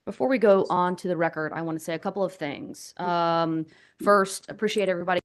Before we go on to the record, I want to say a couple of things. First, appreciate everybody.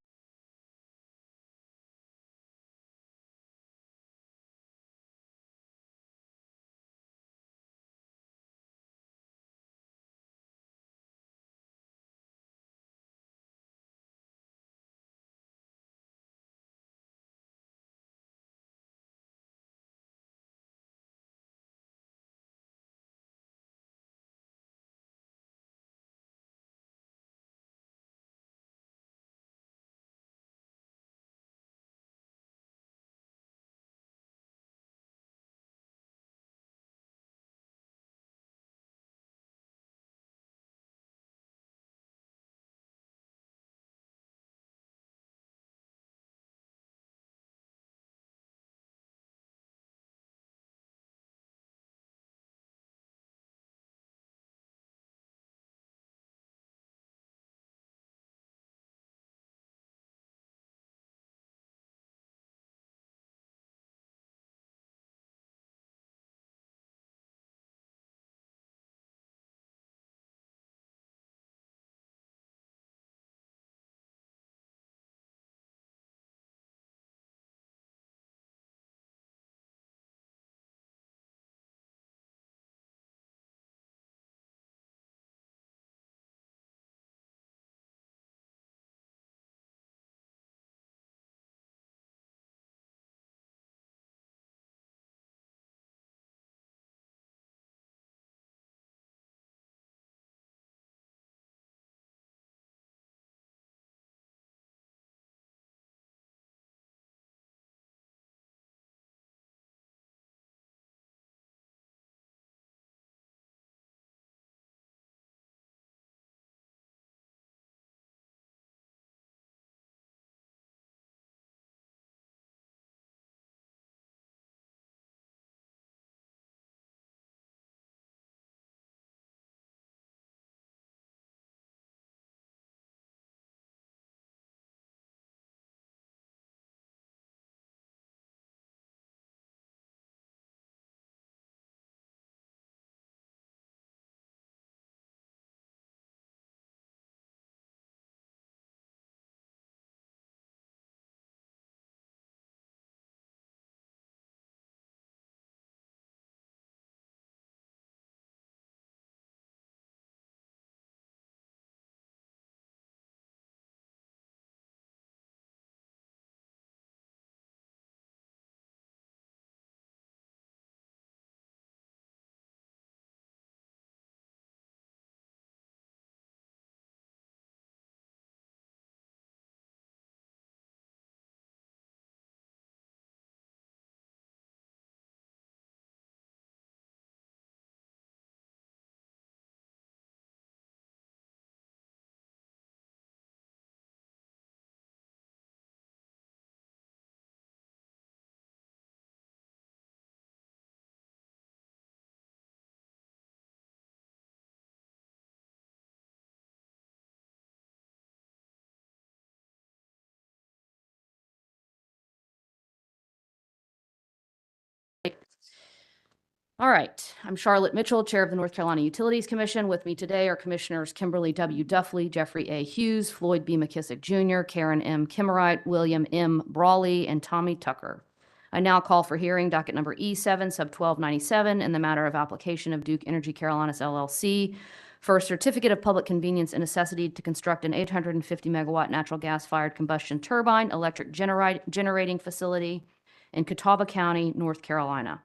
All right, I'm Charlotte Mitchell, Chair of the North Carolina Utilities Commission. With me today are Commissioners Kimberly W. Duffley, Jeffrey A. Hughes, Floyd B. McKissick Jr., Karen M. Kimmerite, William M. Brawley, and Tommy Tucker. I now call for hearing docket number E-7, sub 1297, in the matter of application of Duke Energy Carolinas LLC for a certificate of public convenience and necessity to construct an 850 megawatt natural gas-fired combustion turbine electric generating facility in Catawba County, North Carolina.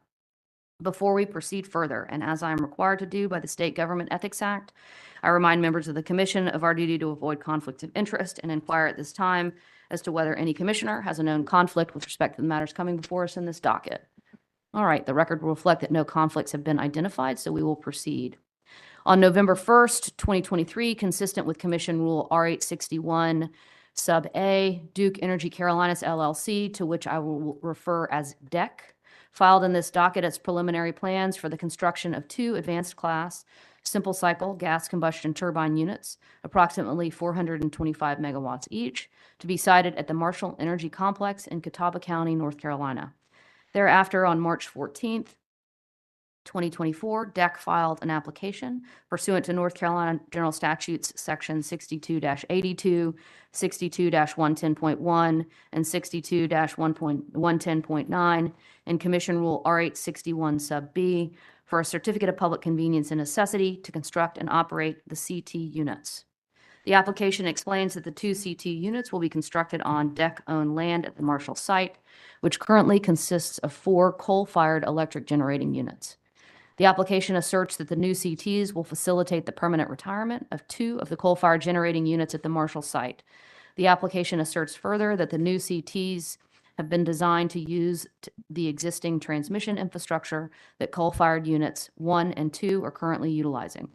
Before we proceed further, and as I am required to do by the State Government Ethics Act, I remind members of the Commission of our duty to avoid conflicts of interest and inquire at this time as to whether any commissioner has a known conflict with respect to the matters coming before us in this docket. All right, the record will reflect that no conflicts have been identified, so we will proceed. On November 1st, 2023, consistent with Commission Rule R861 Sub A, Duke Energy Carolinas LLC, to which I will refer as DEC, filed in this docket its preliminary plans for the construction of two advanced class simple cycle gas combustion turbine units, approximately 425 megawatts each, to be sited at the Marshall Energy Complex in Catawba County, North Carolina. Thereafter, on March 14th, 2024, DEC filed an application pursuant to North Carolina General Statutes, Section 62-82, 62-110.1, and 62-110.9, and Commission Rule R861 Sub B for a certificate of public convenience and necessity to construct and operate the CT units. The application explains that the two CT units will be constructed on DEC-owned land at the Marshall site, which currently consists of 4 coal-fired electric generating units. The application asserts that the new CTs will facilitate the permanent retirement of 2 of the coal-fired generating units at the Marshall site. The application asserts further that the new CTs have been designed to use the existing transmission infrastructure that coal-fired units 1 and 2 are currently utilizing.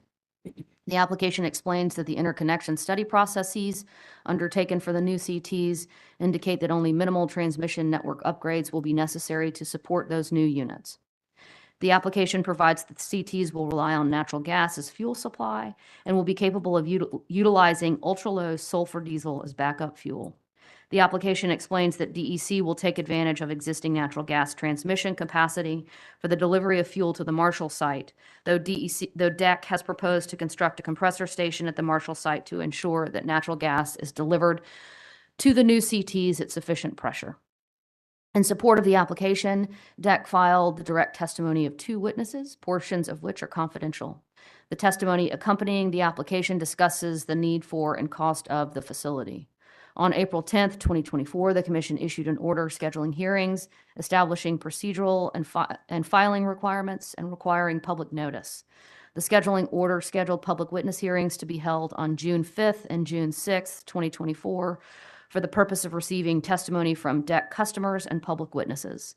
The application explains that the interconnection study processes undertaken for the new CTs indicate that only minimal transmission network upgrades will be necessary to support those new units. The application provides that the CTs will rely on natural gas as fuel supply and will be capable of utilizing ultra-low sulfur diesel as backup fuel. The application explains that DEC will take advantage of existing natural gas transmission capacity for the delivery of fuel to the Marshall site, though DEC has proposed to construct a compressor station at the Marshall site to ensure that natural gas is delivered to the new CTs at sufficient pressure. In support of the application, DEC filed the direct testimony of 2 witnesses, portions of which are confidential. The testimony accompanying the application discusses the need for and cost of the facility. On April 10th, 2024, the Commission issued an order scheduling hearings, establishing procedural and filing requirements, and requiring public notice. The scheduling order scheduled public witness hearings to be held on June 5th and June 6th, 2024, for the purpose of receiving testimony from DEC customers and public witnesses.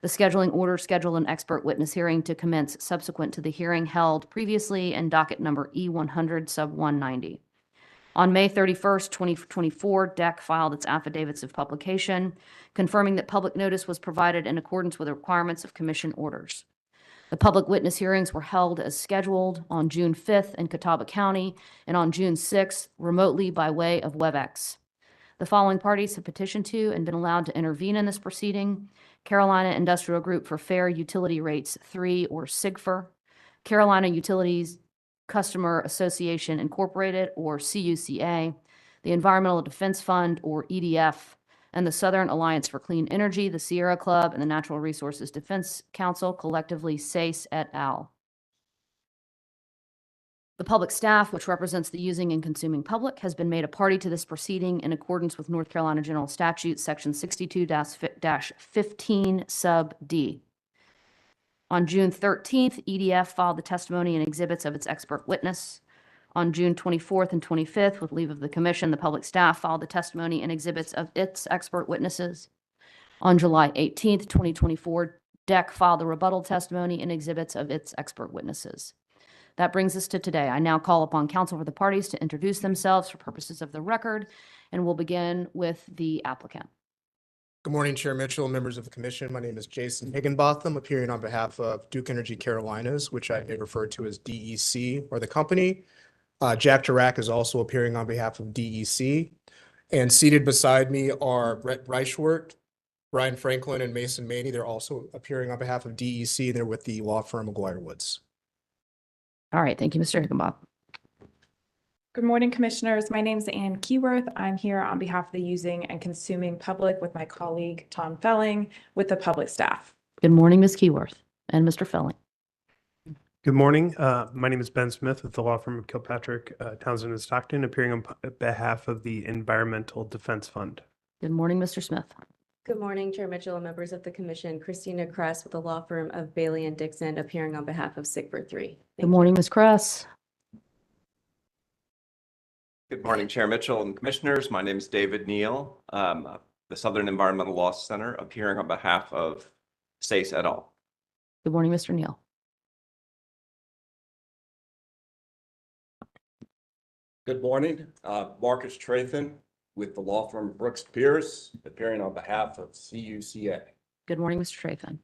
The scheduling order scheduled an expert witness hearing to commence subsequent to the hearing held previously in docket number E-100 sub 190. On May 31st, 2024, DEC filed its affidavits of publication, confirming that public notice was provided in accordance with the requirements of Commission orders. The public witness hearings were held as scheduled on June 5th in Catawba County and on June 6th remotely by way of WebEx. The following parties have petitioned to and been allowed to intervene in this proceeding: Carolina Industrial Group for Fair Utility Rates 3, or SIGFR, Carolina Utilities Customer Association Incorporated, or CUCA, the Environmental Defense Fund, or EDF, and the Southern Alliance for Clean Energy, the Sierra Club, and the Natural Resources Defense Council, collectively SACE et al. The public staff, which represents the using and consuming public, has been made a party to this proceeding in accordance with North Carolina General Statute, Section 62-15 sub D. On June 13th, EDF filed the testimony and exhibits of its expert witness. On June 24th and 25th, with leave of the Commission, the public staff filed the testimony and exhibits of its expert witnesses. On July 18th, 2024, DEC filed the rebuttal testimony and exhibits of its expert witnesses. That brings us to today. I now call upon counsel for the parties to introduce themselves for purposes of the record, and we'll begin with the applicant. Good morning, Chair Mitchell, members of the Commission. My name is Jason Higginbotham, appearing on behalf of Duke Energy Carolinas, which I may refer to as DEC, or the company. Jack Tarak is also appearing on behalf of DEC. And seated beside me are Brett Reichwart, Brian Franklin, and Mason Maney. They're also appearing on behalf of DEC. They're with the law firm McGuire Woods. All right. Thank you, Mr. Higginbotham. Good morning, Commissioners. My name is Ann Keyworth. I'm here on behalf of the using and consuming public with my colleague, Tom Felling, with the public staff. Good morning, Ms. Keyworth and Mr. Felling. Good morning. My name is Ben Smith with the law firm of Kilpatrick, Townsend and Stockton, appearing on behalf of the Environmental Defense Fund. Good morning, Mr. Smith. Good morning, Chair Mitchell and members of the Commission. Christina Kress with the law firm of Bailey and Dixon, appearing on behalf of SIGFR 3. Good morning, Ms. Kress. Good morning, Chair Mitchell and Commissioners. My name is David Neal, the Southern Environmental Law Center, appearing on behalf of SACE et al. Good morning, Mr. Neal. Good morning, Marcus Trathan with the law firm Brooks Pierce, appearing on behalf of CUCA. Good morning, Mr. Trathan.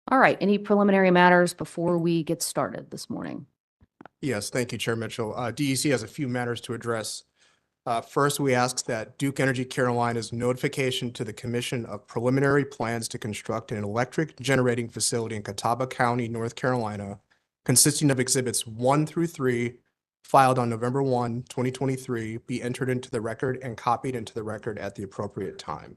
All right, any preliminary matters before we get started this morning? Yes, thank you, Chair Mitchell. DEC has a few matters to address First, we ask that Duke Energy Carolina's notification to the Commission of preliminary plans to construct an electric generating facility in Catawba County, North Carolina, consisting of Exhibits 1 through 3, filed on November 1, 2023, be entered into the record and copied into the record at the appropriate time.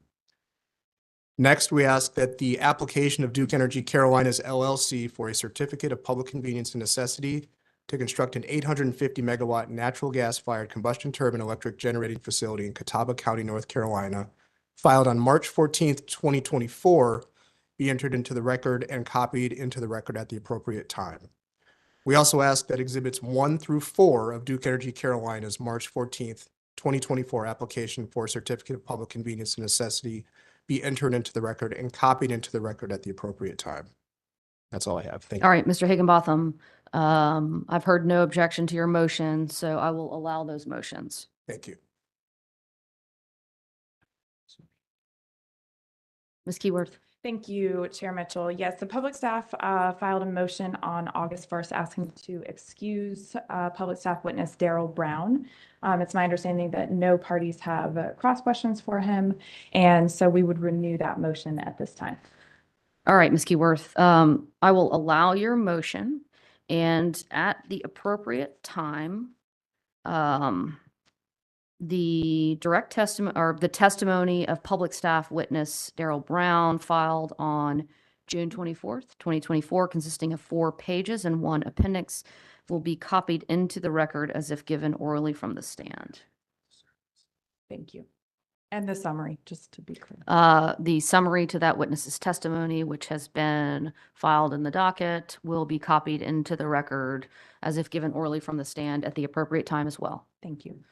Next, we ask that the application of Duke Energy Carolinas LLC for a certificate of public convenience and necessity to construct an 850 megawatt natural gas-fired combustion turbine electric generating facility in Catawba County, North Carolina, filed on March 14th, 2024, be entered into the record and copied into the record at the appropriate time. We also ask that Exhibits 1 through 4 of Duke Energy Carolina's March 14th, 2024 application for a certificate of public convenience and necessity be entered into the record and copied into the record at the appropriate time. That's all I have. Thank you. All right, Mr. Higginbotham, I've heard no objection to your motion, so I will allow those motions. Thank you. Ms. Keyworth. Thank you, Chair Mitchell. Yes, the public staff filed a motion on August 1st asking to excuse public staff witness Daryl Brown. It's my understanding that no parties have cross questions for him, and so we would renew that motion at this time. All right, Ms. Keyworth, I will allow your motion, and at the appropriate time, the direct testimony or the testimony of public staff witness Daryl Brown filed on June 24th, 2024, consisting of 4 pages and 1 appendix, will be copied into the record as if given orally from the stand. Thank you. And the summary, just to be clear. The summary to that witness's testimony, which has been filed in the docket, will be copied into the record as if given orally from the stand at the appropriate time as well. Thank you.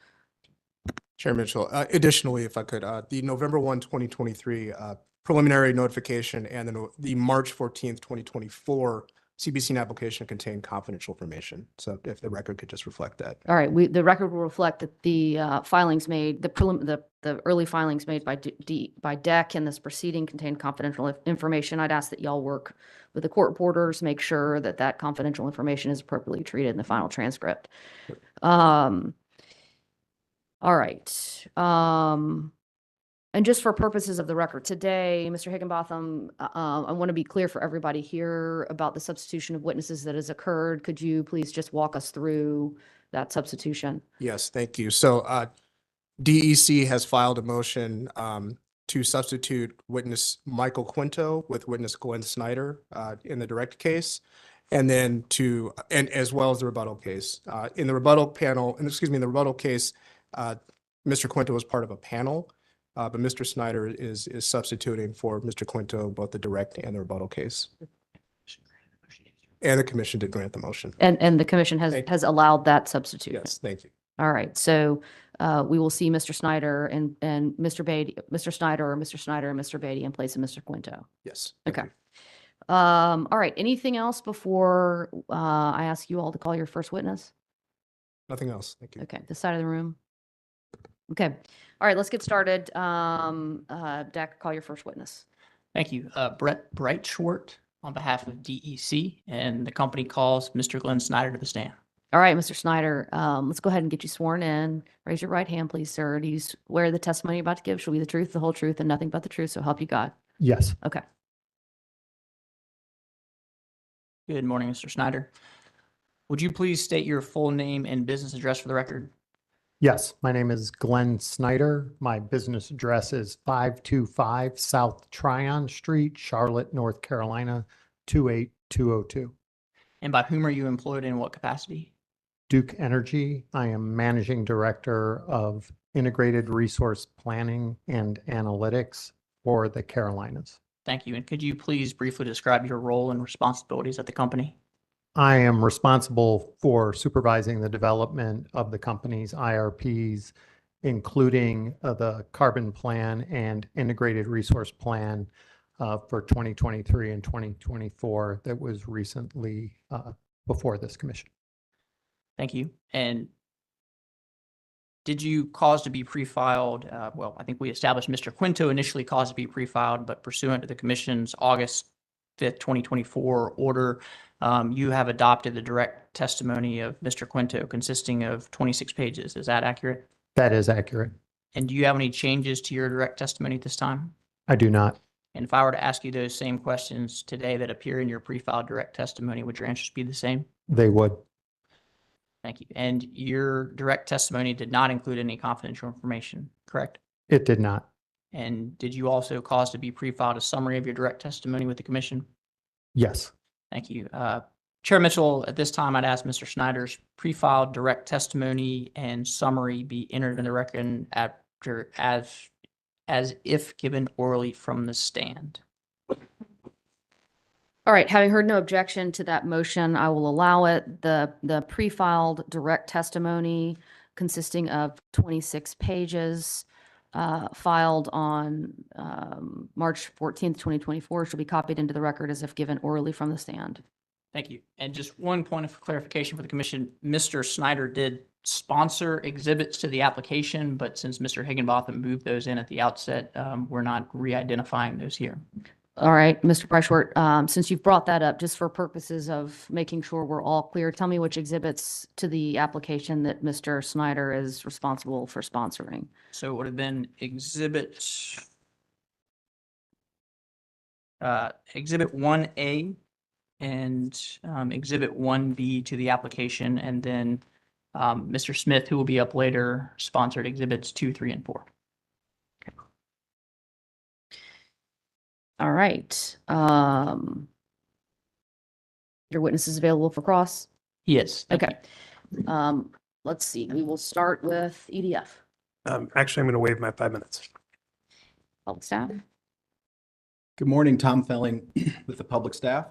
Chair Mitchell, additionally, if I could, the November 1, 2023 preliminary notification and the March 14th, 2024 CPCN application contain confidential information. So if the record could just reflect that. All right, the record will reflect that the filings made, the early filings made by DEC in this proceeding contain confidential information. I'd ask that y'all work with the court reporters, make sure that that confidential information is appropriately treated in the final transcript. All right. And just for purposes of the record today, Mr. Higginbotham, I want to be clear for everybody here about the substitution of witnesses that has occurred. Could you please just walk us through that substitution? Yes, thank you. So DEC has filed a motion to substitute witness Michael Quinto with witness Glenn Snyder in the direct case, and then and as well as the rebuttal case. In the rebuttal panel, in the rebuttal case, Mr. Quinto was part of a panel, but Mr. Snyder is substituting for Mr. Quinto, both the direct and the rebuttal case. And the commission did grant the motion. And the commission has allowed that substitution. Yes, thank you. All right, so we will see Mr. Snyder and Mr. Batty, Mr. Snyder and Mr. Batty in place of Mr. Quinto. Yes. Thank Okay. you. All right, anything else before I ask you all to call your first witness? Nothing else. Thank you. Okay, this side of the room. Okay, all right, let's get started. Dak, call your first witness. Thank you. Brett Breitschwart on behalf of DEC, and the company calls Mr. Glenn Snyder to the stand. All right, Mr. Snyder, let's go ahead and get you sworn in. Raise your right hand, please, sir. Do you swear the testimony you're about to give shall be the truth, the whole truth, and nothing but the truth, so help you God? Yes. Okay. Good morning, Mr. Snyder. Would you please state your full name and business address for the record? Yes. My name is Glenn Snyder. My business address is 525 South Tryon Street, Charlotte, North Carolina, 28202. And by whom are you employed in what capacity? Duke Energy. I am Managing Director of Integrated Resource Planning and Analytics for the Carolinas. Thank you. And could you please briefly describe your role and responsibilities at the company? I am responsible for supervising the development of the company's IRPs, including the carbon plan and integrated resource plan for 2023 and 2024 that was recently before this commission. Thank you. And did you cause to be pre-filed? Well, I think we established Mr. Quinto initially caused to be pre-filed, but pursuant to the commission's August 5th, 2024 order, you have adopted the direct testimony of Mr. Quinto consisting of 26 pages. Is that accurate? That is accurate. And do you have any changes to your direct testimony at this time? I do not. And if I were to ask you those same questions today that appear in your pre-filed direct testimony, would your answers be the same? They would. Thank you. And your direct testimony did not include any confidential information, correct? It did not. And did you also cause to be pre-filed a summary of your direct testimony with the commission? Yes. Thank you. Chair Mitchell, at this time, I'd ask Mr. Snyder's pre-filed direct testimony and summary be entered in the record after as if given orally from the stand. All right, having heard no objection to that motion, I will allow it. The pre-filed direct testimony consisting of 26 pages filed on March 14th, 2024 shall be copied into the record as if given orally from the stand. Thank you. And just one point of clarification for the commission, Mr. Snyder did sponsor exhibits to the application, but since Mr. Higginbotham moved those in at the outset, we're not re-identifying those here. All right, Mr. Breishwart, since you've brought that up, just for purposes of making sure we're all clear, tell me which exhibits to the application that Mr. Snyder is responsible for sponsoring. So it would have been exhibit 1A and exhibit 1B to the application, and then Mr. Smith, who will be up later, sponsored exhibits 2, 3, and 4. All right. Your witness is available for cross? Yes. thank you. Okay. Let's see. We will start with EDF. Actually, I'm going to waive my 5 minutes. Public staff. Good morning, Tom Felling with the public staff.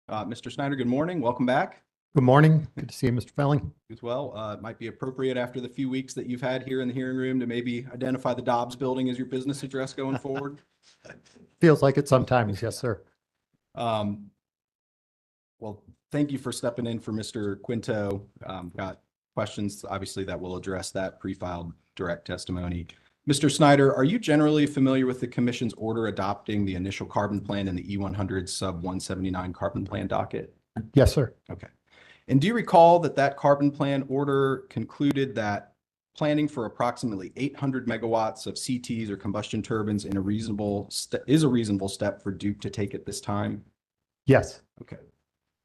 Mr. Snyder, good morning. Welcome back Good morning. Good to see you, Mr. Felling. as well. It might be appropriate after the few weeks that you've had here in the hearing room to maybe identify the Dobbs building as your business address going forward. Feels like it sometimes. Yes, sir. Well, thank you for stepping in for Mr. Quinto. Got questions, obviously, that will address that pre-filed direct testimony. Mr. Snyder, are you generally familiar with the commission's order adopting the initial carbon plan in the E-100 sub 179 carbon plan docket? Yes, sir. Okay. And do you recall that that carbon plan order concluded that planning for approximately 800 megawatts of CTs or combustion turbines is a reasonable step for Duke to take at this time? Yes. Okay.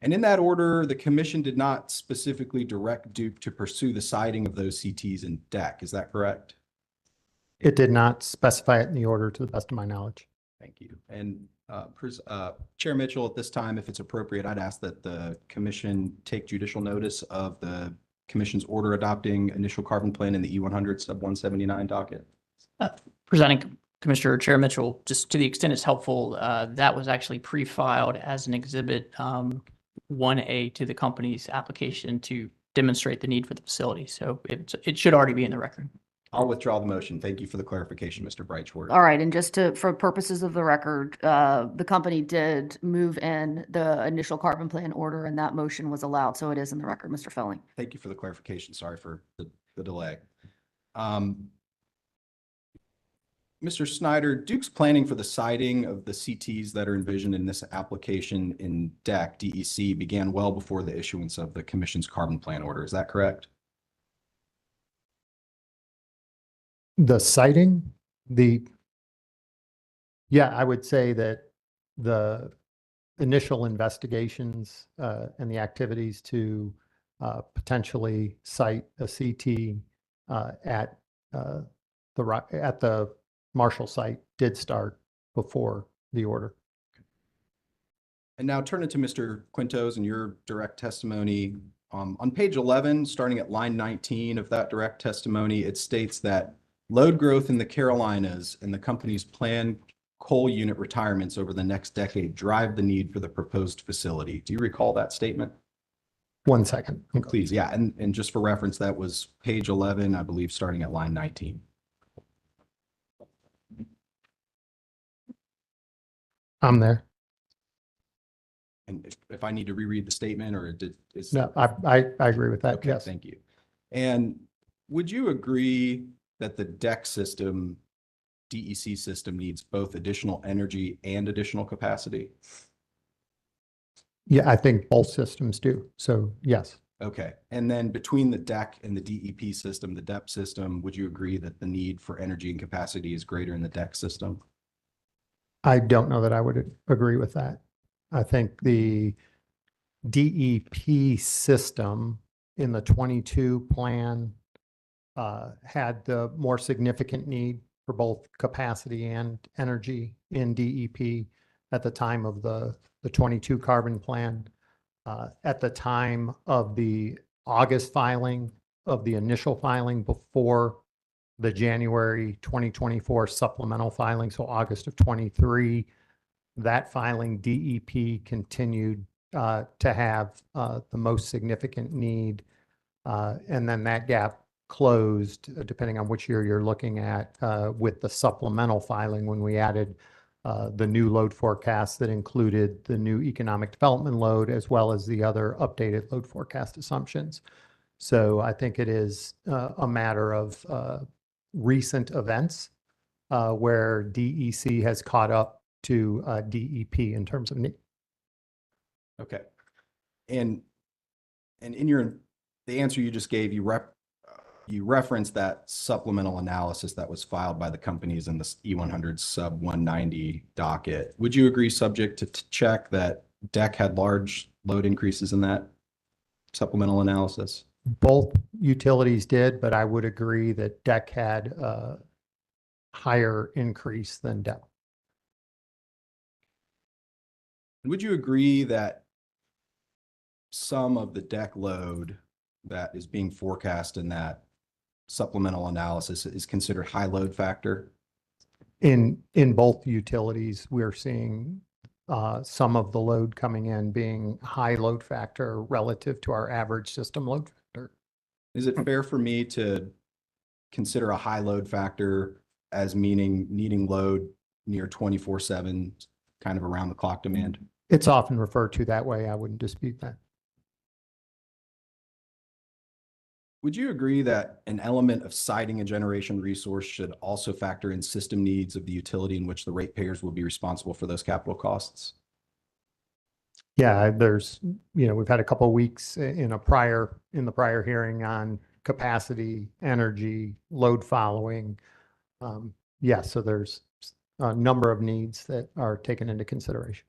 And in that order, the commission did not specifically direct Duke to pursue the siting of those CTs in DEC. Is that correct? It did not specify it in the order to the best of my knowledge. Thank you. And Chair Mitchell, at this time, if it's appropriate, I'd ask that the commission take judicial notice of the commission's order adopting initial carbon plan in the E-100 sub 179 docket. Presenting Commissioner Chair Mitchell, just to the extent it's helpful, that was actually pre-filed as an exhibit 1A to the company's application to demonstrate the need for the facility. So it should already be in the record. I'll withdraw the motion. Thank you for the clarification, Mr. Breitschwart. All right, and just for purposes of the record, the company did move in the initial carbon plan order, and that motion was allowed, so it is in the record, Mr. Felling. Thank you for the clarification. Sorry for the delay. Mr. Snyder, Duke's planning for the siting of the CTs that are envisioned in this application in DEC began well before the issuance of the commission's carbon plan order. Is that correct? The siting, yeah, I would say that the initial investigations and the activities to potentially site a CT at the Marshall site did start before the order. And now turn it to Mr. Quintos and your direct testimony. On page 11, starting at line 19 of that direct testimony, it states that load growth in the Carolinas and the company's planned coal unit retirements over the next decade drive the need for the proposed facility. Do you recall that statement? 1 second. Please, yeah. And just for reference, that was page 11, I believe, starting at line 19. I'm there. And if I need to reread the statement or is No, I agree with that. Okay, Yes. thank you. And would you agree that the DEC system needs both additional energy and additional capacity? Yeah, I think both systems do. So yes. Okay, and then between the DEC and the DEP system, the DEP system, would you agree that the need for energy and capacity is greater in the DEC system? I don't know that I would agree with that. I think the DEP system in the 22 plan had the more significant need for both capacity and energy in DEP at the time of the 22 carbon plan. At the time of the August filing of the initial filing before the January 2024 supplemental filing, so August of 23, that filing DEP continued to have the most significant need. And then that gap closed, depending on which year you're looking at, with the supplemental filing when we added the new load forecast that included the new economic development load as well as the other updated load forecast assumptions. So I think it is a matter of recent events where DEC has caught up to DEP in terms of need. Okay. And in the answer you just gave, you referenced that supplemental analysis that was filed by the companies in the E100 sub 190 docket. Would you agree, subject to check, that DEC had large load increases in that supplemental analysis? Both utilities did, but I would agree that DEC had a higher increase than DEP. Would you agree that some of the DEC load that is being forecast in that supplemental analysis is considered high load factor? In both utilities, we're seeing some of the load coming in being high load factor relative to our average system load factor. Is it fair for me to consider a high load factor as meaning needing load near 24/7, kind of around the clock demand? It's often referred to that way. I wouldn't dispute that. Would you agree that an element of siting a generation resource should also factor in system needs of the utility in which the ratepayers will be responsible for those capital costs? Yeah, we've had a couple of weeks in the prior hearing on capacity, energy, load following. Yeah, so there's a number of needs that are taken into consideration.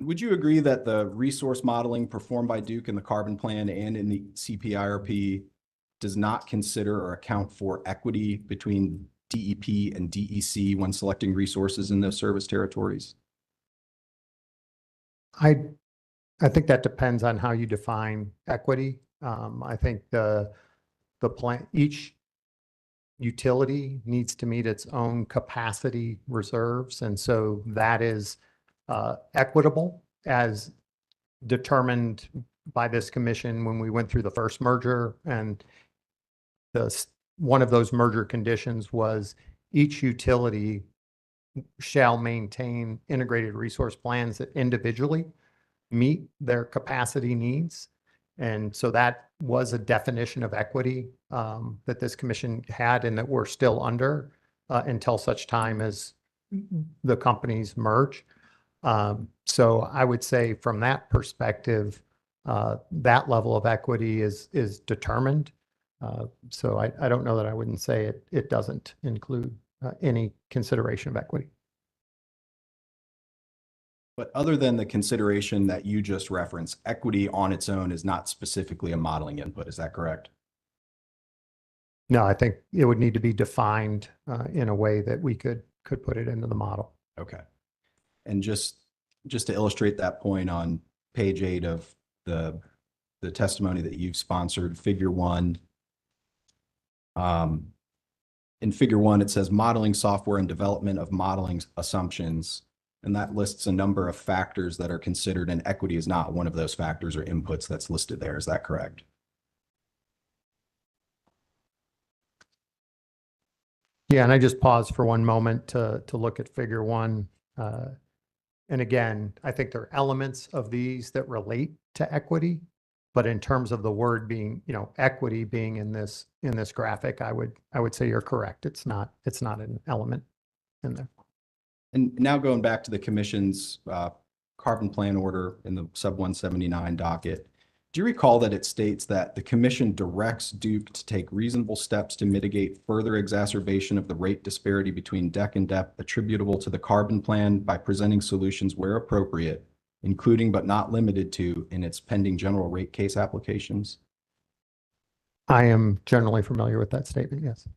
Would you agree that the resource modeling performed by Duke in the carbon plan and in the CPIRP does not consider or account for equity between DEP and DEC when selecting resources in those service territories? I think that depends on how you define equity. I think the plan, each utility needs to meet its own capacity reserves, and so that is equitable as determined by this commission when we went through the first merger. And one of those merger conditions was each utility shall maintain integrated resource plans that individually meet their capacity needs. And so that was a definition of equity that this commission had and that we're still under until such time as the companies merge. So I would say from that perspective, that level of equity is determined. So I don't know that I wouldn't say it doesn't include any consideration of equity. But other than the consideration that you just referenced, equity on its own is not specifically a modeling input. Is that correct? No, I think it would need to be defined in a way that we could put it into the model. Okay. And just to illustrate that point, on page 8 of the testimony that you've sponsored, figure 1, in figure 1, it says modeling software and development of modeling assumptions. And that lists a number of factors that are considered, and equity is not one of those factors or inputs that's listed there. Is that correct? Yeah, and I just paused for one moment to look at figure 1. And again, I think there are elements of these that relate to equity, but in terms of the word being, equity being in this graphic, I would say you're correct. It's not an element in there. And now going back to the commission's carbon plan order in the sub 179 docket. Do you recall that it states that the commission directs Duke to take reasonable steps to mitigate further exacerbation of the rate disparity between DEC and DEP attributable to the carbon plan by presenting solutions where appropriate, including but not limited to in its pending general rate case applications? I am generally familiar with that statement, yes.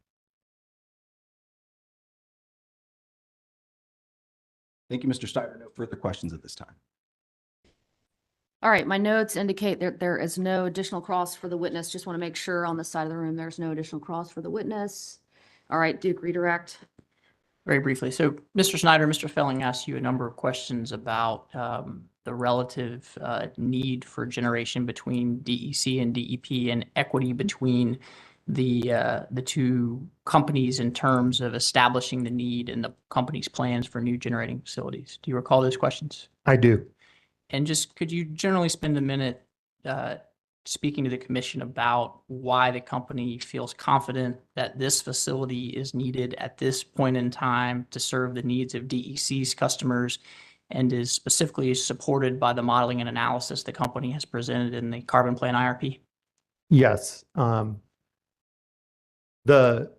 Thank you, Mr. Snyder. No further questions at this time. All right, my notes indicate there is no additional cross for the witness. Just want to make sure on the side of the room, there's no additional cross for the witness. All right, Duke, redirect. Very briefly. So, Mr. Snyder, Mr. Felling asked you a number of questions about the relative need for generation between DEC and DEP and equity between the two companies in terms of establishing the need and the company's plans for new generating facilities. Do you recall those questions? I do. And just could you generally spend a minute speaking to the commission about why the company feels confident that this facility is needed at this point in time to serve the needs of DEC's customers and is specifically supported by the modeling and analysis the company has presented in the carbon plan IRP? Yes. The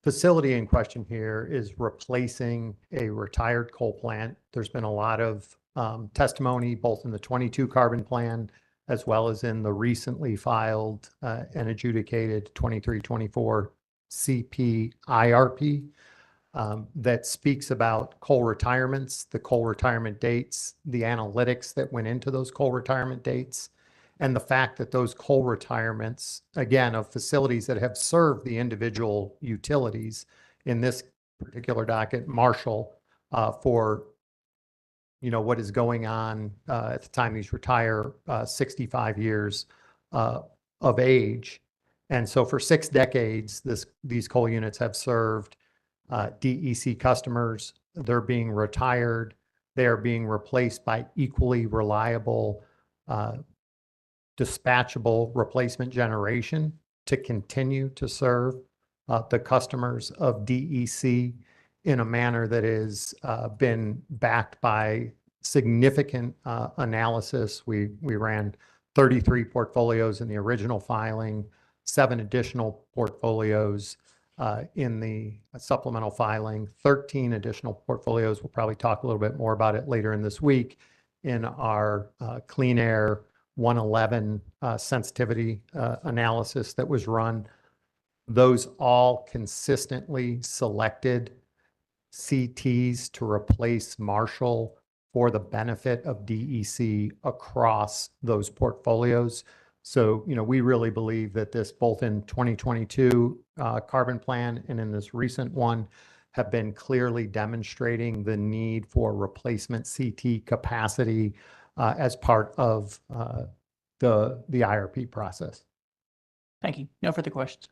facility in question here is replacing a retired coal plant. There's been a lot of testimony both in the 22 carbon plan as well as in the recently filed and adjudicated 23-24 CPIRP that speaks about coal retirements, the coal retirement dates, the analytics that went into those coal retirement dates, and the fact that those coal retirements, again, of facilities that have served the individual utilities, in this particular docket, Marshall, for what is going on at the time these retire, 65 years of age. And so for 6 decades, these coal units have served DEC customers. They're being retired. They are being replaced by equally reliable, dispatchable replacement generation to continue to serve the customers of DEC in a manner that has been backed by significant analysis. We ran 33 portfolios in the original filing, 7 additional portfolios in the supplemental filing, 13 additional portfolios. We'll probably talk a little bit more about it later in this week in our Clean Air 111 sensitivity analysis that was run. Those all consistently selected CTs to replace Marshall for the benefit of DEC across those portfolios. So, we really believe that this, both in 2022 carbon plan and in this recent one, have been clearly demonstrating the need for replacement CT capacity as part of the IRP process. Thank you. No further questions.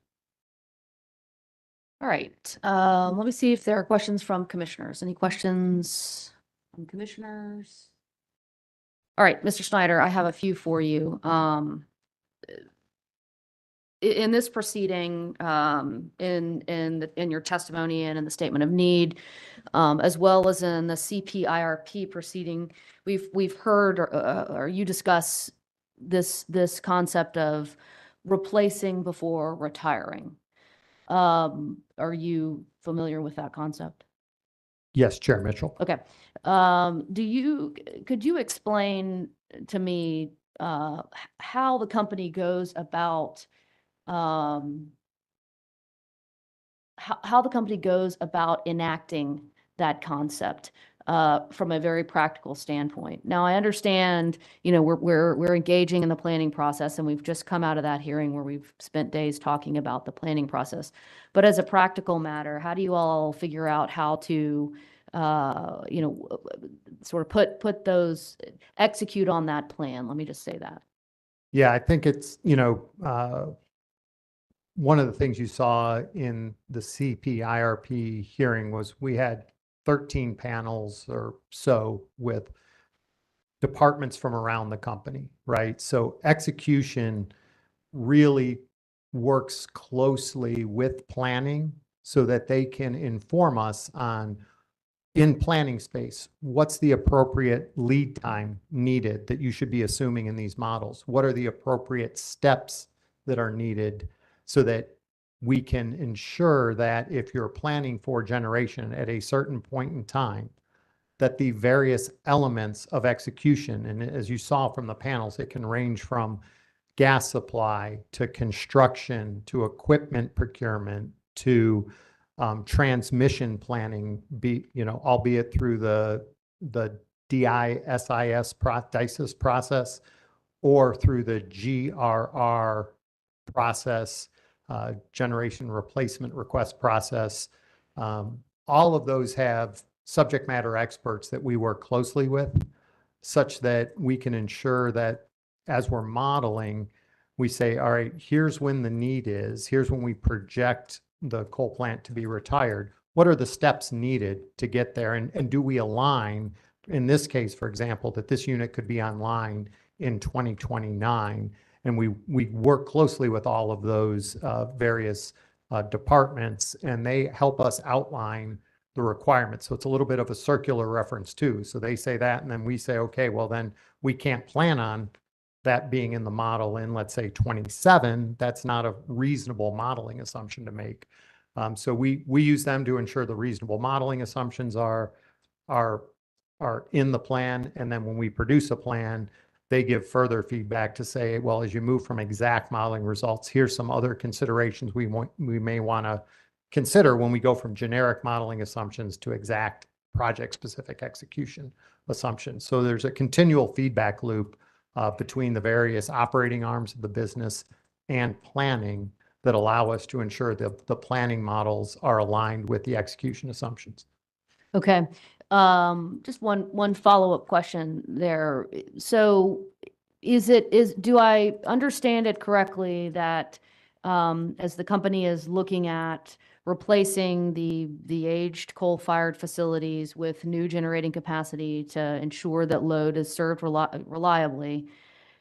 All right, let me see if there are questions from commissioners. Any questions from commissioners? All right, Mr. Snyder, I have a few for you. In this proceeding, in your testimony and in the statement of need, as well as in the CPIRP proceeding, we've heard or you discuss this concept of replacing before retiring. Are you familiar with that concept? Yes, Chair Mitchell. Okay. Could you explain to me how the company goes about enacting that concept from a very practical standpoint? Now, I understand, we're engaging in the planning process, and we've just come out of that hearing where we've spent days talking about the planning process. But as a practical matter, how do you all figure out how to, sort of execute on that plan? Let me just say that. Yeah, I think it's, one of the things you saw in the CPIRP hearing was we had 13 panels or so with departments from around the company, right? So execution really works closely with planning so that they can inform us on in planning space, what's the appropriate lead time needed that you should be assuming in these models? What are the appropriate steps that are needed so that we can ensure that if you're planning for generation at a certain point in time, that the various elements of execution, and as you saw from the panels, it can range from gas supply to construction to equipment procurement to transmission planning, albeit through the DISIS process or through the GRR process, generation replacement request process. All of those have subject matter experts that we work closely with, such that we can ensure that as we're modeling, we say, all right, here's when the need is, here's when we project the coal plant to be retired. What are the steps needed to get there? And do we align, in this case, for example, that this unit could be online in 2029? And we work closely with all of those various departments, and they help us outline the requirements. So it's a little bit of a circular reference too. So they say that, and then we say, okay, well then we can't plan on that being in the model in, let's say, 27. That's not a reasonable modeling assumption to make. So we use them to ensure the reasonable modeling assumptions are in the plan. And then when we produce a plan, they give further feedback to say, well, as you move from exact modeling results, here's some other considerations we may want to consider when we go from generic modeling assumptions to exact project-specific execution assumptions. So there's a continual feedback loop between the various operating arms of the business and planning that allow us to ensure that the planning models are aligned with the execution assumptions. Okay. Just one follow-up question there. So do I understand it correctly that as the company is looking at replacing the aged coal-fired facilities with new generating capacity to ensure that load is served reliably,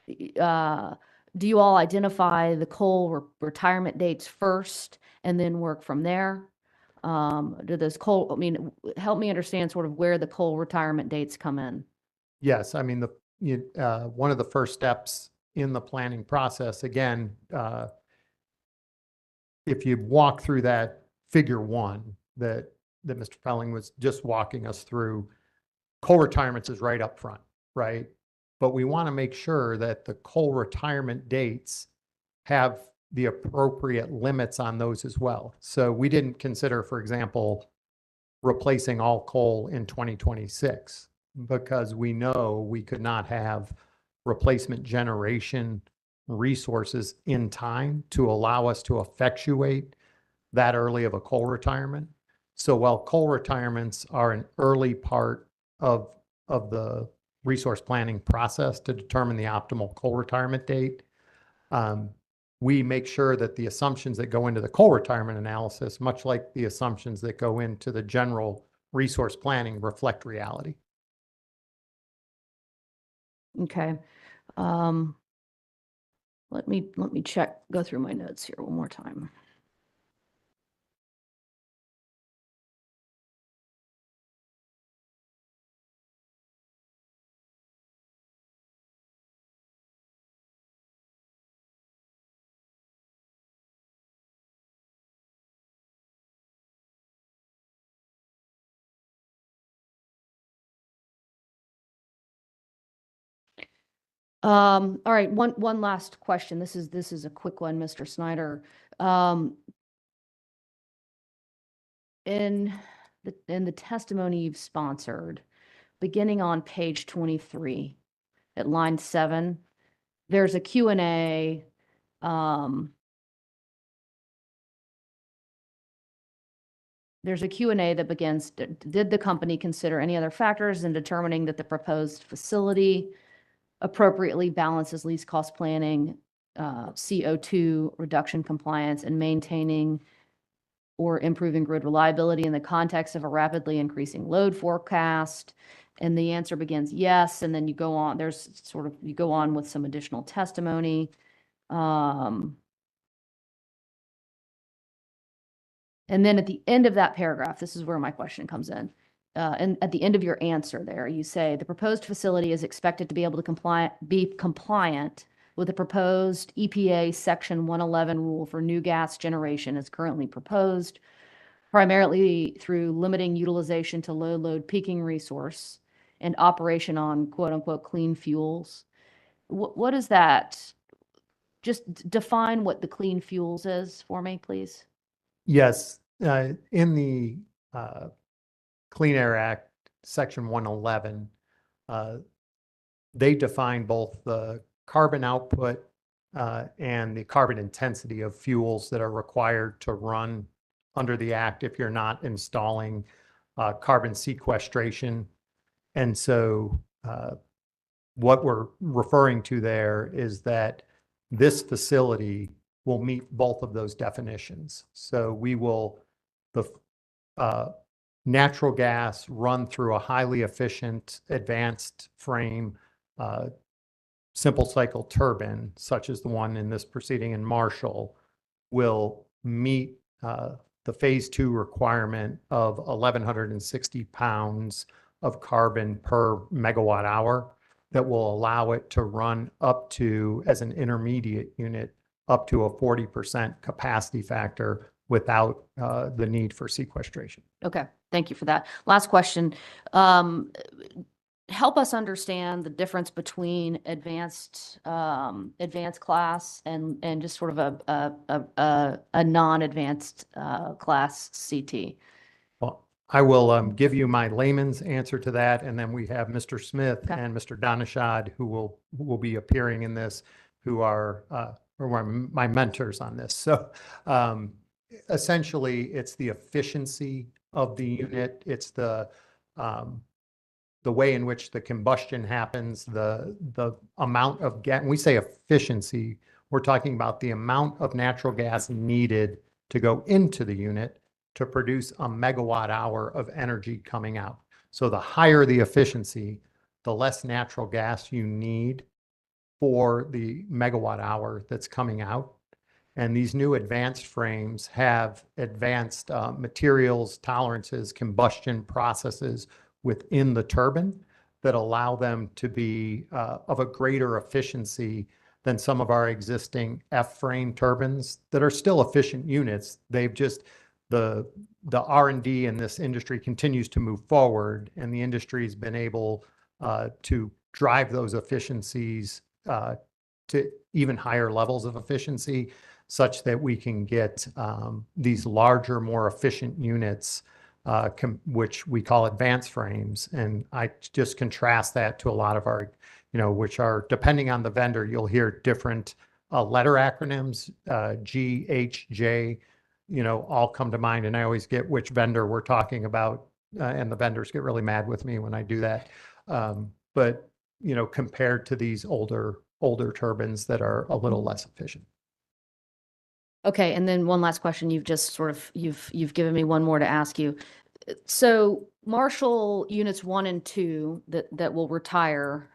do you all identify the coal retirement dates first and then work from there? Do those help me understand sort of where the coal retirement dates come in. Yes, I mean, one of the first steps in the planning process, again, if you walk through that figure 1 that Mr. Pelling was just walking us through, coal retirements is right up front, right? But we want to make sure that the coal retirement dates have the appropriate limits on those as well. So we didn't consider, for example, replacing all coal in 2026 because we know we could not have replacement generation resources in time to allow us to effectuate that early of a coal retirement. So while coal retirements are an early part of the resource planning process to determine the optimal coal retirement date, we make sure that the assumptions that go into the coal retirement analysis, much like the assumptions that go into the general resource planning, reflect reality. Okay. Let me go through my notes here one more time. All right, one last question. This is a quick one, Mr. Snyder. In the testimony you've sponsored, beginning on page 23 at line 7, there's a Q&A. There's a Q&A that begins, did the company consider any other factors in determining that the proposed facility appropriately balances least cost planning, CO2 reduction compliance, and maintaining or improving grid reliability in the context of a rapidly increasing load forecast? And the answer begins yes, and then you go on, you go on with some additional testimony. And then at the end of that paragraph, this is where my question comes in. and at the end of your answer there, you say the proposed facility is expected to be able to be compliant with the proposed EPA Section 111 rule for new gas generation as currently proposed, primarily through limiting utilization to low load peaking resource and operation on quote unquote clean fuels. What is that? Just define what the clean fuels is for me, please. Yes, in the Clean Air Act, Section 111, they define both the carbon output and the carbon intensity of fuels that are required to run under the act if you're not installing carbon sequestration. And so what we're referring to there is that this facility will meet both of those definitions. So we will, the natural gas run through a highly efficient advanced frame simple cycle turbine, such as the one in this proceeding in Marshall, will meet the phase 2 requirement of 1,160 pounds of carbon per megawatt hour that will allow it to run up to, as an intermediate unit, up to a 40% capacity factor without the need for sequestration. Okay, thank you for that. Last question. Help us understand the difference between advanced class and just sort of a non-advanced class CT. Well, I will give you my layman's answer to that, and then we have Mr. Smith Okay. and Mr. Donishad who will be appearing in this, who are my mentors on this. So essentially, it's the efficiency of the unit. It's the way in which the combustion happens, the amount of gas. When we say efficiency, we're talking about the amount of natural gas needed to go into the unit to produce a megawatt hour of energy coming out. So the higher the efficiency, the less natural gas you need for the megawatt hour that's coming out. And these new advanced frames have advanced materials, tolerances, combustion processes within the turbine that allow them to be of a greater efficiency than some of our existing F-frame turbines that are still efficient units. They've just, the R&D in this industry continues to move forward, and the industry's been able to drive those efficiencies to even higher levels of efficiency, such that we can get these larger, more efficient units, which we call advanced frames. And I just contrast that to a lot of our, which are, depending on the vendor, you'll hear different letter acronyms, G, H, J, all come to mind. And I always get which vendor we're talking about. And the vendors get really mad with me when I do that. But, compared to these older turbines that are a little less efficient. Okay, and then one last question. You've just sort of, you've given me one more to ask you. So Marshall units 1 and 2 that will retire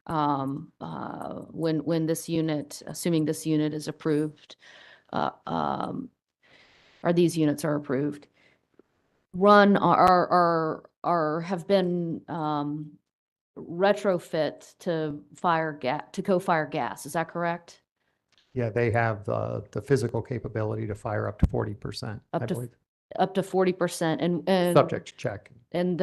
when this unit, assuming this unit is approved, or these units are approved, have been retrofit to co-fire gas. Is that correct? Yeah, they have the physical capability to fire up to 40%, I believe. Up to 40% and Subject to check. And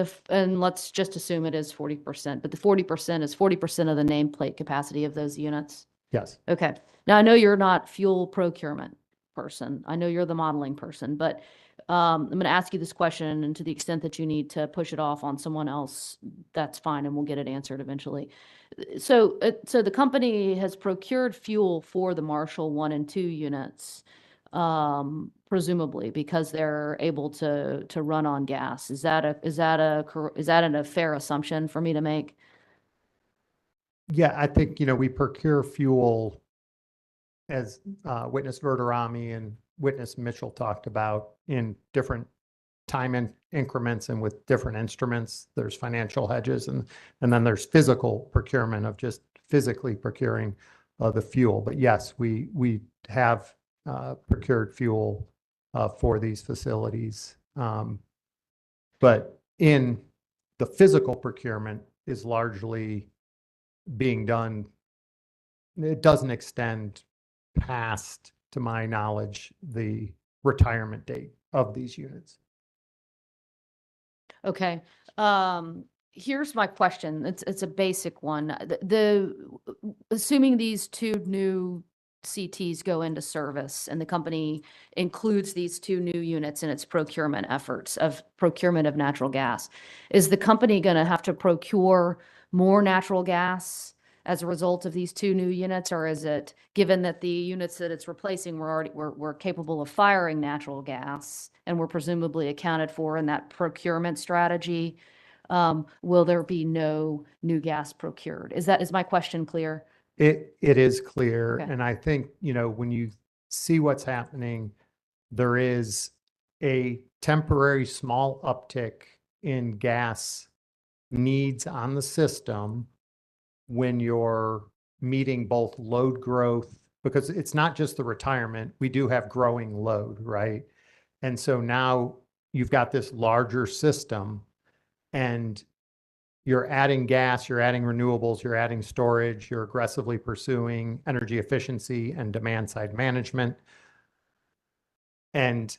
let's just assume it is 40%, but the 40% is 40% of the nameplate capacity of those units. Yes. Okay. Now I know you're not fuel procurement person. I know you're the modeling person, but I'm going to ask you this question, and to the extent that you need to push it off on someone else, that's fine, and we'll get it answered eventually. So the company has procured fuel for the Marshall 1 and 2 units, presumably because they're able to run on gas. Is that a fair assumption for me to make? Yeah, I think, we procure fuel, as Witness Verderami and Witness Mitchell talked about, in different time increments and with different instruments. There's financial hedges, and then there's physical procurement of just physically procuring the fuel. But yes, we have procured fuel for these facilities. But in the physical procurement is largely being done. It doesn't extend past, to my knowledge, the retirement date of these units. Okay. Here's my question. It's a basic one. Assuming these two new CTs go into service and the company includes these two new units in its procurement efforts of procurement of natural gas, is the company going to have to procure more natural gas as a result of these two new units? Or is it, given that the units that it's replacing were capable of firing natural gas and were presumably accounted for in that procurement strategy, will there be no new gas procured? Is my question clear? It is clear. Okay. And I think, when you see what's happening, there is a temporary small uptick in gas needs on the system when you're meeting both load growth, because it's not just the retirement, we do have growing load, right? And so now you've got this larger system and you're adding gas, you're adding renewables, you're adding storage, you're aggressively pursuing energy efficiency and demand side management. And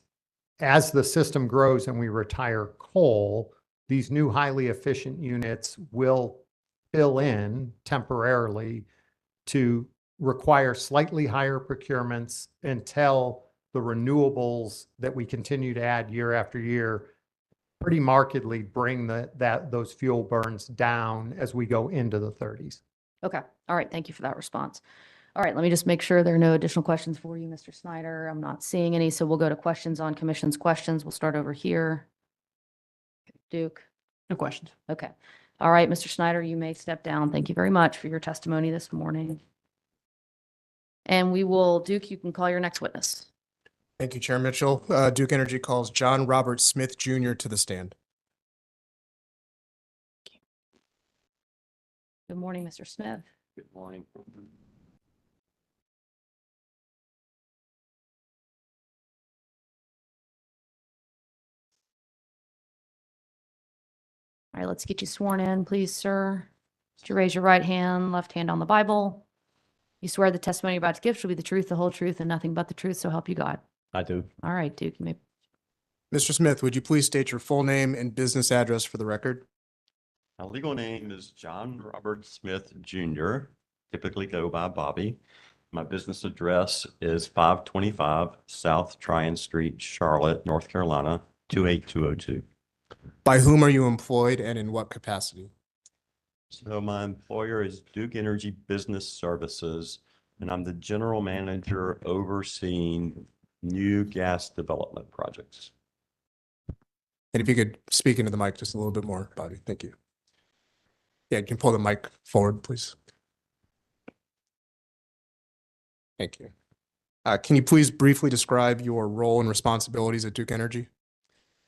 as the system grows and we retire coal, these new highly efficient units will fill in temporarily to require slightly higher procurements until the renewables that we continue to add year after year pretty markedly bring those fuel burns down as we go into the 30s. Okay. All right. Thank you for that response. All right. Let me just make sure there are no additional questions for you, Mr. Snyder. I'm not seeing any, so we'll go to questions on commission's questions. We'll start over here. Duke. No questions. Okay. All right, Mr. Snyder, you may step down. Thank you very much for your testimony this morning. And Duke, you can call your next witness. Thank you, Chair Mitchell. Duke Energy calls John Robert Smith Jr. to the stand. Good morning, Mr. Smith. Good morning. All right, let's get you sworn in, please, sir. Would you raise your right hand, left hand on the Bible? You swear the testimony you're about to give shall be the truth, the whole truth, and nothing but the truth, so help you God. I do. All right, Duke, you may. Mr. Smith, would you please state your full name and business address for the record? My legal name is John Robert Smith Jr., typically go by Bobby. My business address is 525 South Tryon Street, Charlotte, North Carolina, 28202. By whom are you employed and in what capacity? So my employer is Duke Energy Business Services, and I'm the general manager overseeing new gas development projects. And if you could speak into the mic just a little bit more, Bobby, thank you. Yeah, you can pull the mic forward, please. Thank you. Can you please briefly describe your role and responsibilities at Duke Energy?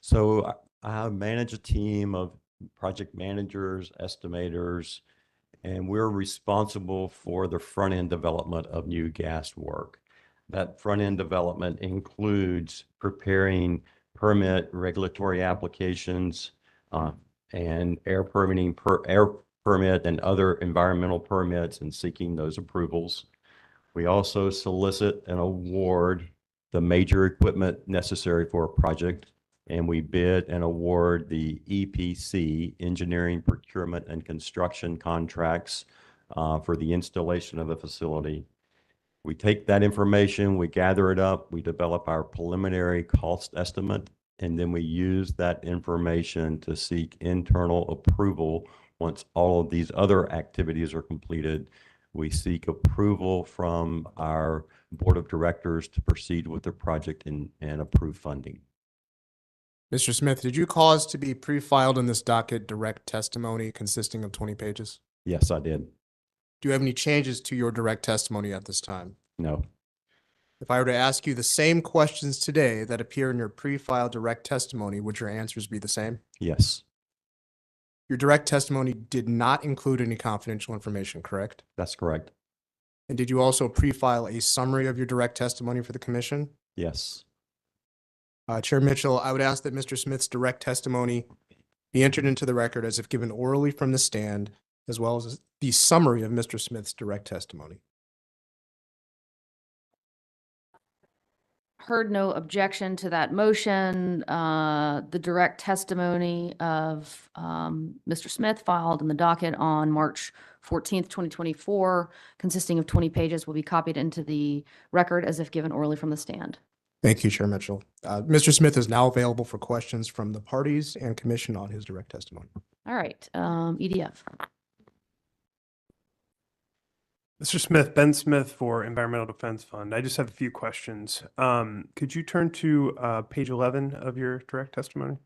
So I manage a team of project managers, estimators, and we're responsible for the front-end development of new gas work. That front-end development includes preparing permit regulatory applications and air permitting, air permit and other environmental permits and seeking those approvals. We also solicit and award the major equipment necessary for a project, and we bid and award the EPC, engineering, procurement, and construction contracts for the installation of the facility. We take that information, we gather it up, we develop our preliminary cost estimate, and then we use that information to seek internal approval. Once all of these other activities are completed, we seek approval from our board of directors to proceed with the project and approve funding. Mr. Smith, did you cause to be pre-filed in this docket direct testimony consisting of 20 pages? Yes, I did. Do you have any changes to your direct testimony at this time? No. If I were to ask you the same questions today that appear in your pre-filed direct testimony, would your answers be the same? Yes, Your direct testimony did not include any confidential information, correct? that's correct. And did you also pre-file a summary of your direct testimony for the commission? Yes. Chair Mitchell, I would ask that Mr. Smith's direct testimony be entered into the record as if given orally from the stand, as well as the summary of Mr. Smith's direct testimony. Heard no objection to that motion. The direct testimony of Mr. Smith filed in the docket on March 14th, 2024, consisting of 20 pages, will be copied into the record as if given orally from the stand. Thank you, Chair Mitchell. Mr. Smith is now available for questions from the parties and commission on his direct testimony. All right, EDF. Mr. Smith, Ben Smith for Environmental Defense Fund. I just have a few questions. Could you turn to page 11 of your direct testimony?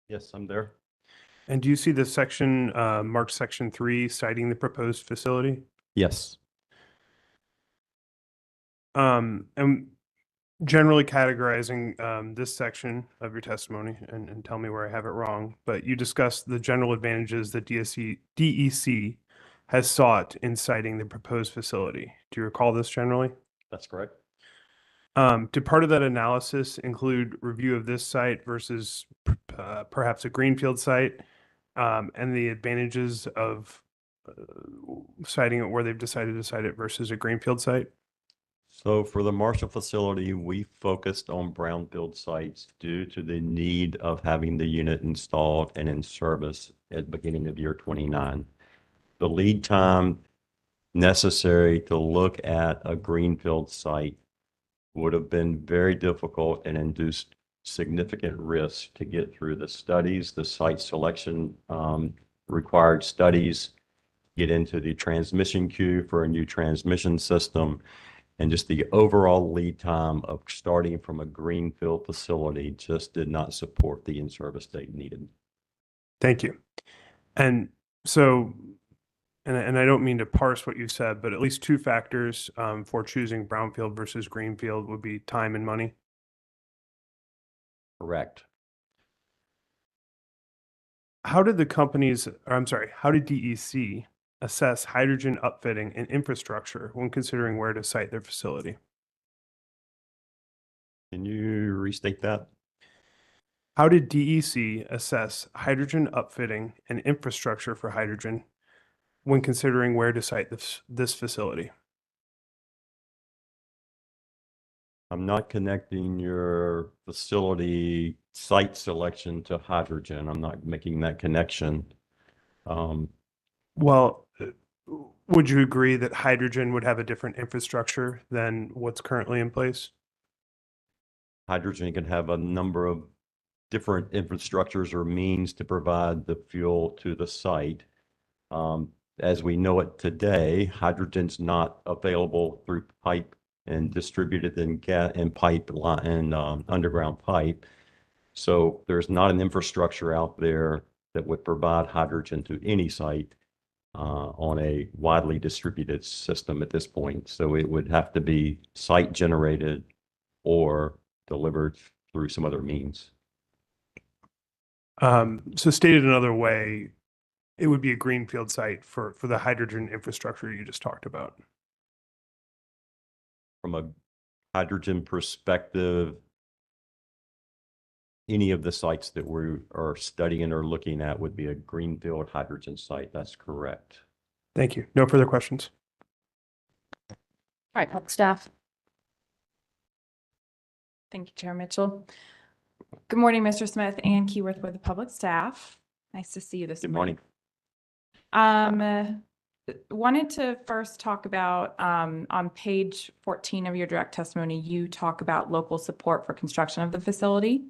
Yes, I'm there. And do you see the section marked section 3 citing the proposed facility? Yes. And generally categorizing this section of your testimony, and tell me where I have it wrong, but you discussed the general advantages that DEC has sought in citing the proposed facility. Do you recall this generally? That's correct. Did part of that analysis include review of this site versus perhaps a greenfield site, and the advantages of citing it where they've decided to cite it versus a greenfield site? So for the Marshall facility, we focused on brownfield sites due to the need of having the unit installed and in service at the beginning of year 29. The lead time necessary to look at a greenfield site would have been very difficult and induced significant risk to get through the studies, the site selection required studies, get into the transmission queue for a new transmission system, and just the overall lead time of starting from a greenfield facility just did not support the in-service date needed. Thank you. And so, and I don't mean to parse what you said, but at least two factors for choosing brownfield versus greenfield would be time and money. Correct. How did the companies, or I'm sorry, how did DEC assess hydrogen upfitting and infrastructure when considering where to site their facility? Can you restate that? How did DEC assess hydrogen upfitting and infrastructure for hydrogen when considering where to site this facility? I'm not connecting your facility site selection to hydrogen. I'm not making that connection. Well, would you agree that hydrogen would have a different infrastructure than what's currently in place? Hydrogen can have a number of different infrastructures or means to provide the fuel to the site. As we know it today, hydrogen's not available through pipe and distributed in gas and pipeline and underground pipe. So there's not an infrastructure out there that would provide hydrogen to any site on a widely distributed system at this point. So it would have to be site generated or delivered through some other means. So stated another way, it would be a greenfield site for the hydrogen infrastructure you just talked about. From a hydrogen perspective, any of the sites that we are studying or looking at would be a greenfield hydrogen site. That's correct. Thank you. No further questions. All right, public staff. Thank you, Chair Mitchell. Good morning, Mr. Smith and Keyworth with the public staff. Nice to see you this Good morning. morning. Wanted to first talk about on page 14 of your direct testimony, you talk about local support for construction of the facility.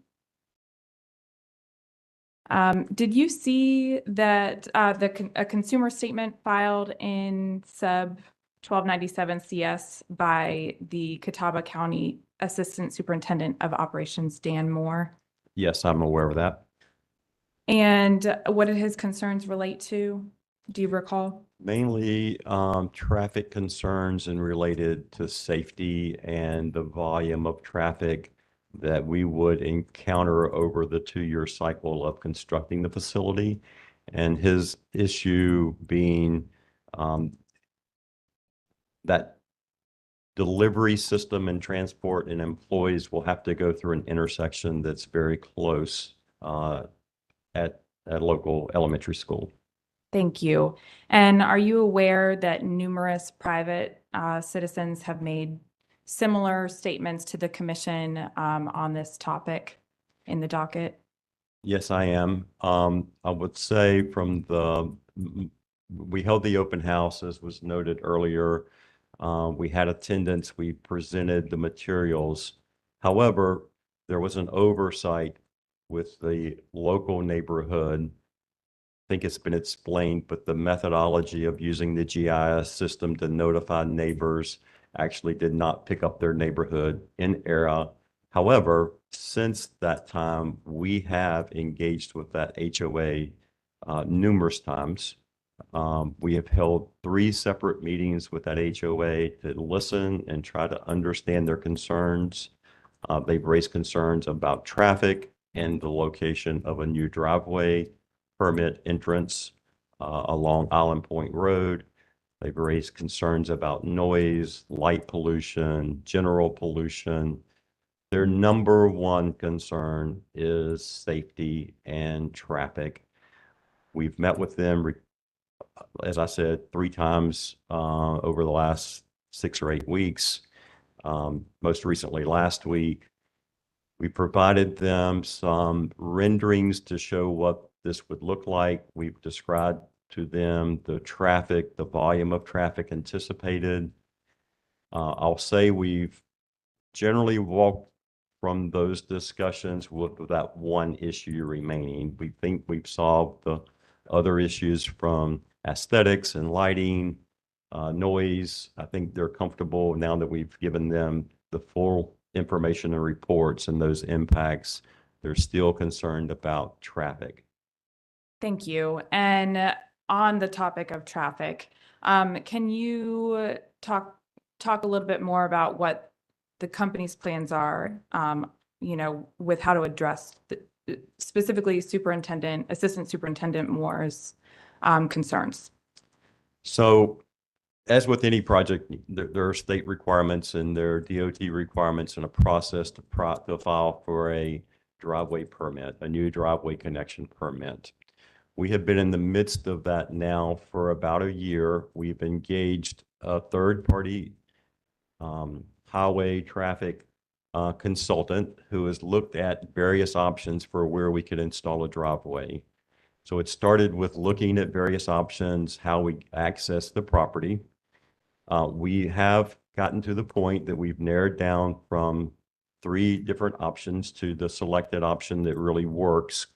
Did you see that a consumer statement filed in sub 1297 CS by the Catawba County Assistant Superintendent of Operations, Dan Moore? Yes, I'm aware of that. And what did his concerns relate to? Do you recall? Mainly traffic concerns and related to safety and the volume of traffic that we would encounter over the 2-year cycle of constructing the facility. And his issue being that delivery system and transport and employees will have to go through an intersection that's very close at a local elementary school. Thank you. And are you aware that numerous private citizens have made similar statements to the commission on this topic in the docket? Yes, I am. I would say we held the open house, as was noted earlier. We had attendance, we presented the materials. However, there was an oversight with the local neighborhood. I think it's been explained, but the methodology of using the GIS system to notify neighbors actually did not pick up their neighborhood in ERA. However, since that time, we have engaged with that HOA numerous times. We have held 3 separate meetings with that HOA to listen and try to understand their concerns. They've raised concerns about traffic and the location of a new driveway permit entrance along Island Point Road. They've raised concerns about noise, light pollution, general pollution. Their number one concern is safety and traffic. We've met with them, as I said, 3 times over the last 6 or 8 weeks. Most recently last week. We provided them some renderings to show what this would look like. We've described to them the traffic, the volume of traffic anticipated. I'll say we've generally walked from those discussions with that one issue remaining. We think we've solved the other issues from aesthetics and lighting, noise. I think they're comfortable now that we've given them the full information and reports and those impacts. They're still concerned about traffic. Thank you. And on the topic of traffic, can you talk a little bit more about what the company's plans are, with how to address specifically Assistant Superintendent Moore's concerns? So, as with any project, there are state requirements and there are DOT requirements and a process to file for a driveway permit, a new driveway connection permit. We have been in the midst of that now for about a year. We've engaged a third-party highway traffic consultant who has looked at various options for where we could install a driveway. So it started with looking at various options, how we access the property. We have gotten to the point that we've narrowed down from 3 different options to the selected option that really works.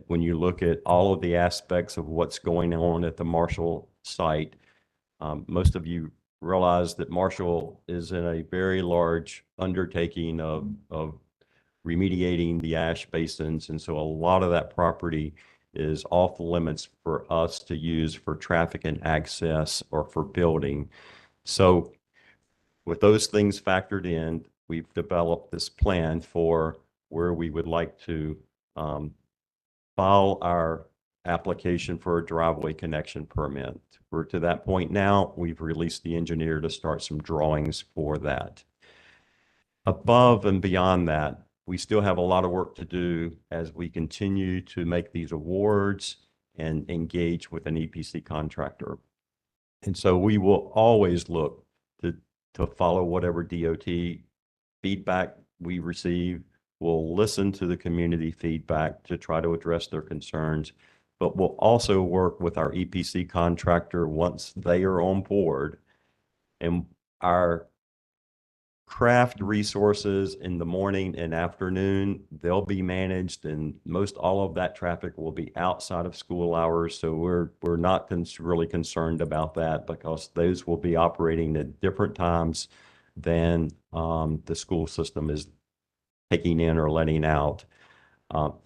When you look at all of the aspects of what's going on at the Marshall site, most of you realize that Marshall is in a very large undertaking of remediating the ash basins. And so a lot of that property is off limits for us to use for traffic and access or for building. So with those things factored in, we've developed this plan for where we would like to file our application for a driveway connection permit. We're to that point now. We've released the engineer to start some drawings for that. Above and beyond that, we still have a lot of work to do as we continue to make these awards and engage with an EPC contractor. And so we will always look to follow whatever DOT feedback we receive. We'll listen to the community feedback to try to address their concerns, but we'll also work with our EPC contractor once they are on board. And our craft resources in the morning and afternoon, they'll be managed, and most all of that traffic will be outside of school hours. So we're not really concerned about that because those will be operating at different times than the school system is taking in or letting out.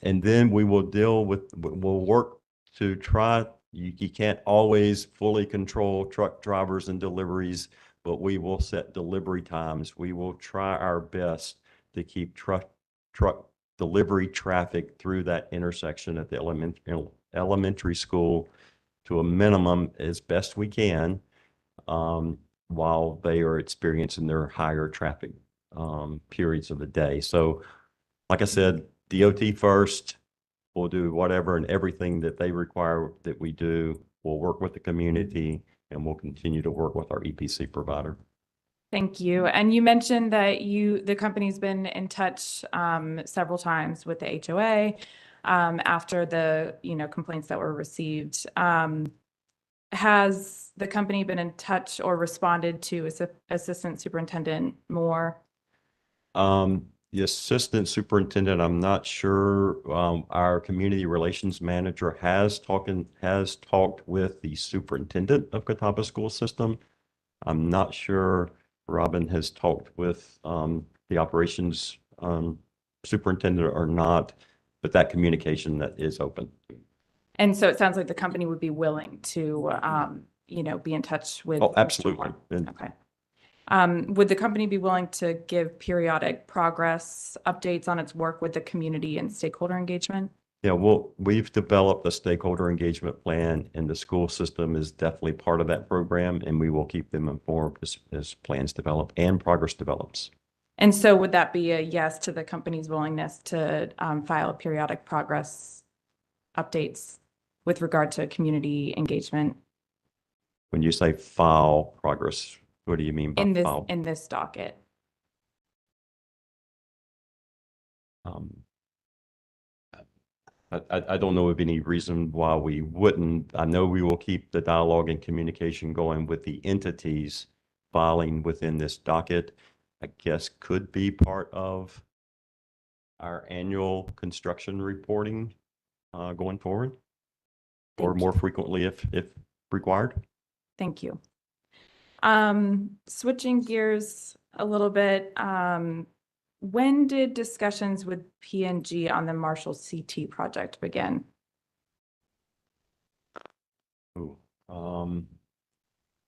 And then we will we'll work to try, you can't always fully control truck drivers and deliveries, but we will set delivery times. We will try our best to keep truck delivery traffic through that intersection at the elementary school to a minimum as best we can. while they are experiencing their higher traffic periods of the day. So like I said, DOT first, we'll do whatever and everything that they require that we do. We'll work with the community and we'll continue to work with our EPC provider. Thank you. And you mentioned that the company's been in touch several times with the HOA after the, complaints that were received. Has the company been in touch or responded to Assistant Superintendent Moore? The assistant superintendent, I'm not sure. Our community relations manager has talked with the superintendent of Catawba School System. I'm not sure Robin has talked with the operations superintendent or not, but that communication that is open. And so it sounds like the company would be willing to, be in touch with. Oh, Mr. absolutely. Moore. Okay. Would the company be willing to give periodic progress updates on its work with the community and stakeholder engagement? Yeah, well, we've developed a stakeholder engagement plan, and the school system is definitely part of that program, and we will keep them informed as plans develop and progress develops. And so would that be a yes to the company's willingness to file periodic progress updates with regard to community engagement? When you say file progress, what do you mean by file? In this docket? I don't know of any reason why we wouldn't. I know we will keep the dialogue and communication going with the entities filing within this docket. I guess could be part of our annual construction reporting going forward, or more frequently if required. Thank you. Switching gears a little bit, when did discussions with P&G on the Marshall CT project begin?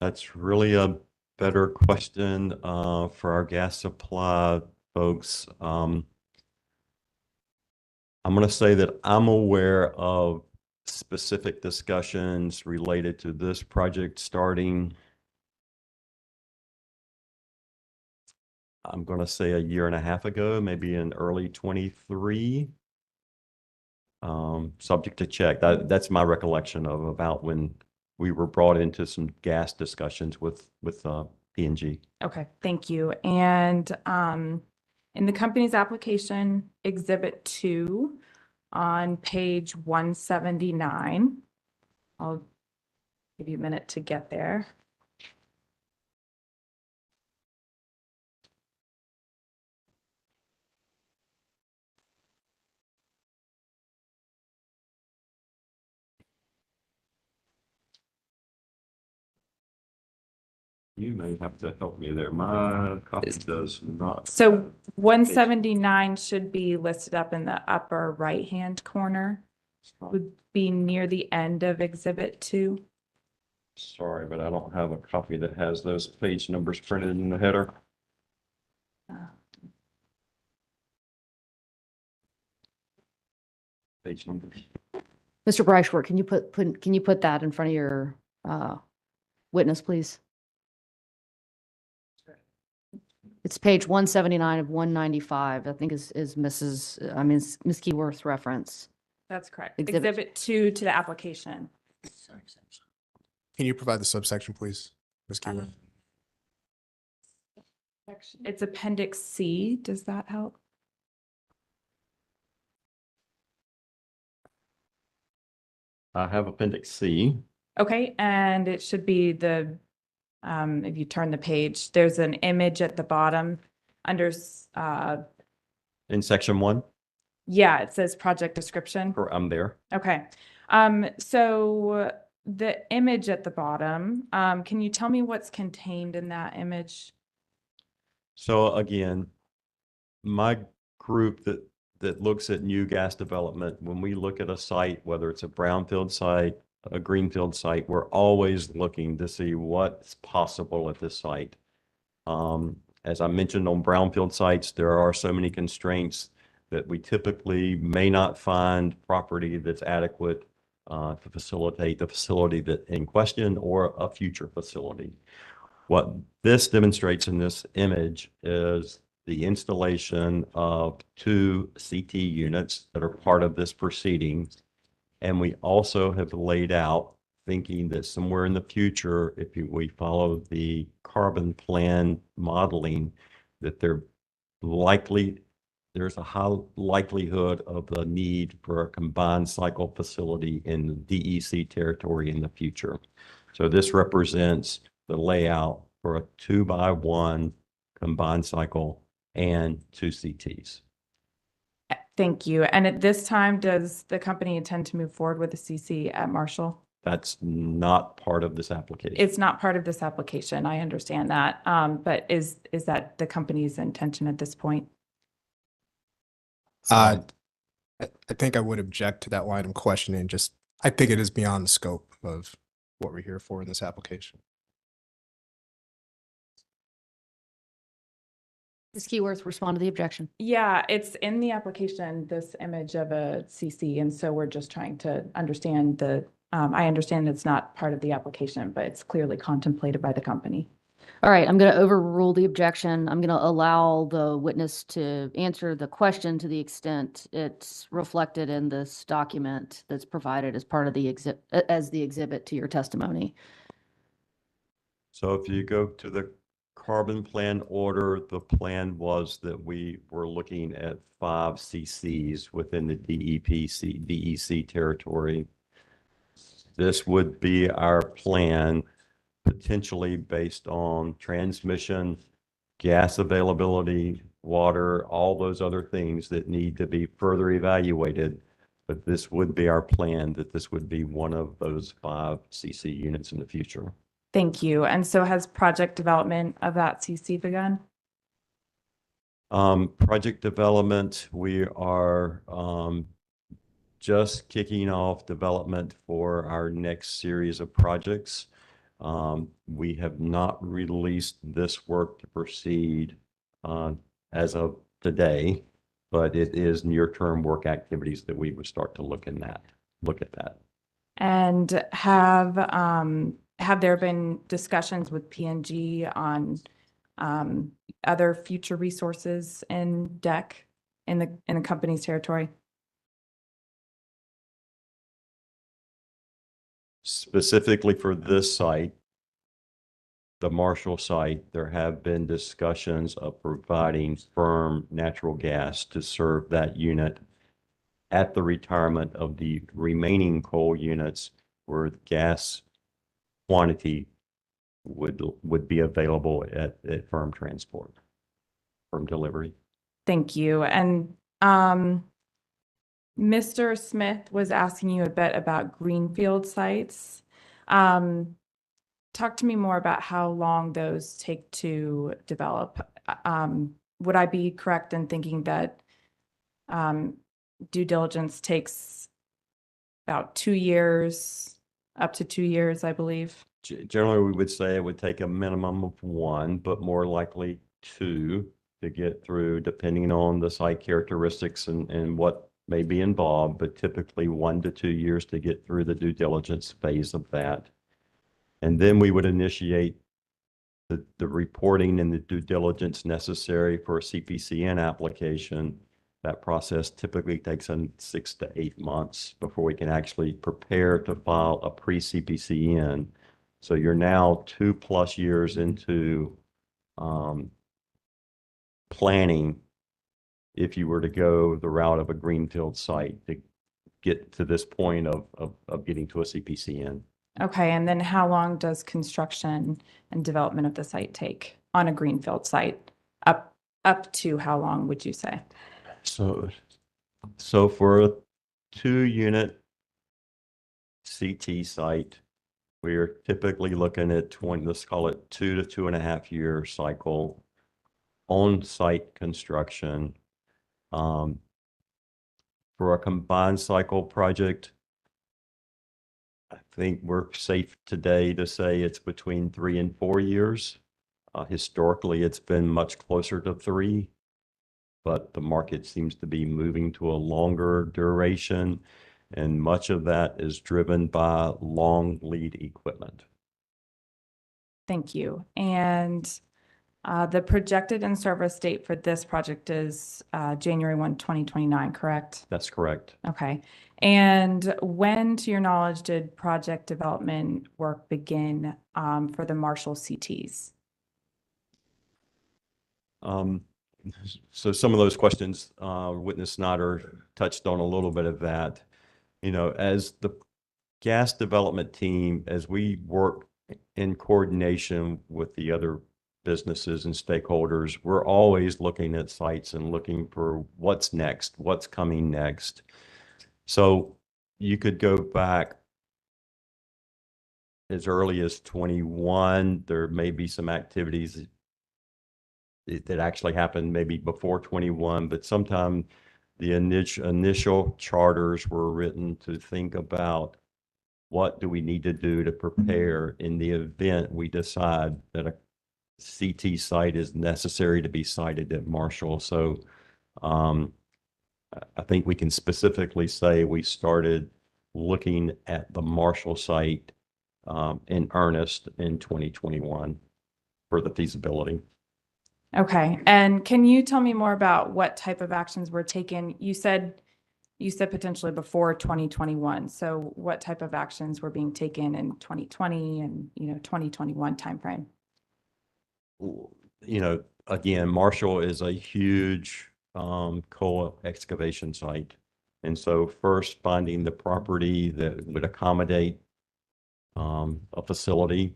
That's really a better question for our gas supply folks. I'm going to say that I'm aware of specific discussions related to this project starting, I'm going to say, a year and a half ago, maybe in early 23. Subject to check. That's my recollection of about when we were brought into some gas discussions with P&G. Okay, thank you. And in the company's application, Exhibit 2 on page 179, I'll give you a minute to get there. You may have to help me there. My copy does not. So 179 should be listed up in the upper right-hand corner. Would be near the end of Exhibit 2. Sorry, but I don't have a copy that has those page numbers printed in the header. Page numbers. Mr. Breischwart, can you put that in front of your witness, please? It's page 179 of 195, I think is Ms. Keyworth's reference. That's correct. Exhibit- Exhibit 2 to the application. Can you provide the subsection, please, Ms. Keyworth? It's Appendix C. Does that help? I have Appendix C. Okay, and it should be the, if you turn the page, there's an image at the bottom under, In section 1? yeah, it says project description. I'm there. Okay, so the image at the bottom, can you tell me what's contained in that image? So again, my group that looks at new gas development, when we look at a site, whether it's a brownfield site, a greenfield site, we're always looking to see what's possible at this site. As I mentioned, on brownfield sites, there are so many constraints that we typically may not find property that's adequate to facilitate the facility that in question or a future facility. What this demonstrates in this image is the installation of 2 CT units that are part of this proceeding. And we also have laid out, thinking that somewhere in the future, if we follow the carbon plan modeling, that there's a high likelihood of the need for a combined cycle facility in the DEC territory in the future. So this represents the layout for a 2x1 combined cycle and 2 CTs. Thank you. And at this time, does the company intend to move forward with the CC at Marshall? That's not part of this application. It's not part of this application. I understand that. But is that the company's intention at this point? I think I would object to that line of questioning. I think it is beyond the scope of what we're here for in this application. Ms. Keyworth, respond to the objection. Yeah, it's in the application, this image of a CC. And so we're just trying to understand I understand it's not part of the application, but it's clearly contemplated by the company. All right, I'm going to overrule the objection. I'm going to allow the witness to answer the question to the extent it's reflected in this document that's provided as part of the exhibit to your testimony. So if you go to the carbon plan order, the plan was that we were looking at 5 CCs within the DEC territory. This would be our plan, potentially based on transmission, gas availability, water, all those other things that need to be further evaluated. But this would be our plan, that this would be one of those 5 CC units in the future. Thank you. And so has project development of that CC begun? Project development, we are just kicking off development for our next series of projects. We have not released this work to proceed as of today, but it is near-term work activities that we would start to look at that. And have there been discussions with P&G on other future resources in DEC in the company's territory? Specifically for this site, the Marshall site, there have been discussions of providing firm natural gas to serve that unit at the retirement of the remaining coal units, where gas quantity would be available at firm transport, firm delivery. Thank you. And Mr. Smith was asking you a bit about greenfield sites. Talk to me more about how long those take to develop. Would I be correct in thinking that due diligence takes about 2 years, up to 2 years, I believe? Generally, we would say it would take a minimum of 1, but more likely 2 to get through, depending on the site characteristics and what may be involved, but typically 1 to 2 years to get through the due diligence phase of that. And then we would initiate the reporting and the due diligence necessary for a CPCN application. That process typically takes 6 to 8 months before we can actually prepare to file a pre-CPCN. So you're now 2+ years into planning if you were to go the route of a greenfield site to get to this point of getting to a CPCN. Okay, and then how long does construction and development of the site take on a greenfield site? Up to how long would you say? So for a 2-unit CT site, we're typically looking at let's call it 2 to 2.5 year cycle on-site construction. For a combined cycle project, I think we're safe today to say it's between 3 and 4 years. Historically, it's been much closer to 3, but the market seems to be moving to a longer duration, and much of that is driven by long lead equipment. Thank you. And the projected in-service date for this project is January 1, 2029, correct? That's correct. Okay. And when, to your knowledge, did project development work begin for the Marshall CTs? So some of those questions, Witness Snyder touched on a little bit of that. You know, as the gas development team, as we work in coordination with the other businesses and stakeholders, we're always looking at sites and looking for what's next, what's coming next. So you could go back as early as 21. There may be some activities that actually happened maybe before 21, but sometime the initial charters were written to think about what do we need to do to prepare in the event we decide that a CT site is necessary to be sited at Marshall. So I think we can specifically say we started looking at the Marshall site in earnest in 2021 for the feasibility. Okay. And can you tell me more about what type of actions were taken? You said potentially before 2021. So what type of actions were being taken in 2020 and 2021 timeframe? You know, again, Marshall is a huge coal excavation site. And so first finding the property that would accommodate a facility.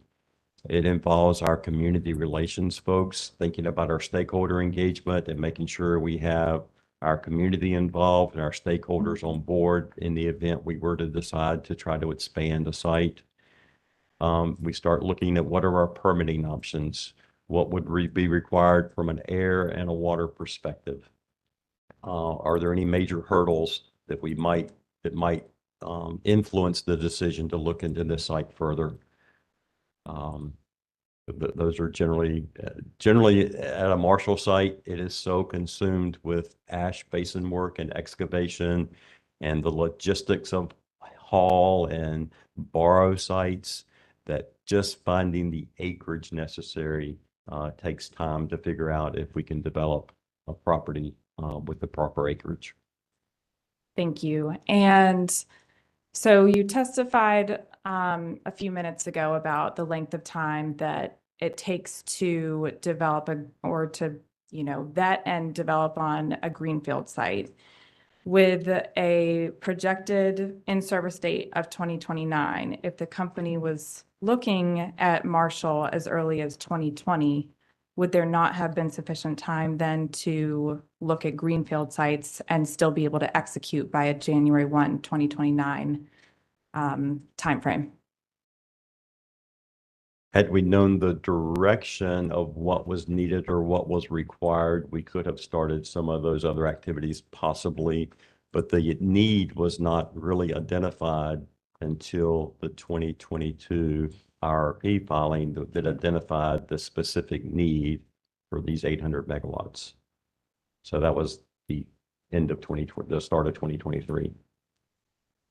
It involves our community relations folks thinking about our stakeholder engagement and making sure we have our community involved and our stakeholders on board in the event we were to decide to try to expand the site. We start looking at what are our permitting options, what would be required from an air and a water perspective. Are there any major hurdles that might influence the decision to look into this site further? Those are generally at a Marshall site, it is so consumed with ash basin work and excavation and the logistics of haul and borrow sites that just finding the acreage necessary takes time to figure out if we can develop a property with the proper acreage. Thank you. And so you testified a few minutes ago about the length of time that it takes to develop vet and develop on a greenfield site. With a projected in-service date of 2029, if the company was looking at Marshall as early as 2020, would there not have been sufficient time then to look at greenfield sites and still be able to execute by a January 1, 2029 timeframe? Had we known the direction of what was needed or what was required, we could have started some of those other activities possibly, but the need was not really identified until the 2022 IRP filing that identified the specific need for these 800 megawatts. So that was the end of 2020, the start of 2023.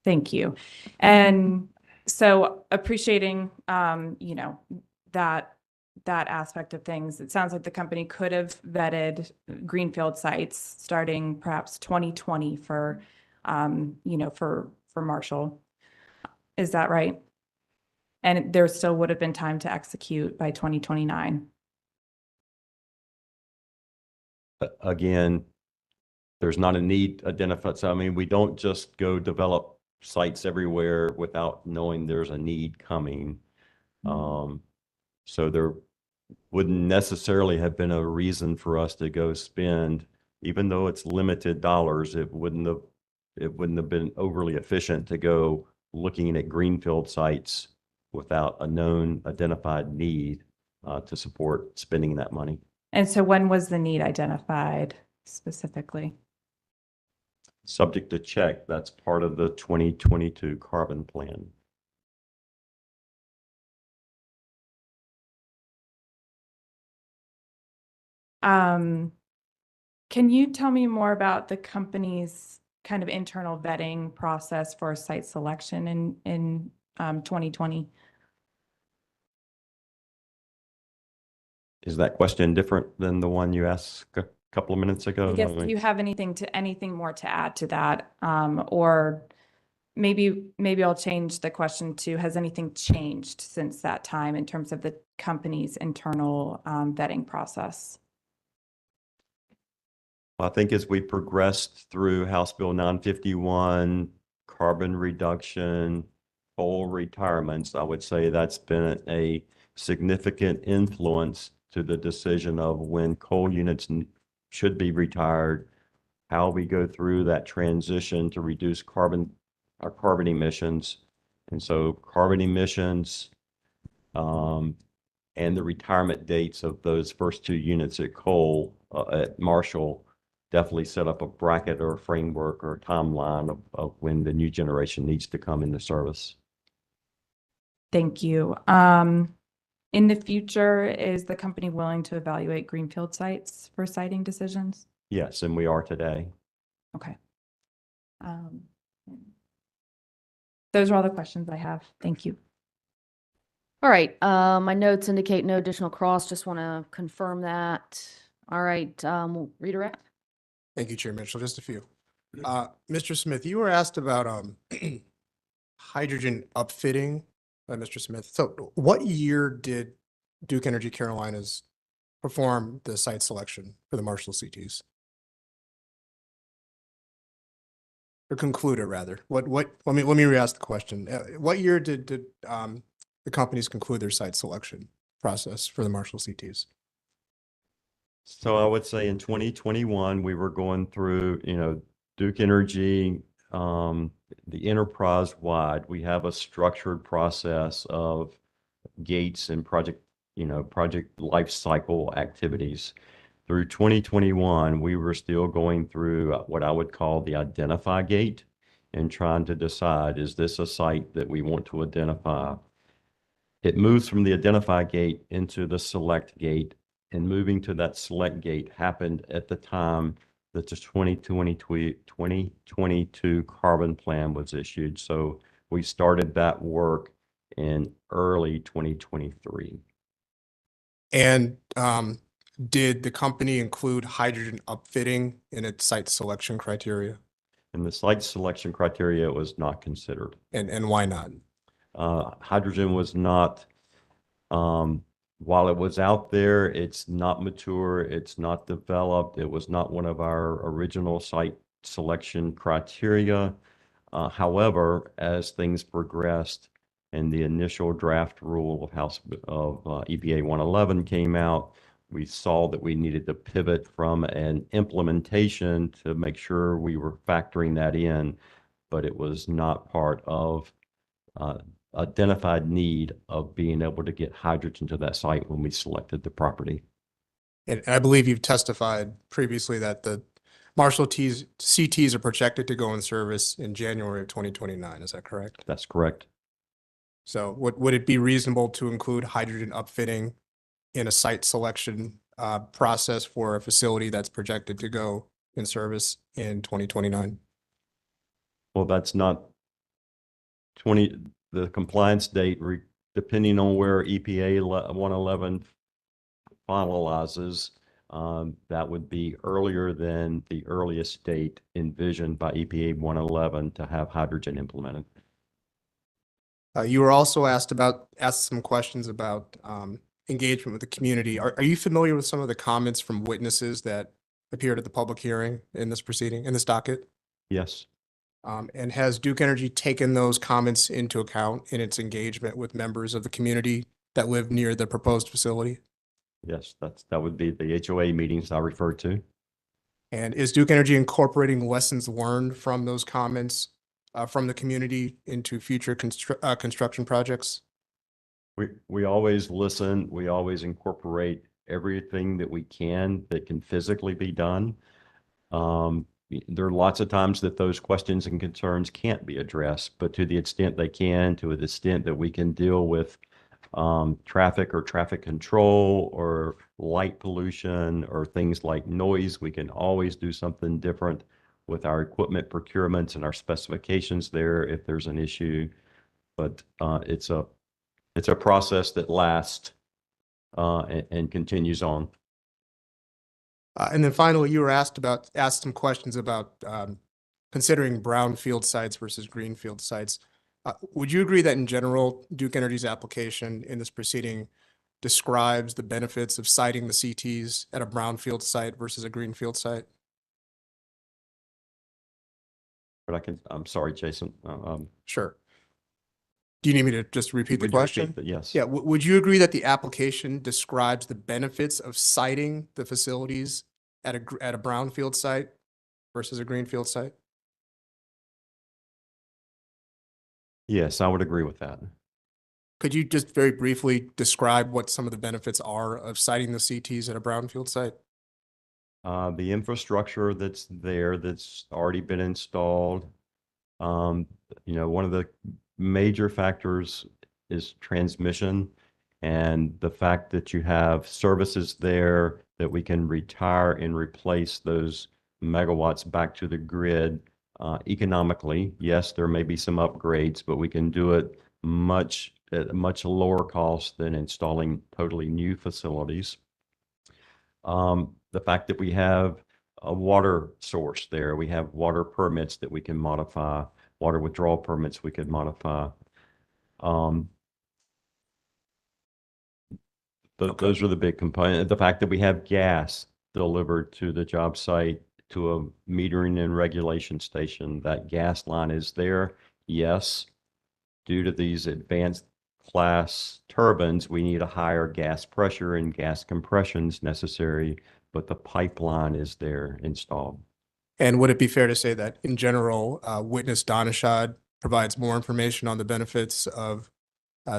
Thank you. And so appreciating, that aspect of things, it sounds like the company could have vetted greenfield sites starting perhaps 2020 for Marshall. Is that right? And there still would have been time to execute by 2029. Again, there's not a need identified. So, I mean, we don't just go develop sites everywhere without knowing there's a need coming. So there wouldn't necessarily have been a reason for us to go spend, even though it's limited dollars, it wouldn't have been overly efficient to go looking at greenfield sites without a known identified need to support spending that money. And so when was the need identified specifically? Subject to check, that's part of the 2022 carbon plan. Can you tell me more about the company's kind of internal vetting process for site selection in 2020? Is that question different than the one you asked a couple of minutes ago? I guess, do you have anything more to add to that? Or maybe I'll change the question to, has anything changed since that time in terms of the company's internal vetting process? I think as we progressed through House Bill 951, carbon reduction, coal retirements, I would say that's been a significant influence to the decision of when coal units should be retired, how we go through that transition to reduce our carbon emissions. And so carbon emissions and the retirement dates of those first two units at coal at Marshall definitely set up a bracket or a framework or a timeline of when the new generation needs to come into service. Thank you. In the future, is the company willing to evaluate greenfield sites for siting decisions? Yes, and we are today. Okay. Those are all the questions I have. Thank you. All right, my notes indicate no additional cross. Just want to confirm that. All right, we'll redirect. Thank you, Chair Mitchell. Just a few. Mr. Smith, you were asked about hydrogen upfitting by Mr. Smith. So what year did Duke Energy Carolinas perform the site selection for the Marshall CTs? Or conclude it rather. Let me re-ask the question. What year did the companies conclude their site selection process for the Marshall CTs? So I would say in 2021, we were going through, Duke Energy, the enterprise-wide, we have a structured process of gates and project life cycle activities. Through 2021, we were still going through what I would call the identify gate and trying to decide, is this a site that we want to identify? It moves from the identify gate into the select gate, and moving to that select gate happened at the time that the 2022 carbon plan was issued. So we started that work in early 2023. And did the company include hydrogen upfitting in its site selection criteria? And the site selection criteria was not considered. And why not? Hydrogen was not, while it was out there, it's not mature, it's not developed, it was not one of our original site selection criteria. However, as things progressed and the initial draft rule of EPA 111 came out, we saw that we needed to pivot from an implementation to make sure we were factoring that in, but it was not part of identified need of being able to get hydrogen to that site when we selected the property. And I believe you've testified previously that the Marshall CTs are projected to go in service in January of 2029. Is that correct? That's correct. So would it be reasonable to include hydrogen upfitting in a site selection process for a facility that's projected to go in service in 2029? Well, that's not the compliance date, depending on where EPA 111 finalizes, that would be earlier than the earliest date envisioned by EPA 111 to have hydrogen implemented. You were also asked some questions about engagement with the community. Are you familiar with some of the comments from witnesses that appeared at the public hearing in this proceeding, in this docket? Yes. And has Duke Energy taken those comments into account in its engagement with members of the community that live near the proposed facility? Yes, that would be the HOA meetings I referred to. And is Duke Energy incorporating lessons learned from those comments from the community into future construction projects? We always listen. We always incorporate everything that we can that can physically be done. There are lots of times that those questions and concerns can't be addressed, but to the extent they can, to the extent that we can deal with traffic or traffic control or light pollution or things like noise, we can always do something different with our equipment procurements and our specifications there if there's an issue. But it's a process that lasts and continues on. And then finally, you were asked some questions about considering brownfield sites versus greenfield sites. Would you agree that in general, Duke Energy's application in this proceeding describes the benefits of siting the CTs at a brownfield site versus a greenfield site? But I'm sorry, Jason. Sure. Do you need me to just repeat the Would you repeat question? that? Yes. Yeah, would you agree that the application describes the benefits of siting the facilities at a brownfield site versus a greenfield site? Yes, I would agree with that. Could you just very briefly describe what some of the benefits are of siting the CTs at a brownfield site? The infrastructure that's there that's already been installed. One of the major factors is transmission, and the fact that you have services there that we can retire and replace those megawatts back to the grid economically. Yes, there may be some upgrades, but we can do it at a much lower cost than installing totally new facilities. The fact that we have a water source there, we have water permits that we can modify, water withdrawal permits we could modify. Those are the big components. The fact that we have gas delivered to the job site to a metering and regulation station, that gas line is there. Yes, due to these advanced class turbines, we need a higher gas pressure and gas compressions necessary, but the pipeline is there installed. And would it be fair to say that in general, witness Donishad provides more information on the benefits of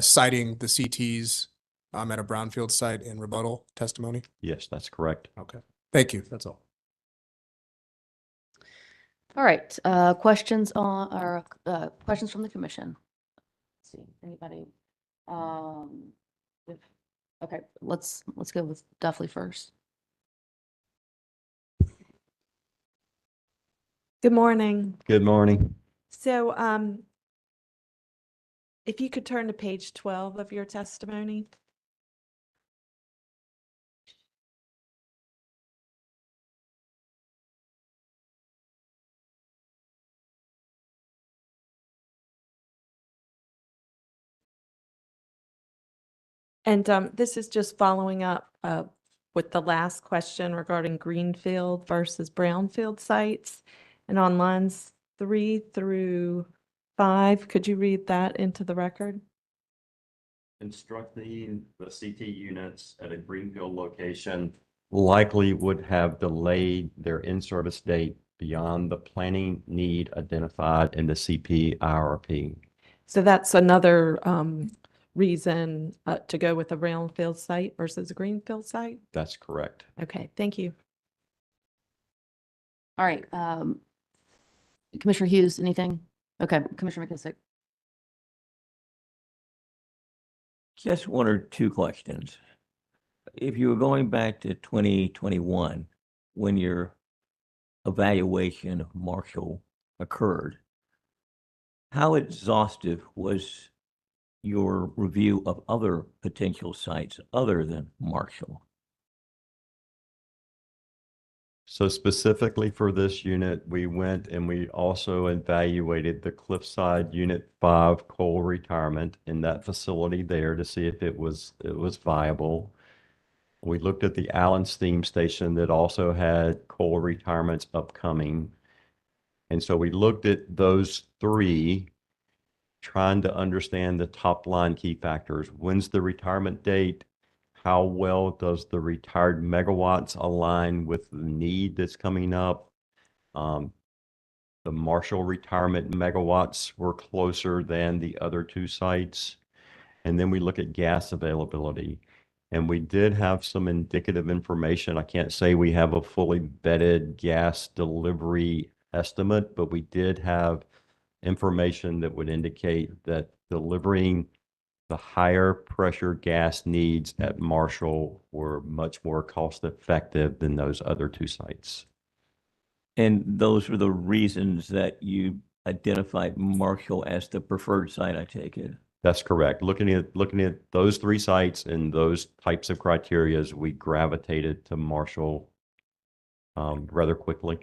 siting the CTs at a brownfield site in rebuttal testimony? Yes, that's correct. Okay, thank you. That's all. All right, questions from the commission? Let's see, anybody? Okay, let's go with Duffley first. Good morning. Good morning. So, if you could turn to page 12 of your testimony. And this is just following up with the last question regarding greenfield versus brownfield sites. And on lines 3 through 5, could you read that into the record? Constructing the CT units at a greenfield location likely would have delayed their in-service date beyond the planning need identified in the CPIRP. So that's another reason to go with a brownfield site versus a greenfield site? That's correct. Okay, thank you. All right, Commissioner Hughes, anything? Okay, Commissioner McKissick. Just one or two questions. If you were going back to 2021, when your evaluation of Marshall occurred, how exhaustive was your review of other potential sites other than Marshall? So specifically for this unit, we went and we also evaluated the Cliffside Unit 5 coal retirement in that facility there to see if it was viable. We looked at the Allen Steam Station that also had coal retirements upcoming. And so we looked at those three, trying to understand the top line key factors. When's the retirement date? How well does the retired megawatts align with the need that's coming up? The Marshall retirement megawatts were closer than the other two sites. And then we look at gas availability. And we did have some indicative information. I can't say we have a fully vetted gas delivery estimate, but we did have information that would indicate that delivering the higher pressure gas needs at Marshall were much more cost effective than those other two sites. And those were the reasons that you identified Marshall as the preferred site, I take it? That's correct. Looking at those three sites and those types of criterias, we gravitated to Marshall rather quickly.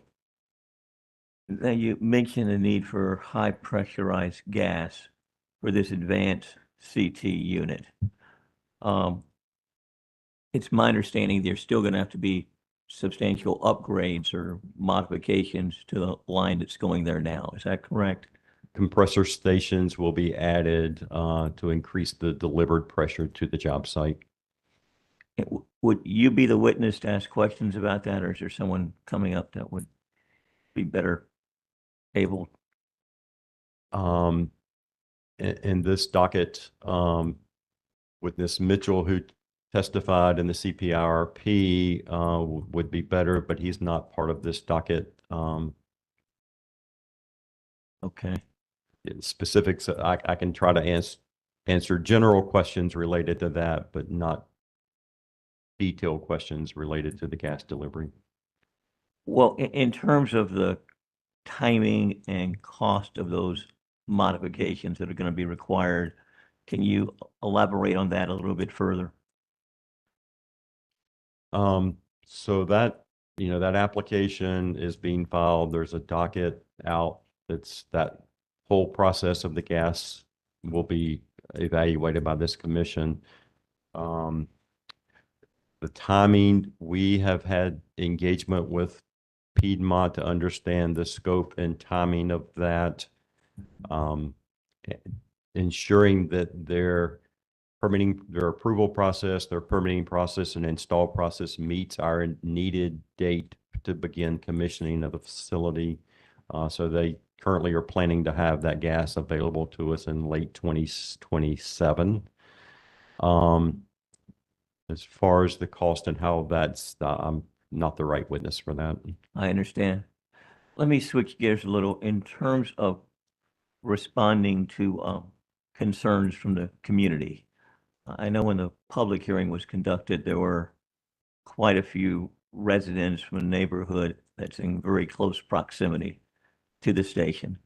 Now, you mentioned the need for high pressurized gas for this advanced CT unit. It's my understanding there's still going to have to be substantial upgrades or modifications to the line that's going there now. Is that correct? Compressor stations will be added to increase the delivered pressure to the job site. Would you be the witness to ask questions about that, or is there someone coming up that would be better able? In this docket, witness Mitchell, who testified in the CPIRP, would be better, but he's not part of this docket. Okay. Specifics, I can try to answer general questions related to that, but not detailed questions related to the gas delivery. Well, in terms of the timing and cost of those modifications that are going to be required, can you elaborate on that a little bit further? So that, that application is being filed. There's a docket out. That whole process of the gas will be evaluated by this commission. The timing, we have had engagement with Piedmont to understand the scope and timing of that, ensuring that their approval process, their permitting process and install process meets our needed date to begin commissioning of the facility. So they currently are planning to have that gas available to us in late 2027. As far as the cost and how that's, I'm not the right witness for that. I understand. Let me switch gears a little in terms of responding to concerns from the community. I know when the public hearing was conducted, there were quite a few residents from a neighborhood that's in very close proximity to the station,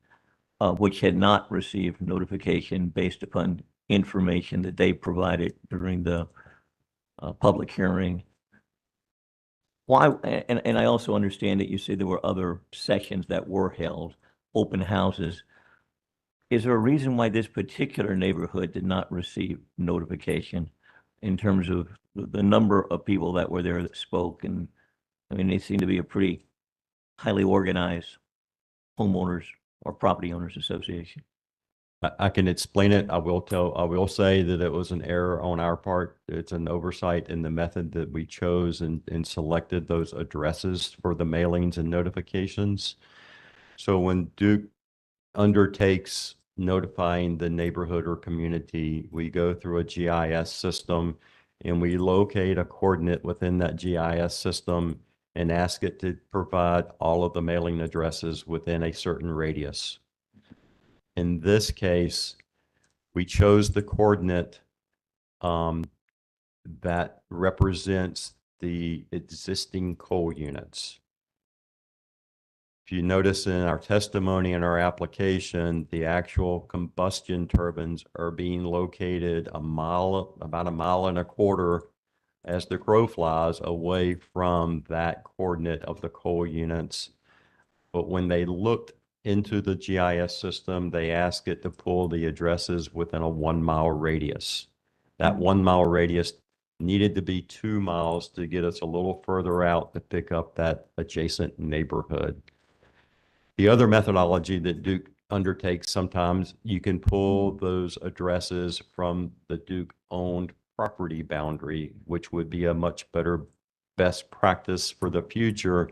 which had not received notification based upon information that they provided during the public hearing. Why? And I also understand that you say there were other sessions that were held, open houses. Is there a reason why this particular neighborhood did not receive notification in terms of the number of people that were there that spoke? And I mean, they seem to be a pretty highly organized homeowners or property owners association. I can explain it. I will say that it was an error on our part. It's an oversight in the method that we chose and selected those addresses for the mailings and notifications. So when Duke undertakes notifying the neighborhood or community, we go through a GIS system and we locate a coordinate within that GIS system and ask it to provide all of the mailing addresses within a certain radius. In this case, we chose the coordinate that represents the existing coal units. If you notice in our testimony and our application, the actual combustion turbines are being located about a mile and a quarter as the crow flies away from that coordinate of the coal units. But when they looked into the GIS system, they asked it to pull the addresses within a 1 mile radius. That 1 mile radius needed to be 2 miles to get us a little further out to pick up that adjacent neighborhood. The other methodology that Duke undertakes, sometimes you can pull those addresses from the Duke-owned property boundary, which would be a much better best practice for the future.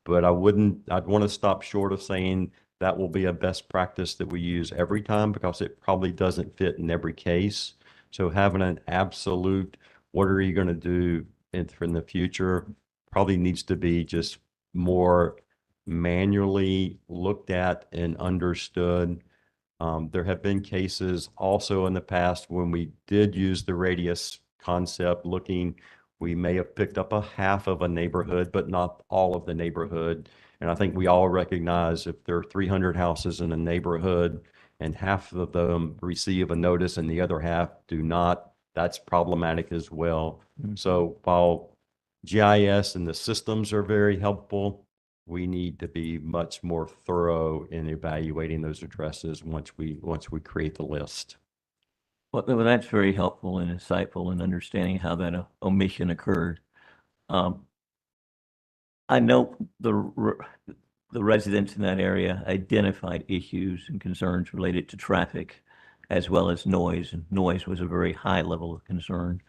But I'd want to stop short of saying that will be a best practice that we use every time, because it probably doesn't fit in every case. So having an absolute, what are you going to do in the future, probably needs to be just more manually looked at and understood. There have been cases also in the past when we did use the radius concept we may have picked up a half of a neighborhood, but not all of the neighborhood. And I think we all recognize if there are 300 houses in a neighborhood and half of them receive a notice and the other half do not, that's problematic as well. So while GIS and the systems are very helpful, we need to be much more thorough in evaluating those addresses once we create the list. Well, that's very helpful and insightful in understanding how that omission occurred. I know the residents in that area identified issues and concerns related to traffic as well as noise, and noise was a very high level of concern.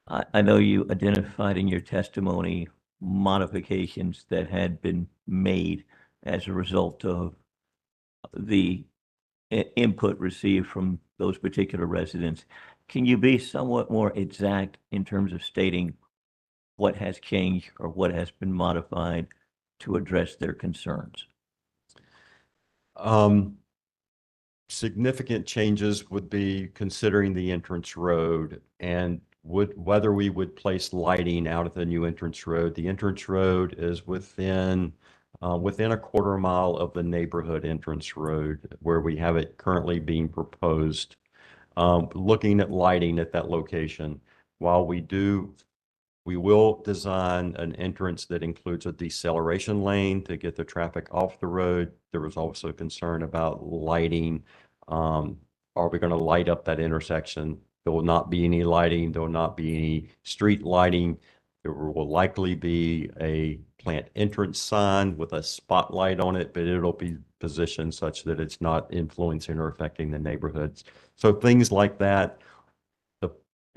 I know you identified in your testimony modifications that had been made as a result of the input received from those particular residents. Can you be somewhat more exact in terms of stating what has changed or what has been modified to address their concerns? Significant changes would be considering the entrance road and whether we would place lighting out at the new entrance road. The entrance road is within a quarter mile of the neighborhood entrance road where we have it currently being proposed. Looking at lighting at that location, while we will design an entrance that includes a deceleration lane to get the traffic off the road. There was also concern about lighting. Are we going to light up that intersection? There will not be any lighting. There will not be any street lighting. There will likely be a plant entrance sign with a spotlight on it, but it'll be positioned such that it's not influencing or affecting the neighborhoods. So things like that. The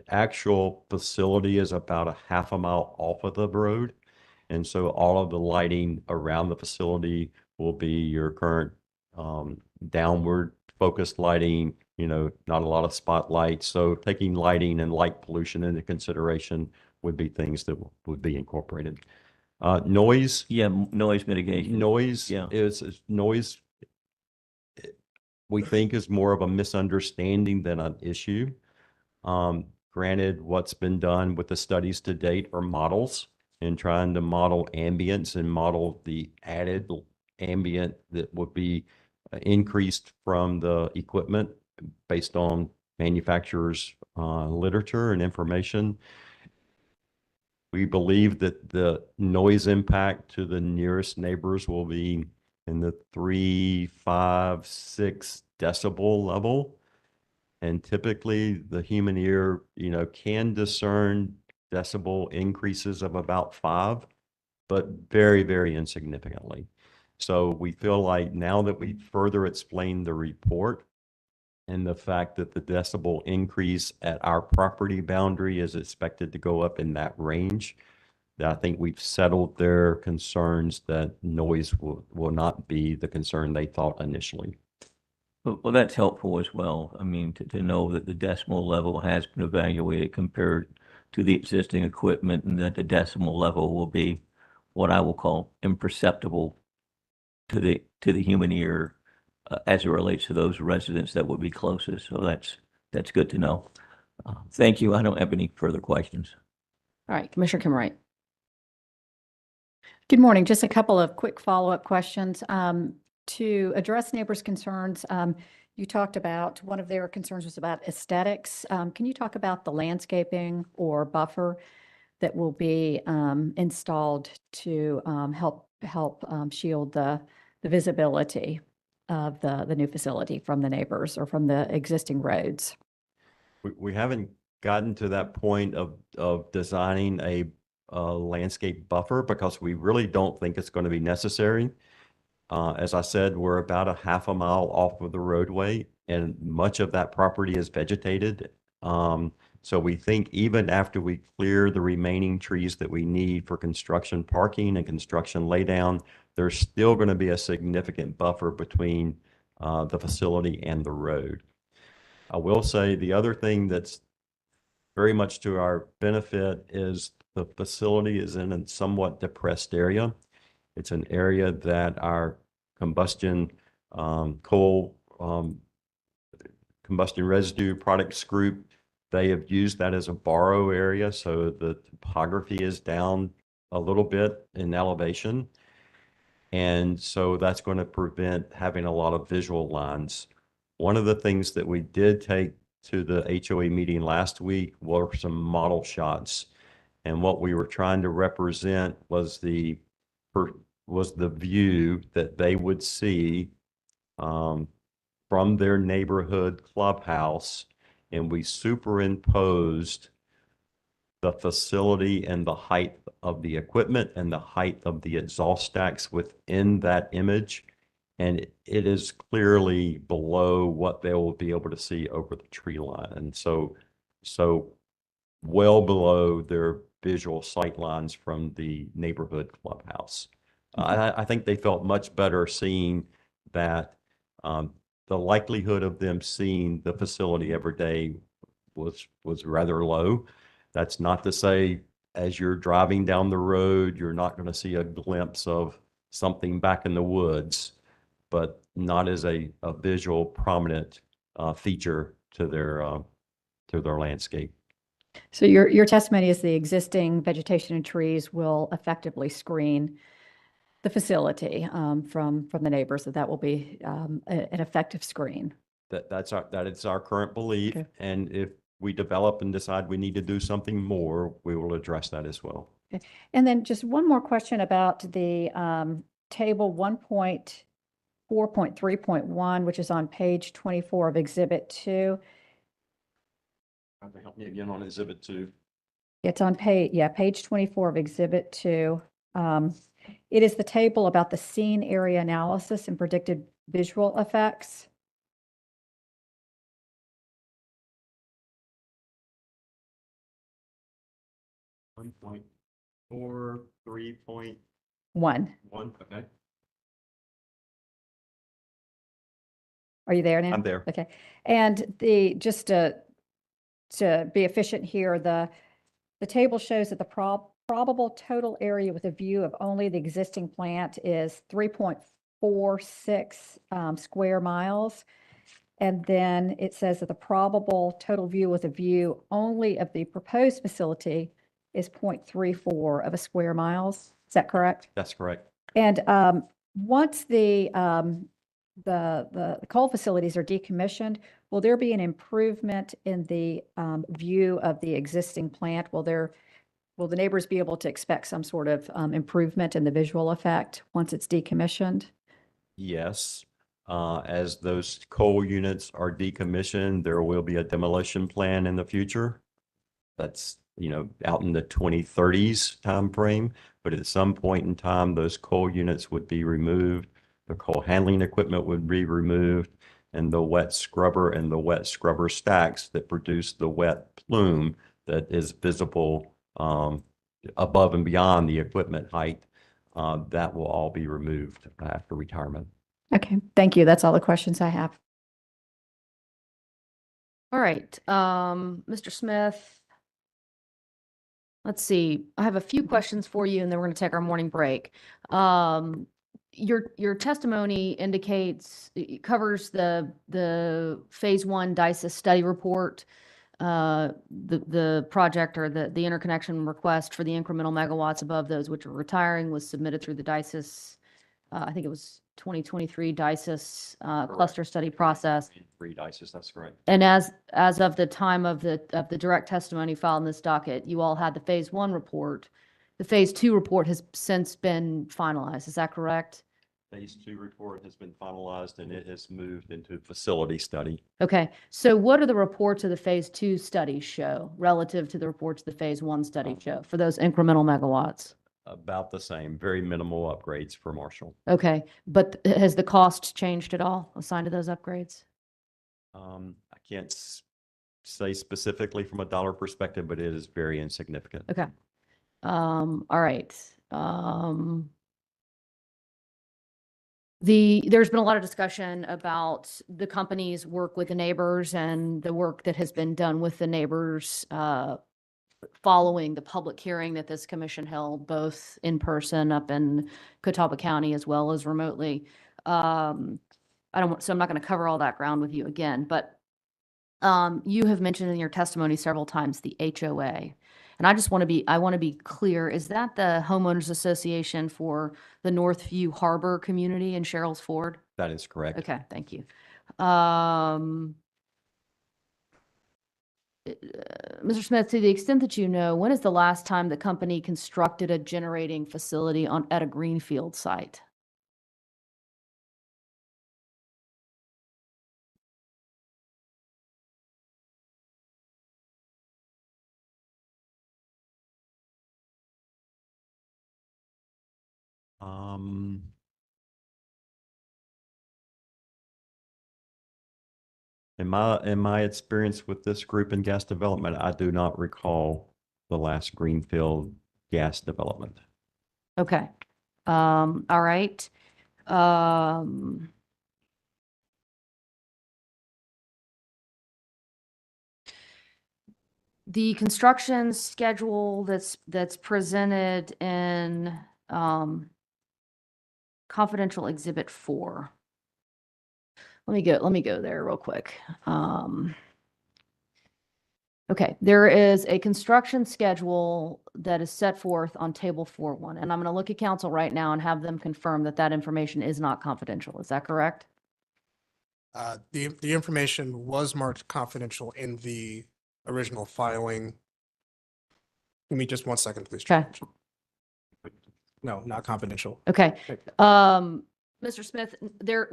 actual facility is about a half a mile off of the road. And so all of the lighting around the facility will be your current downward focused lighting, not a lot of spotlights. So taking lighting and light pollution into consideration would be things that would be incorporated. Noise. Yeah, noise mitigation. Noise Yeah. is noise. We think is more of a misunderstanding than an issue. Granted, what's been done with the studies to date are models and trying to model ambience and model the added ambient that would be increased from the equipment based on manufacturers' literature and information. We believe that the noise impact to the nearest neighbors will be in the 3, 5, 6 decibel level. And typically the human ear, can discern decibel increases of about 5, but very, very insignificantly. So we feel like now that we further explained the report and the fact that the decibel increase at our property boundary is expected to go up in that range, that I think we've settled their concerns that noise will not be the concern they thought initially. Well, that's helpful as well. I mean, to know that the decimal level has been evaluated compared to the existing equipment and that the decimal level will be what I will call imperceptible to the human ear as it relates to those residents that would be closest. So that's good to know. Thank you. I don't have any further questions. All right, Commissioner Kimmerer. Good morning. Just a couple of quick follow-up questions. To address neighbors' concerns, you talked about one of their concerns was about aesthetics. Can you talk about the landscaping or buffer that will be installed to help shield the visibility of the new facility from the neighbors or from the existing roads? We haven't gotten to that point of designing a landscape buffer because we really don't think it's going to be necessary. As I said, we're about a half a mile off of the roadway and much of that property is vegetated. So we think even after we clear the remaining trees that we need for construction parking and construction laydown, there's still going to be a significant buffer between the facility and the road. I will say the other thing that's very much to our benefit is the facility is in a somewhat depressed area. It's an area that our combustion coal combustion residue products group, they have used that as a borrow area. So the topography is down a little bit in elevation. And so that's going to prevent having a lot of visual lines. One of the things that we did take to the HOA meeting last week were some model shots. And what we were trying to represent was the view that they would see from their neighborhood clubhouse. And we superimposed the facility and the height of the equipment and the height of the exhaust stacks within that image. And it is clearly below what they will be able to see over the tree line. And so well below their visual sight lines from the neighborhood clubhouse. I think they felt much better seeing that the likelihood of them seeing the facility every day was rather low. That's not to say as you're driving down the road, you're not going to see a glimpse of something back in the woods, but not as a visual prominent feature to their landscape. So your testimony is the existing vegetation and trees will effectively screen the facility from the neighbors, that will be an effective screen. That is our current belief. Okay. And if we develop and decide we need to do something more, we will address that as well. Okay. And then just one more question about the table 1.4.3.1, which is on page 24 of Exhibit 2. Help me again on Exhibit 2. It's on page 24 of Exhibit 2. It is the table about the scene area analysis and predicted visual effects. One point four, 3.1. 1. Okay. Are you there now? I'm there. Okay. And just to be efficient here, the table shows that the probable total area with a view of only the existing plant is 3.46 square miles. And then it says that the probable total view with a view only of the proposed facility is 0.34 of a square miles. Is that correct? That's correct. And once the coal facilities are decommissioned, will there be an improvement in the view of the existing plant? Will the neighbors be able to expect some sort of improvement in the visual effect once it's decommissioned? Yes. As those coal units are decommissioned, there will be a demolition plan in the future. That's, out in the 2030s timeframe. But at some point in time, those coal units would be removed. The coal handling equipment would be removed, and the wet scrubber and the wet scrubber stacks that produce the wet plume that is visible above and beyond the equipment height, that will all be removed after retirement. Okay, thank you. That's all the questions I have. All right, Mr. Smith. Let's see. I have a few questions for you, and then we're going to take our morning break. Your testimony indicates it covers the phase 1 DICES study report, the project or the interconnection request for the incremental megawatts above those which are retiring was submitted through the DICES. I think it was 2023 DICES cluster study process. Free DICES, that's correct. And as of the time of the direct testimony filed in this docket, you all had the phase 1 report. The phase 2 report has since been finalized. Is that correct? Phase 2 report has been finalized and it has moved into facility study. Okay. So what do the reports of the phase 2 study show relative to the reports the phase 1 study show for those incremental megawatts? About the same, very minimal upgrades for Marshall. Okay. But has the cost changed at all assigned to those upgrades? I can't say specifically from a dollar perspective, but it is very insignificant. Okay. All right. There's been a lot of discussion about the company's work with the neighbors and the work that has been done with the neighbors following the public hearing that this commission held, both in person up in Catawba County as well as remotely. So I'm not going to cover all that ground with you again, but you have mentioned in your testimony several times the HOA. And I want to be clear, is that the homeowners association for the Northview Harbor community in Sherrills Ford? That is correct. Okay, thank you. Mr. Smith, to the extent that you know, when is the last time the company constructed a generating facility at a greenfield site? In my experience with this group in gas development, I do not recall the last greenfield gas development. Okay. All right. The construction schedule that's presented in confidential exhibit 4. Let me go there real quick. Okay, there is a construction schedule that is set forth on table 4.1, and I'm going to look at council right now and have them confirm that that information is not confidential. Is that correct? The information was marked confidential in the original filing. Give me just 1 second, please. Okay. No, not confidential. Okay. Mr. Smith,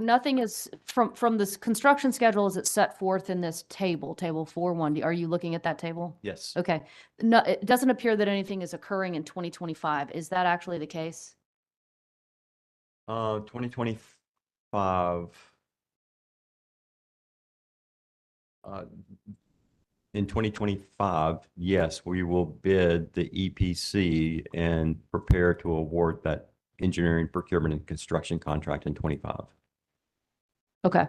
nothing is from this construction schedule as it's set forth in this table 4.1. Are you looking at that table? Yes. Okay. No, it doesn't appear that anything is occurring in 2025. Is that actually the case? 2025. In 2025, yes, we will bid the EPC and prepare to award that engineering, procurement, and construction contract in 25. Okay.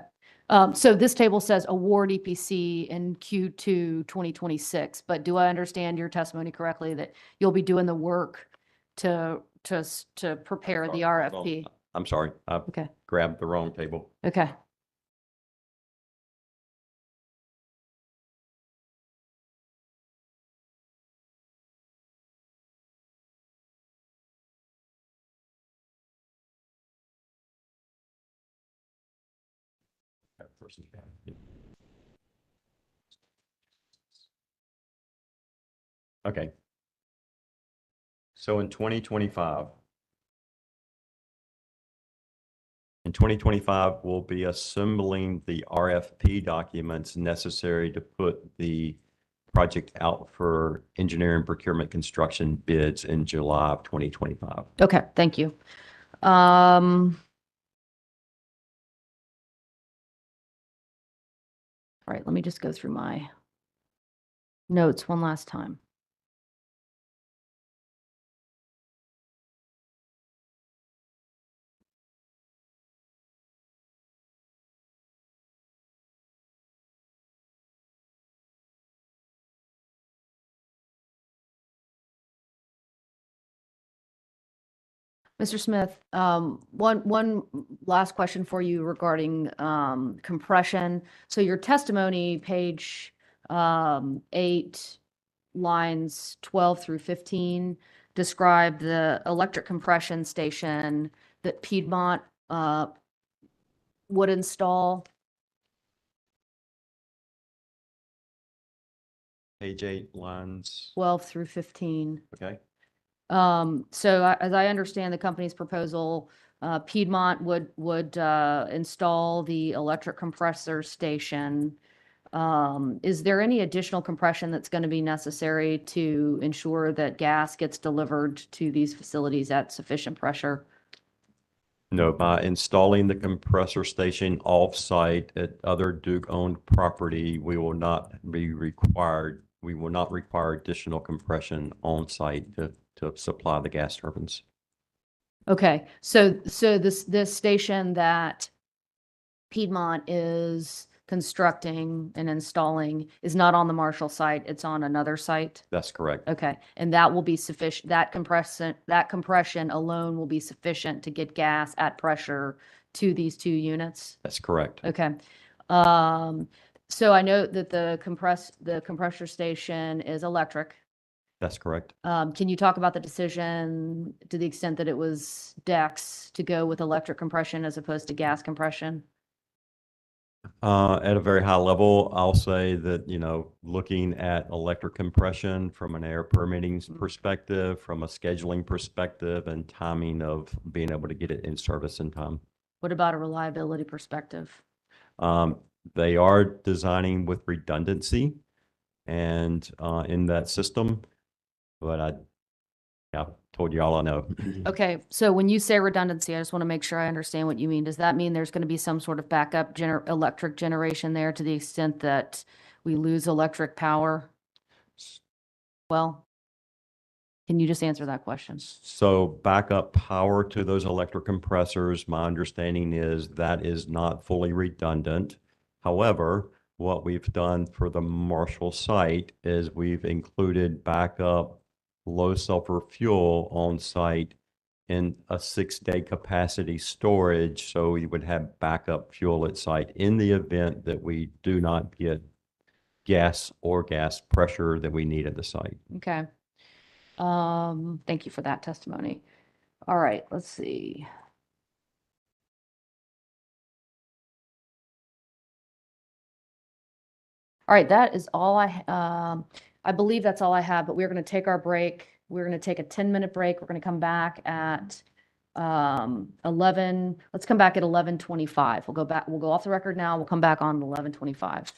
So this table says award EPC in Q2 2026, but do I understand your testimony correctly that you'll be doing the work to prepare the RFP? I'm sorry, I Okay. grabbed the wrong table. Okay. Okay. So in 2025, we'll be assembling the RFP documents necessary to put the project out for engineering, procurement, construction bids in July of 2025. Okay. Thank you. All right, let me just go through my notes one last time. Mr. Smith, one last question for you regarding compression. So your testimony, page 8, lines 12 through 15, describe the electric compression station that Piedmont would install. Page 8, lines. 12 through 15. Okay. So as I understand the company's proposal, Piedmont would install the electric compressor station. Is there any additional compression that's going to be necessary to ensure that gas gets delivered to these facilities at sufficient pressure? No, by installing the compressor station off-site at other Duke-owned property, we will not require additional compression on-site to supply the gas turbines. Okay, so this station that Piedmont is constructing and installing is not on the Marshall site, it's on another site? That's correct. Okay, and that will be sufficient, that compression alone will be sufficient to get gas at pressure to these 2 units? That's correct. Okay. So I know that the compressor station is electric. That's correct. Can you talk about the decision to the extent that it was DEC's to go with electric compression as opposed to gas compression? At a very high level, I'll say that, looking at electric compression from an air permitting perspective, from a scheduling perspective, and timing of being able to get it in service in time. What about a reliability perspective? They are designing with redundancy and in that system, but I told you all I know. Okay, so when you say redundancy, I just want to make sure I understand what you mean. Does that mean there's going to be some sort of backup electric generation there to the extent that we lose electric power? Well, can you just answer that question? So backup power to those electric compressors, my understanding is that is not fully redundant. However, what we've done for the Marshall site is we've included backup low sulfur fuel on site in a 6-day capacity storage. So we would have backup fuel at site in the event that we do not get gas or gas pressure that we need at the site. Okay. Thank you for that testimony. All right, let's see. All right, that is all I believe that's all I have, but we're going to take our break. We're going to take a 10-minute break. We're going to come back at 11. Let's come back at 11:25. We'll go off the record now. We'll come back on 11:25.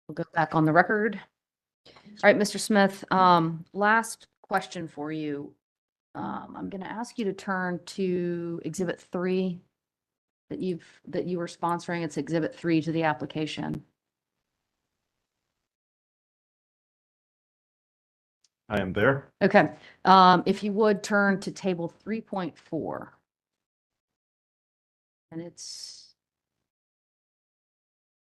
We'll go back on the record. All right, Mr. Smith, last question for you. I'm going to ask you to turn to Exhibit 3 that you were sponsoring. It's Exhibit 3 to the application. I am there. Okay, if you would turn to Table 3.4. And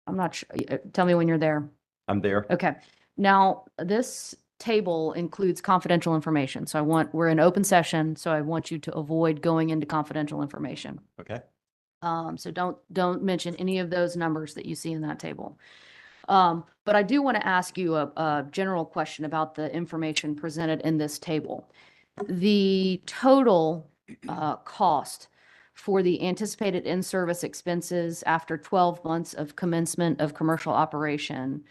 I'm not sure, tell me when you're there. I'm there. Okay, now this table includes confidential information. So we're in open session, so I want you to avoid going into confidential information. Okay. So don't mention any of those numbers that you see in that table. But I do want to ask you a general question about the information presented in this table. The total cost for the anticipated in-service expenses after 12 months of commencement of commercial operation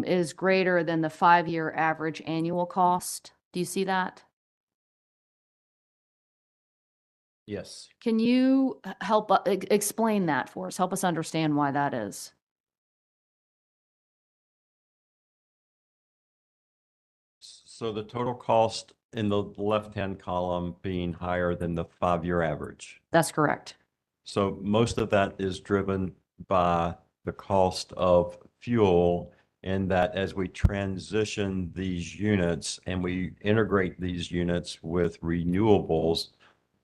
is greater than the 5-year average annual cost. Do you see that? Yes. Can you help explain that for us? Help us understand why that is. So the total cost in the left-hand column being higher than the 5-year average. That's correct. So most of that is driven by the cost of fuel, and that as we transition these units and we integrate these units with renewables,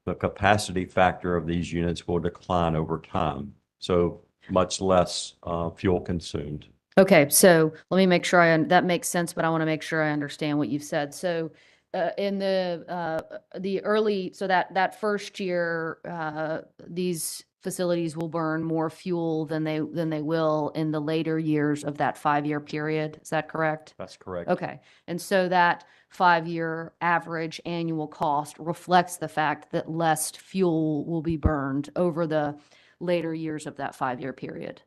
the capacity factor of these units will decline over time. So much less fuel consumed. Okay, so let me make sure that makes sense, but I want to make sure I understand what you've said. So in the early, so that first year, these facilities will burn more fuel than they will in the later years of that 5-year period. Is that correct? That's correct. Okay, and so that 5-year average annual cost reflects the fact that less fuel will be burned over the later years of that 5-year period.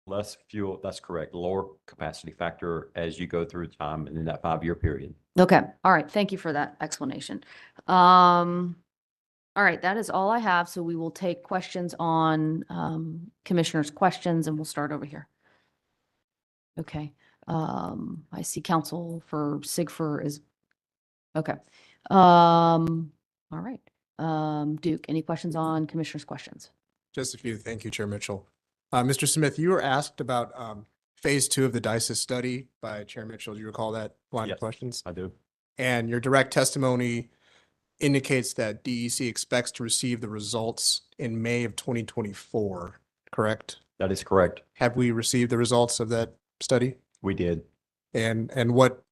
Less fuel, that's correct. Lower capacity factor as you go through time and in that 5-year period. Okay, all right, thank you for that explanation. All right, that is all I have, so we will take questions on commissioners' questions, and we'll start over here. Okay, I see counsel for Sigfer is, okay. All right, Duke, any questions on commissioners' questions? Just a few. Thank you, Chair Mitchell. Mr. Smith, you were asked about phase 2 of the DEC study by Chair Mitchell. Do you recall that line of questions? I do. And your direct testimony indicates that DEC expects to receive the results in May of 2024, correct? That is correct. Have we received the results of that study? We did. And what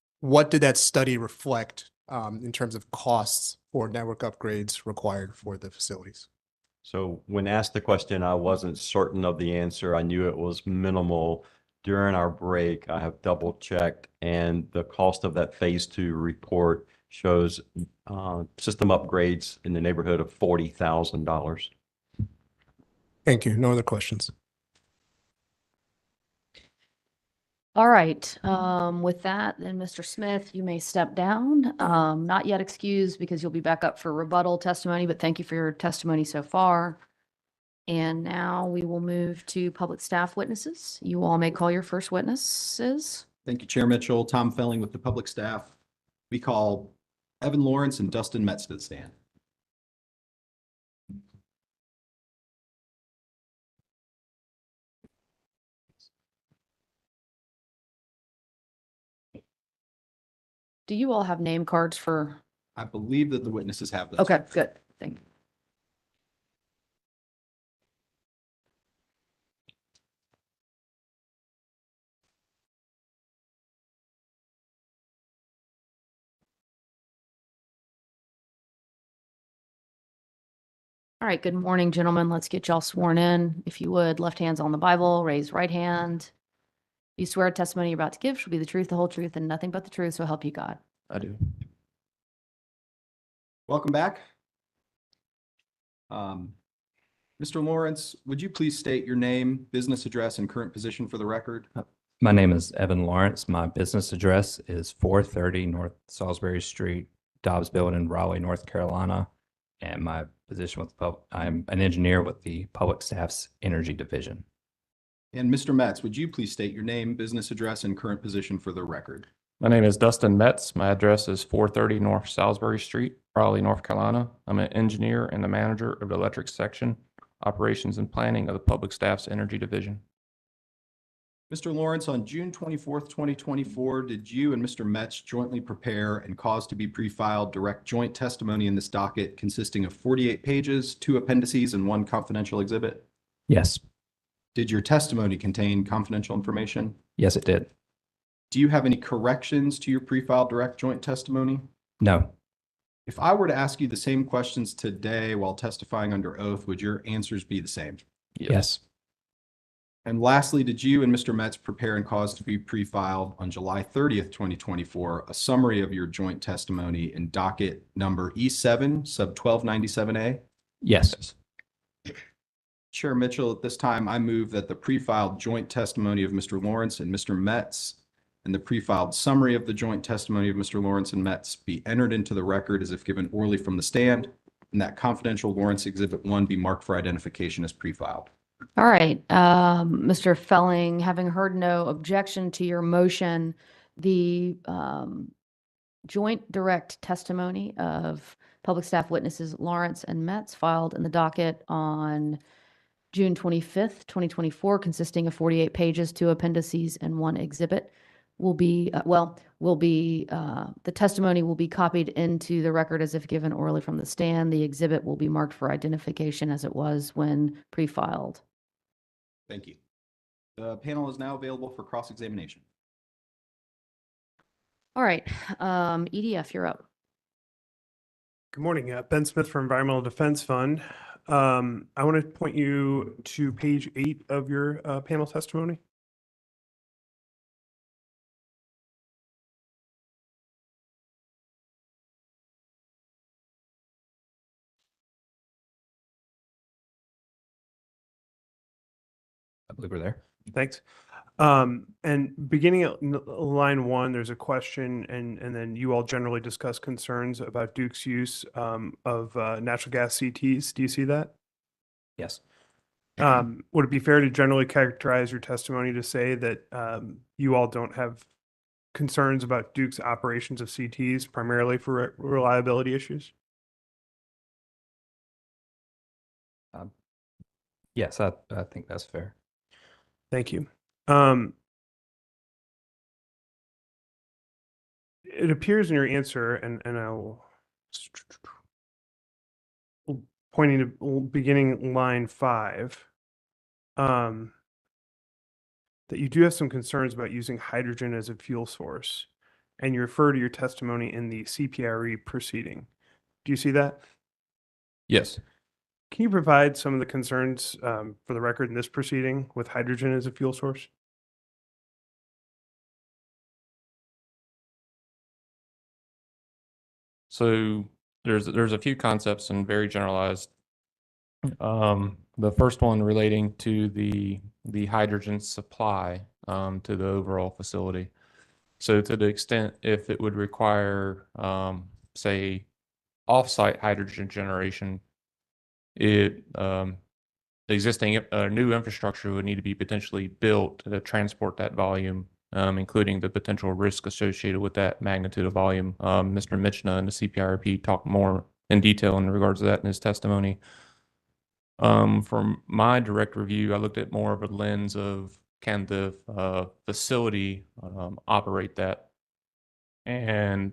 did that study reflect in terms of costs for network upgrades required for the facilities? So when asked the question, I wasn't certain of the answer. I knew it was minimal. During our break, I have double checked, and the cost of that phase 2 report shows system upgrades in the neighborhood of $40,000. Thank you. No other questions. All right, with that, then Mr. Smith, you may step down. Not yet excused because you'll be back up for rebuttal testimony, but thank you for your testimony so far. And now we will move to public staff witnesses. You all may call your first witnesses. Thank you, Chair Mitchell. Tom Felling with the public staff. We call Evan Lawrence and Dustin Metz to the stand. Do you all have name cards for? I believe that the witnesses have those. Okay, good. Thank you. All right, good morning, gentlemen. Let's get y'all sworn in. If you would, left hand's on the Bible, raise right hand. You swear testimony you're about to give shall be the truth, the whole truth, and nothing but the truth, so help you God. I do. Welcome back. Mr. Lawrence, would you please state your name, business address, and current position for the record? My name is Evan Lawrence. My business address is 430 North Salisbury Street, Dobbs Building, Raleigh, North Carolina. And my position with I'm an engineer with the Public Staff's Energy Division. And Mr. Metz, would you please state your name, business address, and current position for the record? My name is Dustin Metz. My address is 430 North Salisbury Street, Raleigh, North Carolina. I'm an engineer and the manager of the electric section, operations and planning of the Public Staff's Energy Division. Mr. Lawrence, on June 24th, 2024, did you and Mr. Metz jointly prepare and cause to be pre-filed direct joint testimony in this docket consisting of 48 pages, 2 appendices, and 1 confidential exhibit? Yes. Did your testimony contain confidential information? Yes, it did. Do you have any corrections to your pre-filed direct joint testimony? No. If I were to ask you the same questions today while testifying under oath, would your answers be the same? Yes. And lastly, did you and Mr. Metz prepare and cause to be pre-filed on July 30th, 2024, a summary of your joint testimony in docket number E-7, sub 1297A? Yes. Chair Mitchell, at this time, I move that the pre-filed joint testimony of Mr. Lawrence and Mr. Metz and the pre-filed summary of the joint testimony of Mr. Lawrence and Metz be entered into the record as if given orally from the stand, and that confidential Lawrence Exhibit 1 be marked for identification as pre-filed. All right, Mr. Felling, having heard no objection to your motion, the joint direct testimony of public staff witnesses Lawrence and Metz filed in the docket on June 25th, 2024, consisting of 48 pages, 2 appendices, and 1 exhibit will be, the testimony will be copied into the record as if given orally from the stand. The exhibit will be marked for identification as it was when pre-filed. Thank you. The panel is now available for cross-examination. All right, EDF, you're up. Good morning. Ben Smith from Environmental Defense Fund. I want to point you to page 8 of your panel testimony. I believe we're there. Thanks. And beginning at line 1, there's a question, and then you all generally discuss concerns about Duke's use of natural gas CTs. Do you see that? Yes. Would it be fair to generally characterize your testimony to say that you all don't have concerns about Duke's operations of CTs primarily for reliability issues? Yes, I think that's fair. Thank you. It appears in your answer, and I'll pointing to beginning line 5, that you do have some concerns about using hydrogen as a fuel source, and you refer to your testimony in the CPRE proceeding. Do you see that? Yes. Can you provide some of the concerns for the record in this proceeding with hydrogen as a fuel source? So there's a few concepts and very generalized. The first one relating to the hydrogen supply to the overall facility. So to the extent if it would require, say, off-site hydrogen generation, the existing new infrastructure would need to be potentially built to transport that volume, including the potential risk associated with that magnitude of volume. Mr. Michna and the CPRP talked more in detail in regards to that in his testimony. From my direct review, I looked at more of a lens of can the facility operate that? And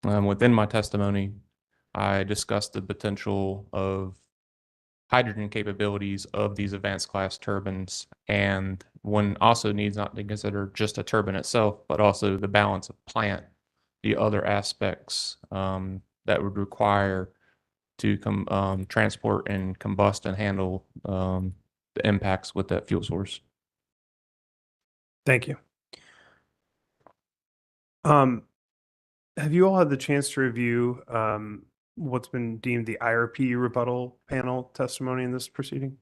within my testimony, I discussed the potential of hydrogen capabilities of these advanced class turbines, and one also needs not to consider just a turbine itself, but also the balance of plant, the other aspects that would require to transport and combust and handle the impacts with that fuel source. Thank you. Have you all had the chance to review what's been deemed the IRP rebuttal panel testimony in this proceeding?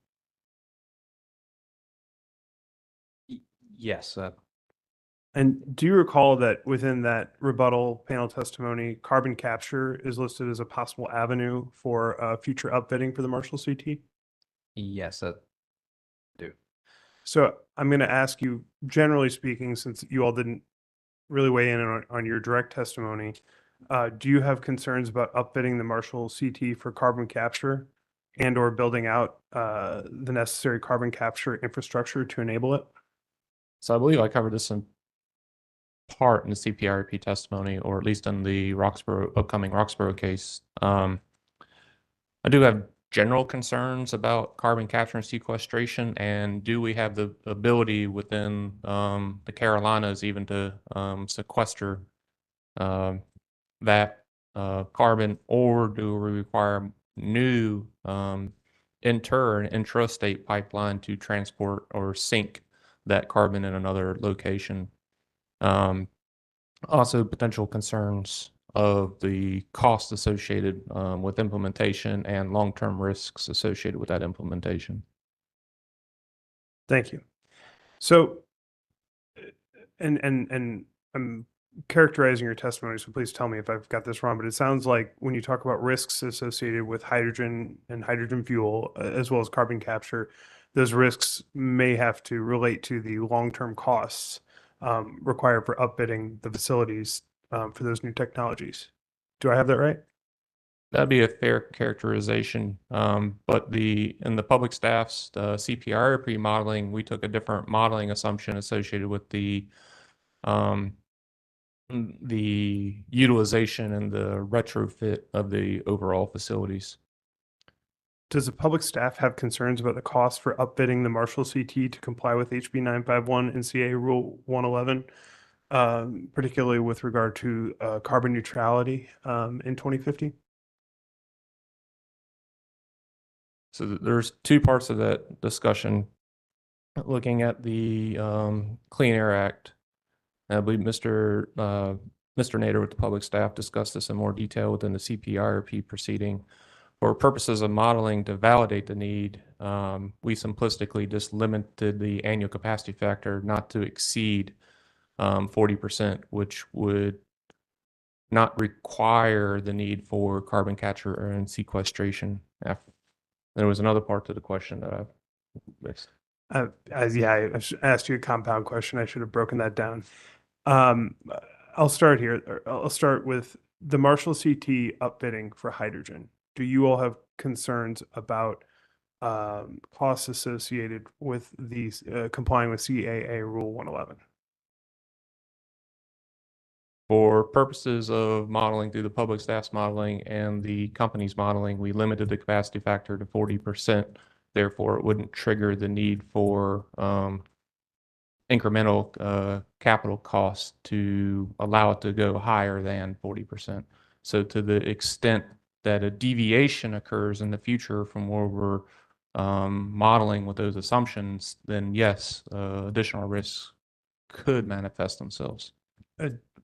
Yes. And do you recall that within that rebuttal panel testimony, carbon capture is listed as a possible avenue for future upfitting for the Marshall CT? Yes, I do. So I'm going to ask you, generally speaking, since you all didn't really weigh in on your direct testimony, do you have concerns about upfitting the Marshall CT for carbon capture and or building out the necessary carbon capture infrastructure to enable it? So I believe I covered this in part in the CPRP testimony, or at least in the upcoming Roxborough case. I do have general concerns about carbon capture and sequestration, and do we have the ability within the Carolinas even to sequester that carbon, or do we require new intrastate pipeline to transport or sink that carbon in another location? Also, potential concerns of the cost associated with implementation and long-term risks associated with that implementation. Thank you. So, and I'm characterizing your testimony, so please tell me if I've got this wrong, but it sounds like when you talk about risks associated with hydrogen and hydrogen fuel, as well as carbon capture, those risks may have to relate to the long-term costs required for upfitting the facilities for those new technologies. Do I have that right? That'd be a fair characterization. But in the public staff's CPRP modeling, we took a different modeling assumption associated with the utilization and the retrofit of the overall facilities. Does the public staff have concerns about the cost for upfitting the Marshall CT to comply with HB 951 and CA Rule 111, particularly with regard to carbon neutrality in 2050? So there's two parts of that discussion. Looking at the Clean Air Act, I believe Mr. Nader with the public staff discussed this in more detail within the CPRP proceeding. For purposes of modeling to validate the need, we simplistically just limited the annual capacity factor not to exceed 40%, which would not require the need for carbon capture and sequestration. There was another part to the question that I've missed. Yeah, I asked you a compound question. I should have broken that down. I'll start here. I'll start with the Marshall CT upfitting for hydrogen. Do you all have concerns about costs associated with these complying with CAA Rule 111? For purposes of modeling through the public staff's modeling and the company's modeling, we limited the capacity factor to 40%. Therefore, it wouldn't trigger the need for incremental capital costs to allow it to go higher than 40%. So to the extent that a deviation occurs in the future from where we're modeling with those assumptions, then yes, additional risks could manifest themselves.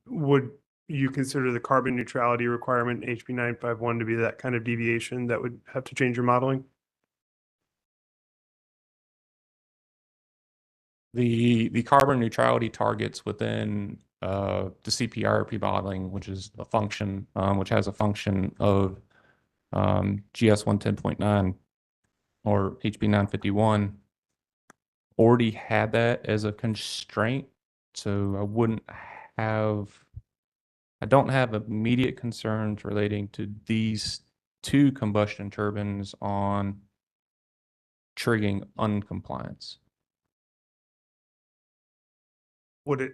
Would you consider the carbon neutrality requirement in HB 951 to be that kind of deviation that would have to change your modeling? The carbon neutrality targets within the CPRP modeling, which is a function, which has a function of GS 110.9 or HB 951, already had that as a constraint. So I don't have immediate concerns relating to these two combustion turbines on triggering uncompliance. Would it,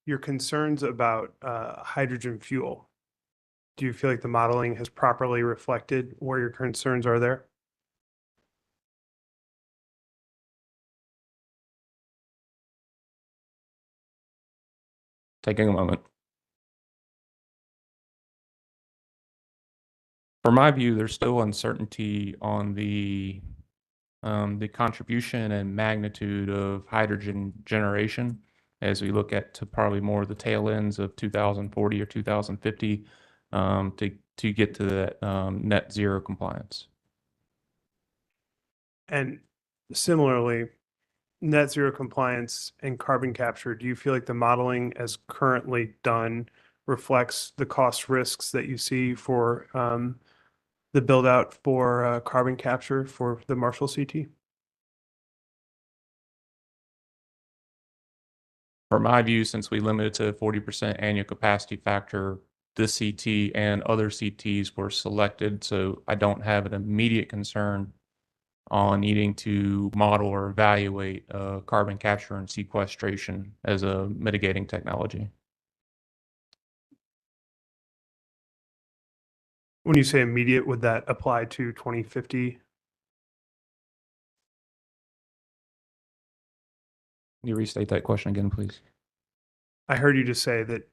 your concerns about hydrogen fuel, do you feel like the modeling has properly reflected where your concerns are there? Taking a moment. For my view, there's still uncertainty on the contribution and magnitude of hydrogen generation as we look at to probably more of the tail ends of 2040 or 2050 to get to that net zero compliance. And similarly, net zero compliance and carbon capture, do you feel like the modeling as currently done reflects the cost risks that you see for the build out for carbon capture for the Marshall CT? From my view, since we limited to 40% annual capacity factor, this CT and other CTs were selected, so I don't have an immediate concern on needing to model or evaluate carbon capture and sequestration as a mitigating technology. When you say immediate, would that apply to 2050? Can you restate that question again, please? I heard you just say that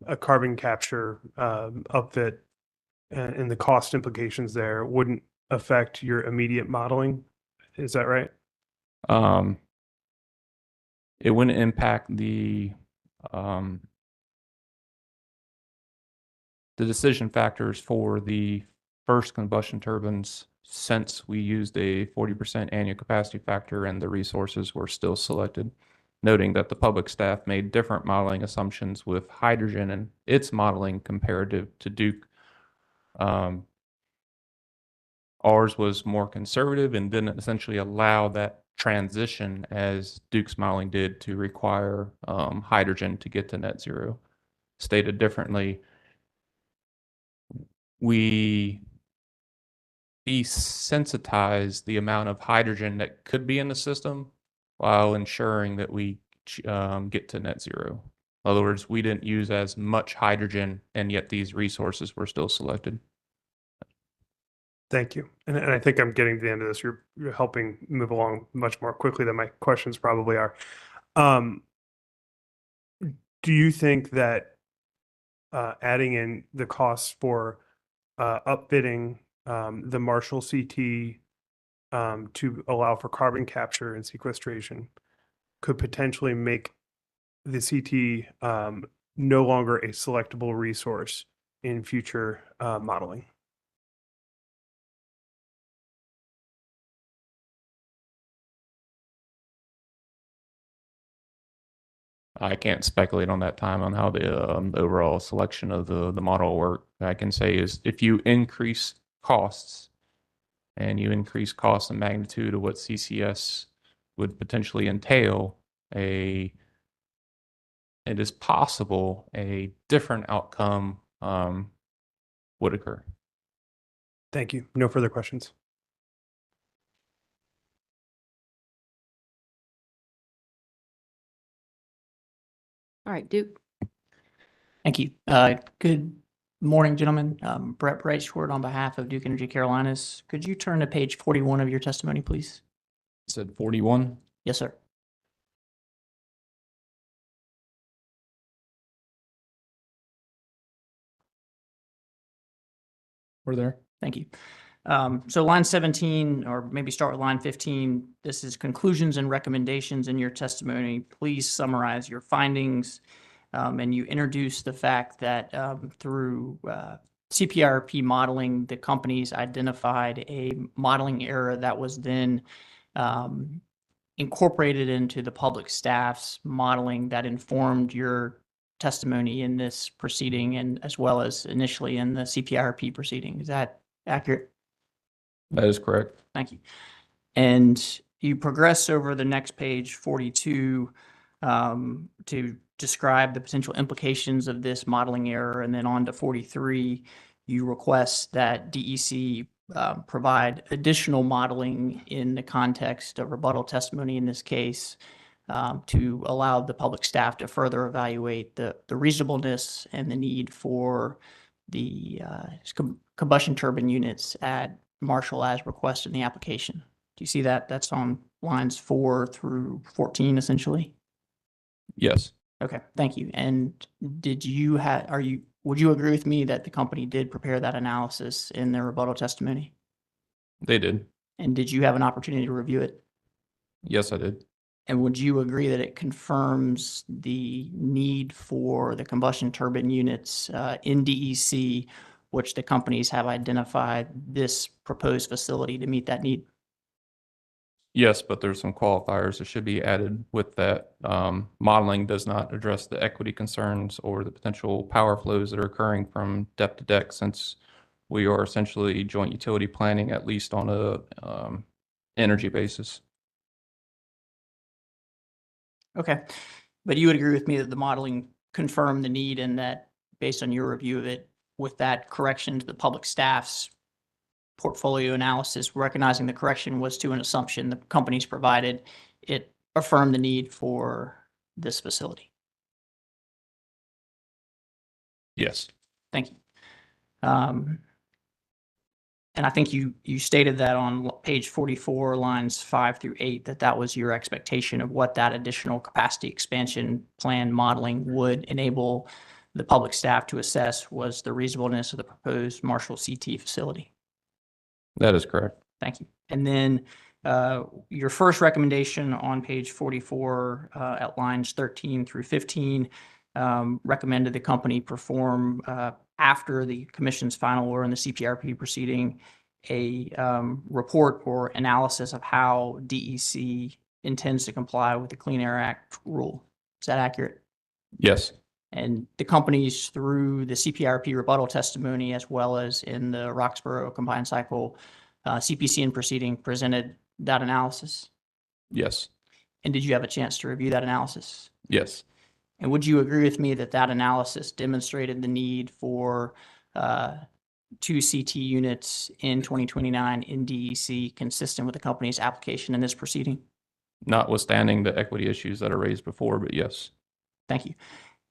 a carbon capture upfit and the cost implications there wouldn't affect your immediate modeling. Is that right? It wouldn't impact the decision factors for the first combustion turbines, since we used a 40% annual capacity factor and the resources were still selected, noting that the public staff made different modeling assumptions with hydrogen and its modeling comparative to Duke. Ours was more conservative and didn't essentially allow that transition as Duke's modeling did to require hydrogen to get to net zero. Stated differently, we desensitize the amount of hydrogen that could be in the system while ensuring that we get to net zero. In other words, we didn't use as much hydrogen, and yet these resources were still selected. Thank you. And I think I'm getting to the end of this. You're helping move along much more quickly than my questions probably are. Do you think that adding in the costs for upfitting the Marshall CT to allow for carbon capture and sequestration could potentially make the CT no longer a selectable resource in future modeling? I can't speculate on that time on how the overall selection of the model will work. I can say is if you increase costs and you increase cost and magnitude of what CCS would potentially entail, it is possible a different outcome would occur. Thank you. No further questions. All right, Duke. Thank you. Good morning, gentlemen. Brett Brightshort on behalf of Duke Energy Carolinas. Could you turn to page 41 of your testimony, please? You said 41? Yes, sir. We're there. Thank you. So line 17, or maybe start with line 15, this is conclusions and recommendations in your testimony. Please summarize your findings. And you introduce the fact that through CPRP modeling, the companies identified a modeling error that was then incorporated into the public staff's modeling that informed your testimony in this proceeding, and as well as initially in the CPRP proceeding. Is that accurate? That is correct. Thank you. And you progress over the next page, 42, to describe the potential implications of this modeling error, and then on to 43, you request that DEC provide additional modeling in the context of rebuttal testimony in this case to allow the public staff to further evaluate the reasonableness and the need for the combustion turbine units at Marshall as requested in the application. Do you see that? That's on lines 4 through 14, essentially? Yes. Okay, thank you. And would you agree with me that the company did prepare that analysis in their rebuttal testimony? They did. And did you have an opportunity to review it? Yes, I did. And would you agree that it confirms the need for the combustion turbine units in DEC, which the companies have identified this proposed facility to meet that need? Yes, but there's some qualifiers that should be added with that. Modeling does not address the equity concerns or the potential power flows that are occurring from deck to deck, since we are essentially joint utility planning, at least on a energy basis. Okay. But you would agree with me that the modeling confirmed the need and that based on your review of it, with that correction to the public staff's portfolio analysis, recognizing the correction was to an assumption the companies provided, it affirmed the need for this facility. Yes. Thank you. And I think you stated that on page 44, lines 5 through 8, that was your expectation of what that additional capacity expansion plan modeling would enable the public staff to assess was the reasonableness of the proposed Marshall CT facility. That is correct. Thank you. And then your first recommendation on page 44 at lines 13 through 15 recommended the company perform after the commission's final order in the CPRP proceeding a report or analysis of how DEC intends to comply with the Clean Air Act rule. Is that accurate? Yes. And the companies, through the CPRP rebuttal testimony, as well as in the Roxborough combined cycle CPCN proceeding, presented that analysis? Yes. And did you have a chance to review that analysis? Yes. And would you agree with me that that analysis demonstrated the need for 2 CT units in 2029 in DEC, consistent with the company's application in this proceeding? Notwithstanding the equity issues that are raised before, but yes. Thank you.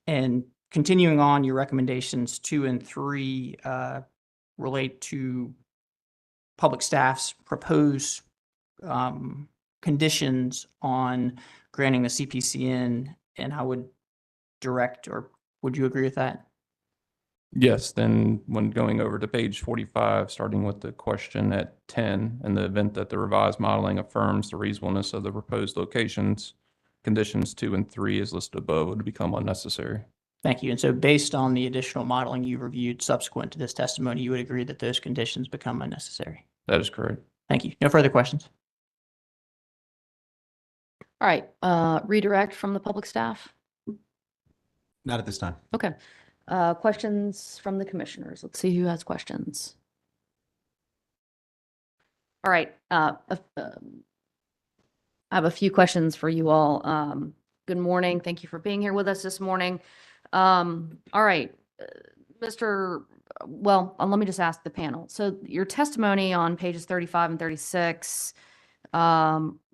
And continuing on, your recommendations 2 and 3 relate to public staff's proposed conditions on granting the CPCN, and I would direct, or would you agree with that? Yes, then when going over to page 45, starting with the question at 10, in the event that the revised modeling affirms the reasonableness of the proposed locations, conditions 2 and 3 as listed above would become unnecessary. Thank you. And so based on the additional modeling you reviewed subsequent to this testimony, you would agree that those conditions become unnecessary? That is correct. Thank you. No further questions. All right, redirect from the public staff. Not at this time. Okay. Questions from the commissioners. Let's see who has questions. All right. I have a few questions for you all. Good morning. Thank you for being here with us this morning. All right, let me just ask the panel. So your testimony on pages 35 and 36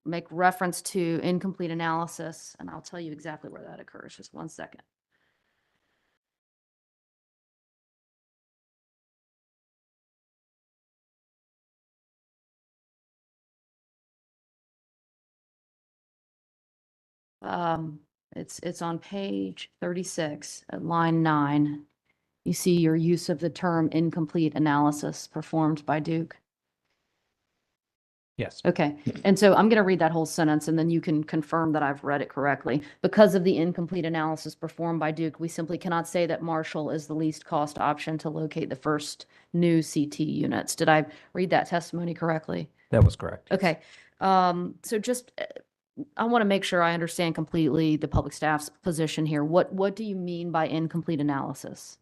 make reference to incomplete analysis, and I'll tell you exactly where that occurs. Just one second. It's on page 36 at line 9. You see your use of the term incomplete analysis performed by Duke. Yes. Okay. And so I'm going to read that whole sentence and then you can confirm that I've read it correctly. Because of the incomplete analysis performed by Duke, we simply cannot say that Marshall is the least cost option to locate the first new CT units. Did I read that testimony correctly? That was correct. Okay. So just, I want to make sure I understand completely the public staff's position here. What do you mean by incomplete analysis?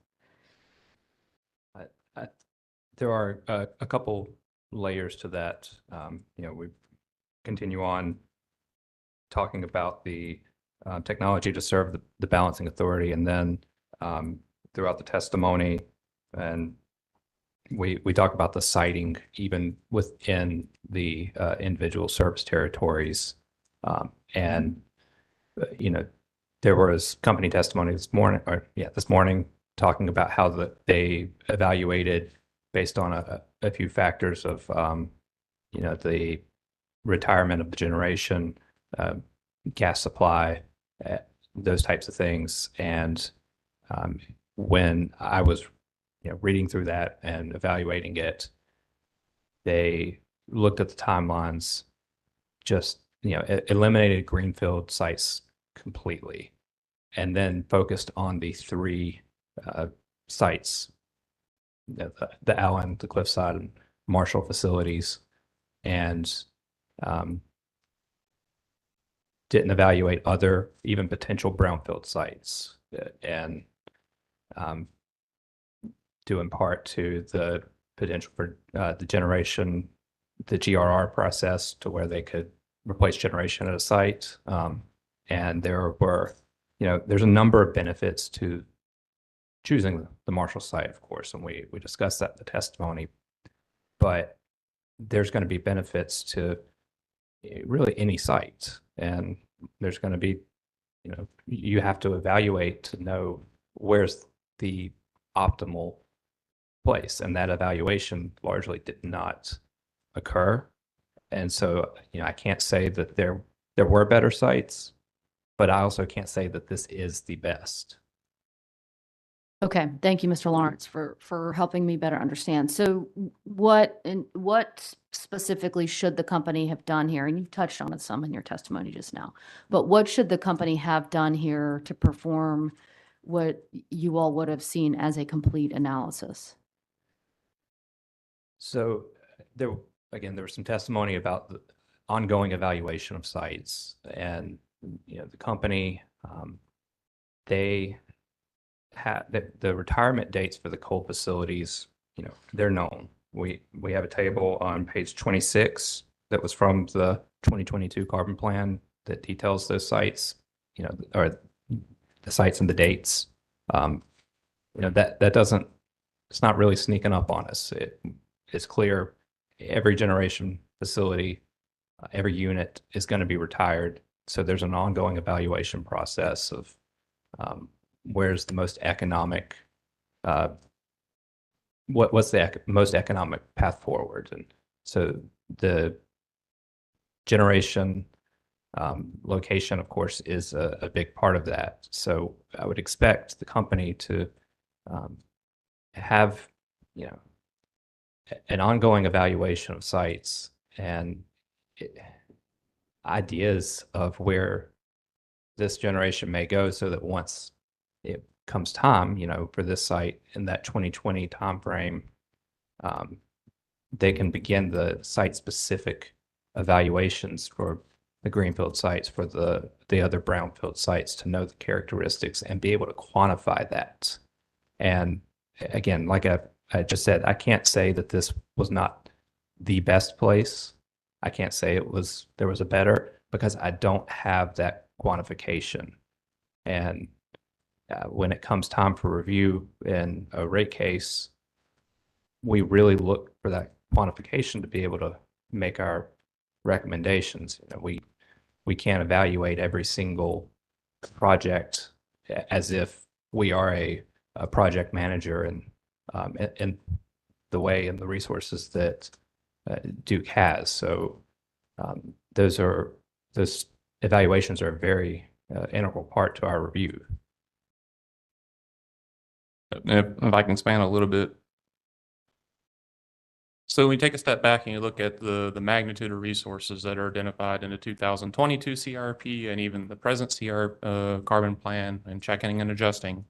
There are a couple layers to that. We continue on talking about the technology to serve the balancing authority, and then throughout the testimony, and we talk about the siting even within the individual service territories. There was company testimony this morning talking about how they evaluated based on a few factors of the retirement of the generation, gas supply, those types of things. And when I was reading through that and evaluating it, they looked at the timelines, just eliminated greenfield sites completely, and then focused on the 3 sites, the Allen, the Cliffside, and Marshall facilities, and didn't evaluate other even potential brownfield sites, and due in part to the potential for the generation, the GRR process to where they could replace generation at a site. And there were, there's a number of benefits to choosing the Marshall site, of course, and we discussed that in the testimony. But there's going to be benefits to really any site, and there's going to be, you have to evaluate to know where's the optimal place, and that evaluation largely did not occur. And so, I can't say that there were better sites, but I also can't say that this is the best. Okay, thank you, Mr. Lawrence, for helping me better understand. So what specifically should the company have done here? And you've touched on it some in your testimony just now, but what should the company have done here to perform what you all would have seen as a complete analysis? So there was some testimony about the ongoing evaluation of sites, and the company, they had the retirement dates for the coal facilities. They're known. We have a table on page 26 that was from the 2022 carbon plan that details those sites, or the sites and the dates. That doesn't, it's not really sneaking up on us. It's clear every generation facility, every unit is going to be retired. So there's an ongoing evaluation process of where's the most economic, what's the most economic path forward. And so the generation location, of course, is a big part of that. So I would expect the company to have, an ongoing evaluation of sites and ideas of where this generation may go, so that once it comes time, for this site in that 2020 timeframe, they can begin the site-specific evaluations for the greenfield sites, for the other brownfield sites, to know the characteristics and be able to quantify that. And again, like I just said, I can't say that this was not the best place. I can't say there was a better, because I don't have that quantification. And when it comes time for review in a rate case, we really look for that quantification to be able to make our recommendations. We can't evaluate every single project as if we are a project manager and the way and the resources that Duke has. So those evaluations are a very integral part to our review. If I can expand a little bit. So when we take a step back and you look at the magnitude of resources that are identified in the 2022 CRP and even the present carbon plan, and checking and adjusting,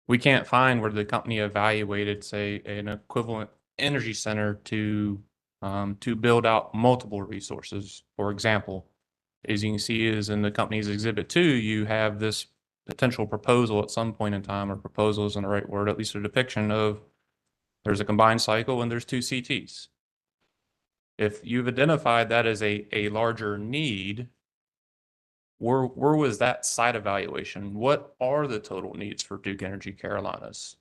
we can't find where the company evaluated, say, an equivalent energy center to build out multiple resources. For example, as you can see, is in the company's Exhibit 2, you have this potential proposal at some point in time, or proposal isn't the right word, at least a depiction of there's a combined cycle and there's 2 CTs. If you've identified that as a larger need, where was that site evaluation? What are the total needs for Duke Energy Carolinas?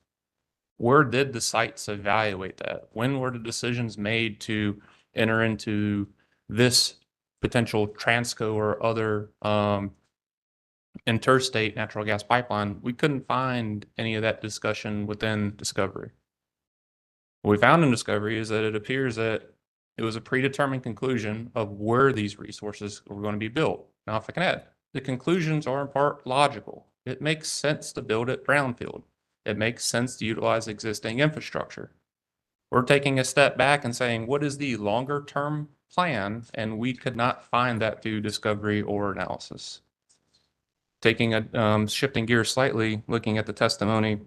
Where did the sites evaluate that? When were the decisions made to enter into this potential Transco or other interstate natural gas pipeline? We couldn't find any of that discussion within Discovery. What we found in Discovery is that it appears that it was a predetermined conclusion of where these resources were going to be built. Now, if I can add, the conclusions are in part logical. It makes sense to build at brownfield. It makes sense to utilize existing infrastructure. We're taking a step back and saying, what is the longer term plan? And we could not find that through Discovery or analysis. Shifting gears slightly, looking at the testimony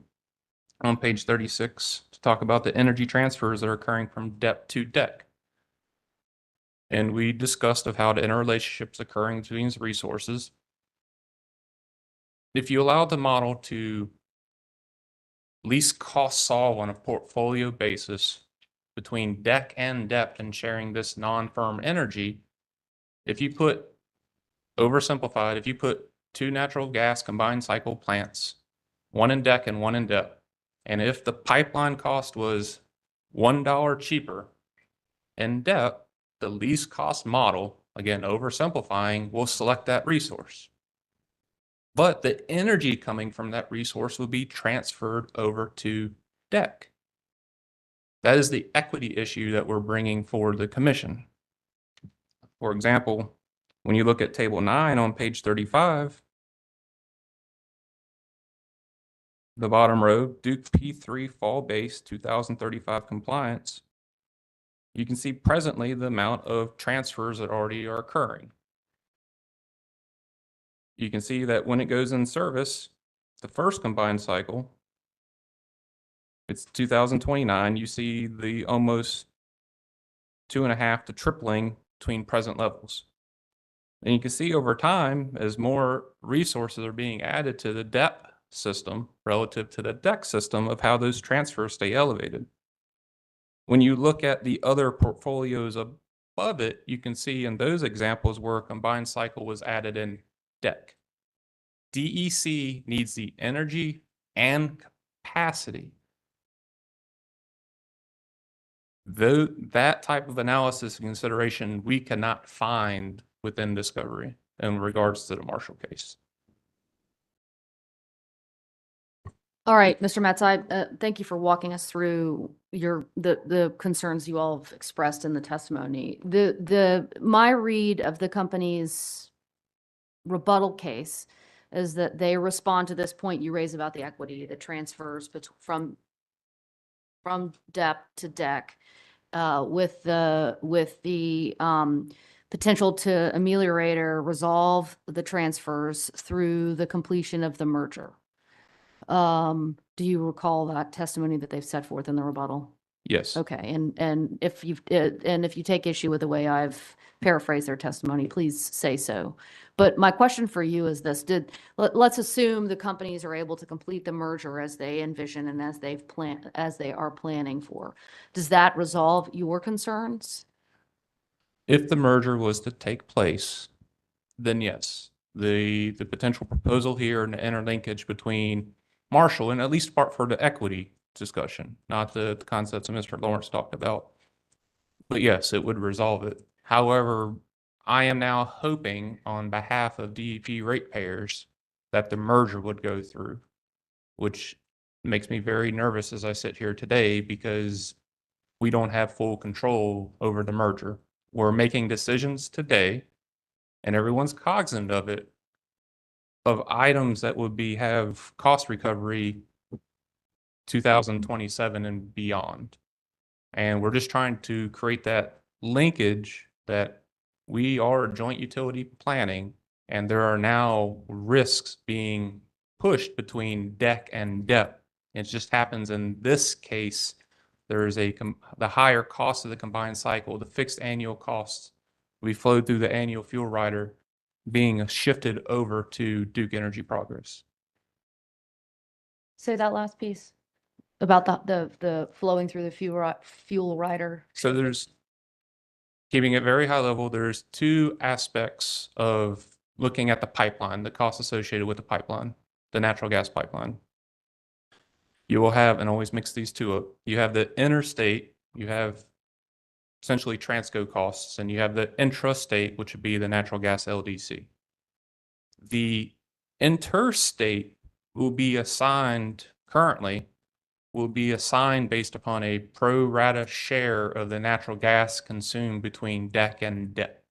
on page 36 to talk about the energy transfers that are occurring from DEC to DEC. And we discussed of how the interrelationships occurring between these resources. If you allow the model to least cost solve on a portfolio basis between DEC and DEP and sharing this non-firm energy, if you put, oversimplified, if you put 2 natural gas combined cycle plants, one in DEC and one in DEP, and if the pipeline cost was $1 cheaper in DEP, the least cost model, again, oversimplifying, will select that resource. But the energy coming from that resource will be transferred over to DEC. That is the equity issue that we're bringing for the commission. For example, when you look at table 9 on page 35, the bottom row, Duke P3 fall base 2035 compliance, you can see presently the amount of transfers that already are occurring. You can see that when it goes in service, the first combined cycle, it's 2029. You see the almost 2.5 to tripling between present levels. And you can see over time, as more resources are being added to the DEP system relative to the DEC system, of how those transfers stay elevated. When you look at the other portfolios above it, you can see in those examples where a combined cycle was added in DEC. DEC needs the energy and capacity. Though that type of analysis and consideration we cannot find within Discovery in regards to the Marshall case. All right, Mr. Metz, thank you for walking us through the concerns you all have expressed in the testimony. My read of the company's rebuttal case is that they respond to this point you raise about the equity that transfers from DEP to DEC, with the potential to ameliorate or resolve the transfers through the completion of the merger. Do you recall that testimony that they've set forth in the rebuttal? Yes. Okay, and if you take issue with the way I've paraphrased their testimony, please say so. But my question for you is this: let's assume the companies are able to complete the merger as they envision and as they are planning for. Does that resolve your concerns? If the merger was to take place, then yes, the potential proposal here and the interlinkage between Marshall, and at least part for the equity discussion, not the concepts that Mr. Lawrence talked about. But yes, it would resolve it. However, I am now hoping on behalf of DEP ratepayers that the merger would go through, which makes me very nervous as I sit here today because we don't have full control over the merger. We're making decisions today, and everyone's cognizant of it, of items that would have cost recovery 2027 and beyond. And we're just trying to create that linkage that we are joint utility planning, and there are now risks being pushed between DEC and DEP. It just happens in this case, there is the higher cost of the combined cycle, the fixed annual costs we flowed through the annual fuel rider being shifted over to Duke Energy Progress. Say that last piece about the flowing through the fuel rider. So there's, keeping it very high level, there's 2 aspects of looking at the pipeline, the costs associated with the pipeline, the natural gas pipeline. You will have, and always mix these 2 up, you have the interstate, you have essentially Transco costs, and you have the intrastate, which would be the natural gas LDC. The interstate will be assigned based upon a pro rata share of the natural gas consumed between DEC and DEP.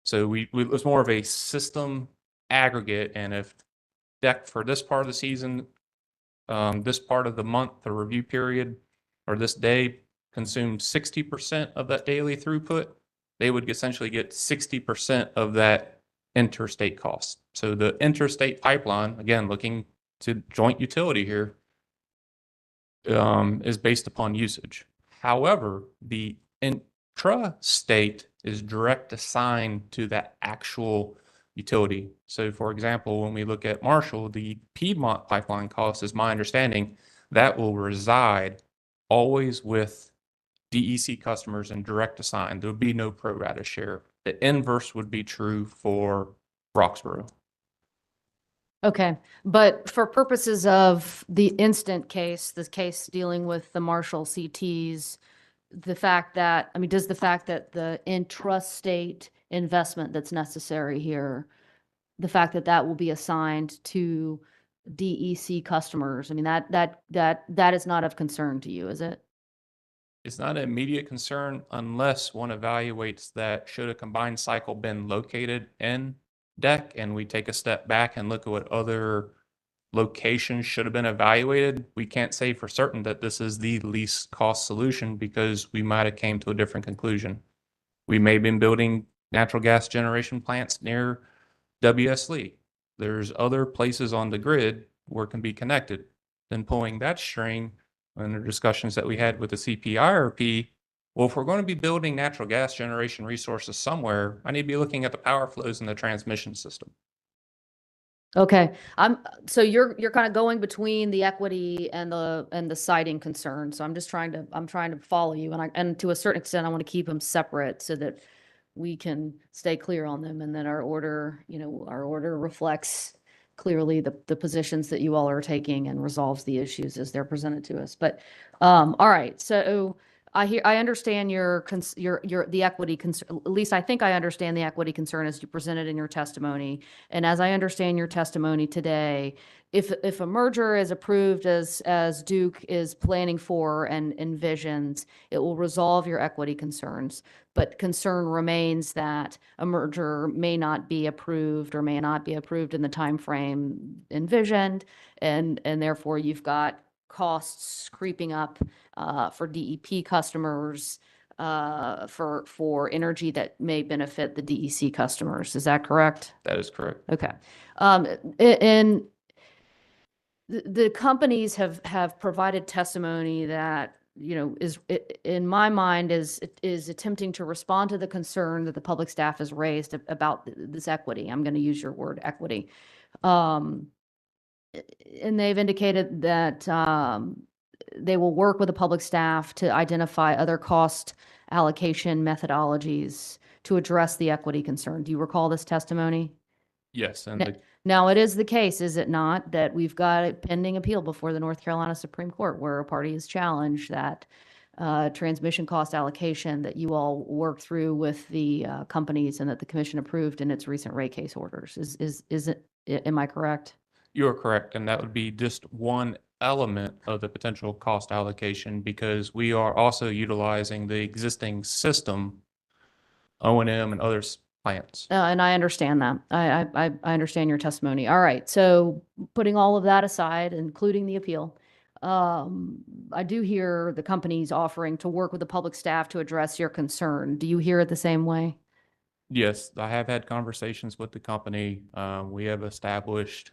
So it's more of a system aggregate, and if DEC for this part of the season, this part of the month, the review period, or this day consumed 60% of that daily throughput, they would essentially get 60% of that interstate cost. So the interstate pipeline, again, looking to joint utility here, is based upon usage. However, the intrastate is direct assigned to that actual utility. So for example, when we look at Marshall, the Piedmont pipeline cost, is my understanding, that will reside always with DEC customers and direct assign. There would be no pro rata share. The inverse would be true for Roxborough. Okay, but for purposes of the instant case, this case dealing with the Marshall CTs, the fact that, I mean, does the fact that the intrastate investment that's necessary here, the fact that that will be assigned to DEC customers, I mean, that is not of concern to you, is it? It's not an immediate concern unless one evaluates that should a combined cycle been located in DEC and we take a step back and look at what other locations should have been evaluated, we can't say for certain that this is the least cost solution because we might have came to a different conclusion. We may have been building natural gas generation plants near W.S. Lee. There's other places on the grid where it can be connected. Then pulling that string in the discussions that we had with the CPIRP, well, if we're going to be building natural gas generation resources somewhere, I need to be looking at the power flows in the transmission system. Okay, so you're kind of going between the equity and the siting concern. So I'm trying to follow you, and to a certain extent, I want to keep them separate so that we can stay clear on them, and that our order reflects clearly the positions that you all are taking and resolves the issues as they're presented to us. But all right, so I understand the equity concern. At least I think I understand the equity concern as you presented in your testimony. And as I understand your testimony today, if a merger is approved as Duke is planning for and envisions, it will resolve your equity concerns. But concern remains that a merger may not be approved or may not be approved in the time frame envisioned, and therefore you've got costs creeping up for DEP customers, for energy that may benefit the DEC customers. Is that correct? That is correct. Okay. And the companies have provided testimony that, is in my mind is attempting to respond to the concern that the public staff has raised about this equity. I'm going to use your word equity. And they've indicated that they will work with the public staff to identify other cost allocation methodologies to address the equity concern. Do you recall this testimony? Yes, and Now, it is the case, is it not, that we've got a pending appeal before the North Carolina Supreme Court where a party has challenged that transmission cost allocation that you all worked through with the companies and that the commission approved in its recent rate case orders. Am I correct? You're correct, and that would be just one element of the potential cost allocation because we are also utilizing the existing system, O&M and other plants. And I understand that. I understand your testimony. All right. So putting all of that aside, including the appeal, I do hear the companies offering to work with the public staff to address your concern. Do you hear it the same way? Yes, I have had conversations with the company. We have established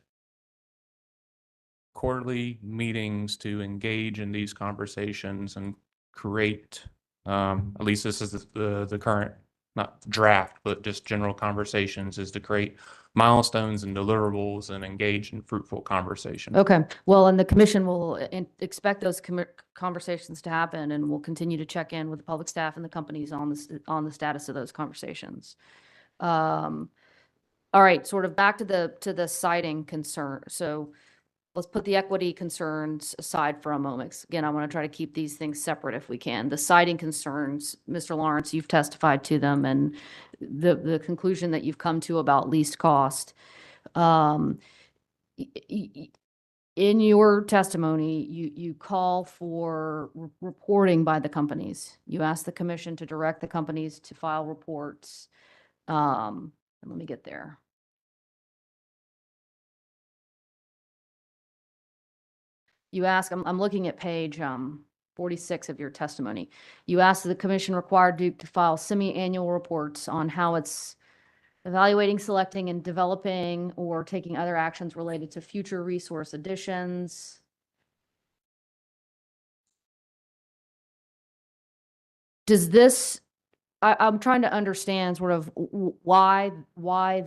quarterly meetings to engage in these conversations and create, at least this is the current, not draft, but just general conversations, is to create milestones and deliverables and engage in fruitful conversation. Okay. Well, and the commission will expect those conversations to happen, and we'll continue to check in with the public staff and the companies on the status of those conversations. All right, sort of back to the siting concern. So let's put the equity concerns aside for a moment. Again, I want to try to keep these things separate if we can. The siting concerns, Mr. Lawrence, you've testified to them, and the conclusion that you've come to about least cost. In your testimony, you call for reporting by the companies. You ask the commission to direct the companies to file reports. Let me get there. You ask, I'm looking at page 46 of your testimony. You asked the commission required Duke to file semi-annual reports on how it's evaluating, selecting, and developing or taking other actions related to future resource additions. Does this, I'm trying to understand sort of why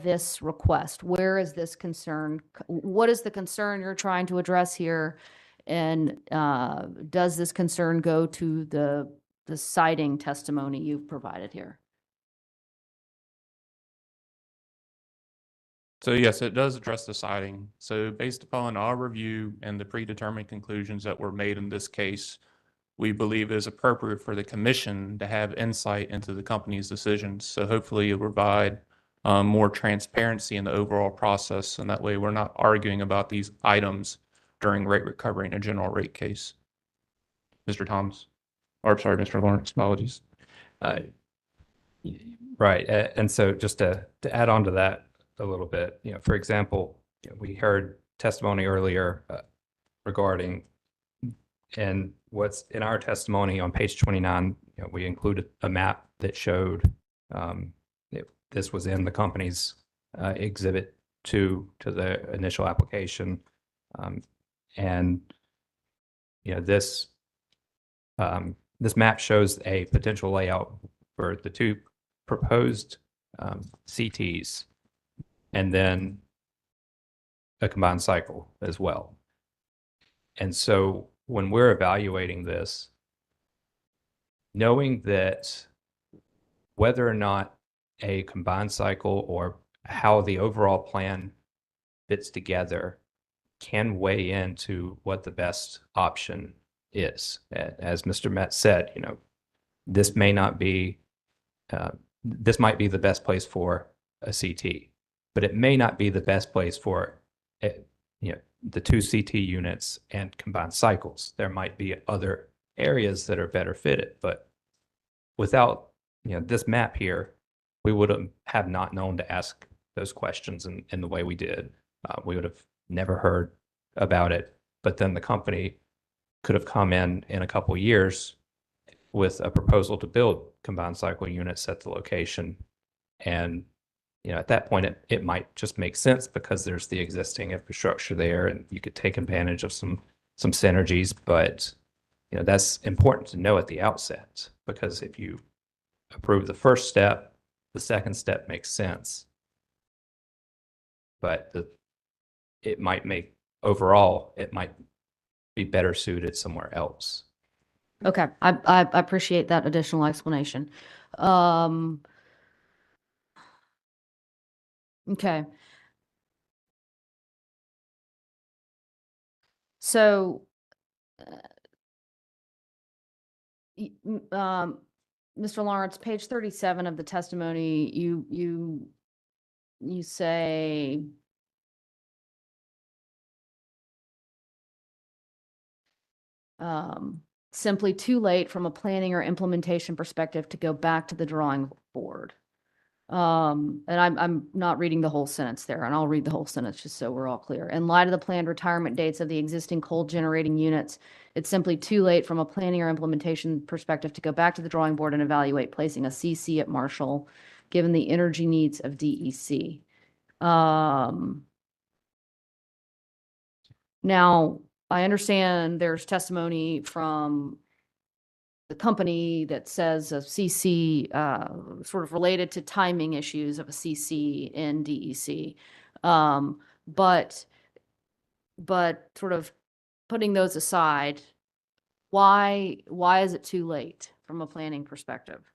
this request? Where is this concern? What is the concern you're trying to address here? does this concern go to the citing testimony you've provided here? So yes, it does address the citing. So based upon our review and the predetermined conclusions that were made in this case, we believe it is appropriate for the commission to have insight into the company's decisions. So hopefully it'll provide more transparency in the overall process, and that way we're not arguing about these items during rate recovery in a general rate case. Mr. Thomas, or sorry, Mr. Lawrence, apologies. Right. And so just to add on to that a little bit, for example, we heard testimony earlier regarding, and what's in our testimony on page 29, we included a map that showed this was in the company's exhibit to the initial application. And this map shows a potential layout for the two proposed CTs and then a combined cycle as well. And so when we're evaluating this, knowing that whether or not a combined cycle or how the overall plan fits together can weigh into what the best option is. As Mr. Metz said, this may not be, this might be the best place for a CT, but it may not be the best place for, the two CT units and combined cycles. There might be other areas that are better fitted, but without, this map here, we would have not known to ask those questions in the way we did. We would have never heard about it, but then the company could have come in a couple of years with a proposal to build combined cycle units at the location. And, at that point, it might just make sense because there's the existing infrastructure there and you could take advantage of some synergies. But, that's important to know at the outset, because if you approve the first step, the second step makes sense. But it might make, overall, it might be better suited somewhere else. Okay, I appreciate that additional explanation. Okay. So, Mr. Lawrence, page 37 of the testimony, you say, simply too late from a planning or implementation perspective to go back to the drawing board. And I'm not reading the whole sentence there, and I'll read the whole sentence just so we're all clear. In light of the planned retirement dates of the existing coal generating units, it's simply too late from a planning or implementation perspective to go back to the drawing board and evaluate placing a CC at Marshall, given the energy needs of DEC. Now, I understand there's testimony from the company that says a CC, sort of related to timing issues of a CC in DEC. But sort of putting those aside, why is it too late from a planning perspective?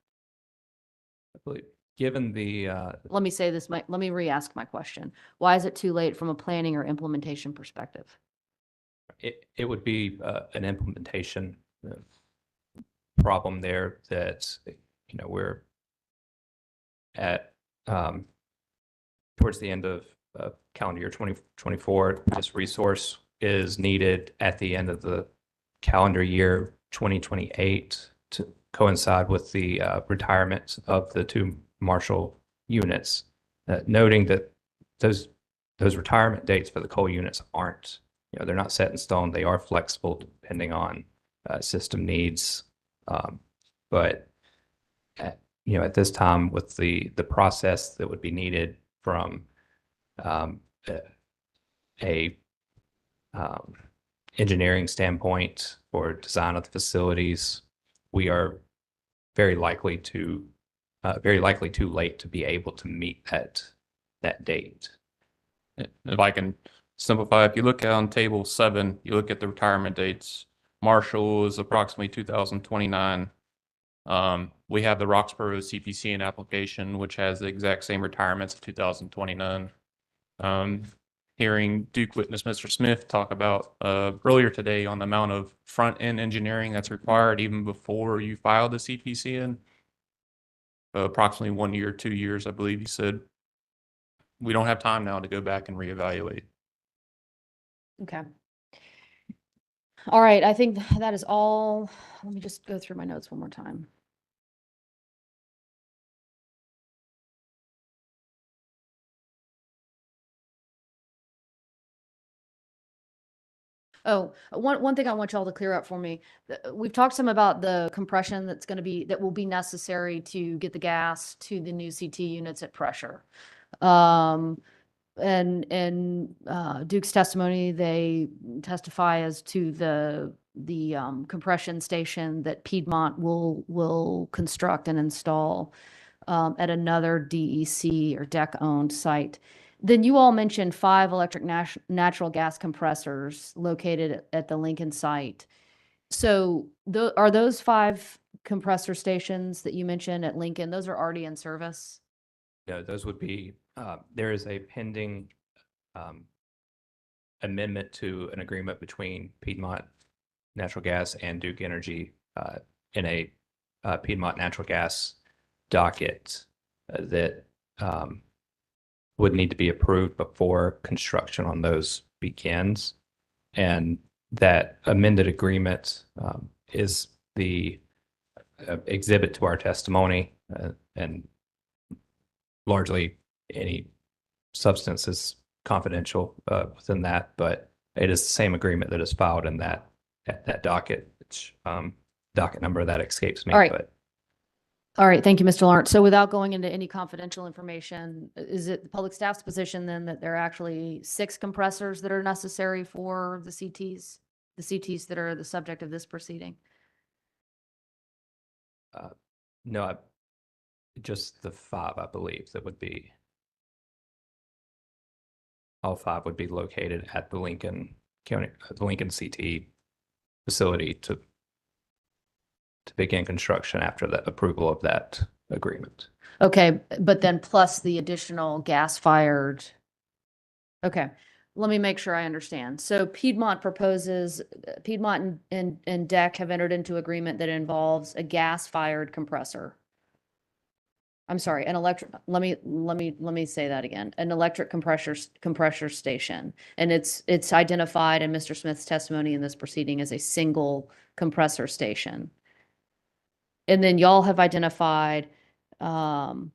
I believe, given the Let me say this, let me re-ask my question. Why is it too late from a planning or implementation perspective? it would be an implementation problem there that, we're at towards the end of calendar year 2024. This resource is needed at the end of the calendar year 2028 to coincide with the retirement of the two Marshall units, noting that those retirement dates for the coal units aren't, they're not set in stone. They are flexible depending on system needs. But at this time, with the process that would be needed from a engineering standpoint for design of the facilities, we are very likely too late to be able to meet that date. If I can simplify, if you look on table 7, you look at the retirement dates. Marshall is approximately 2029. We have the Roxborough CPCN application, which has the exact same retirements of 2029. Hearing Duke witness Mr. Smith talk about earlier today on the amount of front-end engineering that's required even before you file the CPCN. Approximately 1 year, 2 years, I believe he said. We don't have time now to go back and reevaluate. Okay. All right, I think that is all. Let me just go through my notes one more time. Oh, one thing I want y'all to clear up for me. We've talked some about the compression that will be necessary to get the gas to the new CT units at pressure. And Duke's testimony, they testify as to the compression station that Piedmont will construct and install at another DEC or DEC-owned site. Then you all mentioned 5 electric natural gas compressors located at the Lincoln site. So are those 5 compressor stations that you mentioned at Lincoln, those are already in service? Yeah, those would be, there is a pending amendment to an agreement between Piedmont Natural Gas and Duke Energy in a Piedmont Natural Gas docket that would need to be approved before construction on those begins. And that amended agreement is the exhibit to our testimony, and largely any substance is confidential within that, but it is the same agreement that is filed in that docket, which docket number that escapes me. All right. But All right, thank you, Mr. Lawrence. So without going into any confidential information, is it the public staff's position then that there are actually 6 compressors that are necessary for the CTs that are the subject of this proceeding? no, just the 5, I believe, that would be, all 5 would be located at the Lincoln County, the Lincoln CT facility to begin construction after the approval of that agreement. Okay, but then plus the additional gas-fired. Okay, let me make sure I understand. So Piedmont and DEC have entered into agreement that involves a gas-fired compressor. I'm sorry, an electric, let me say that again. An electric compressor station. And it's identified in Mr. Smith's testimony in this proceeding as a single compressor station. And then y'all have identified 5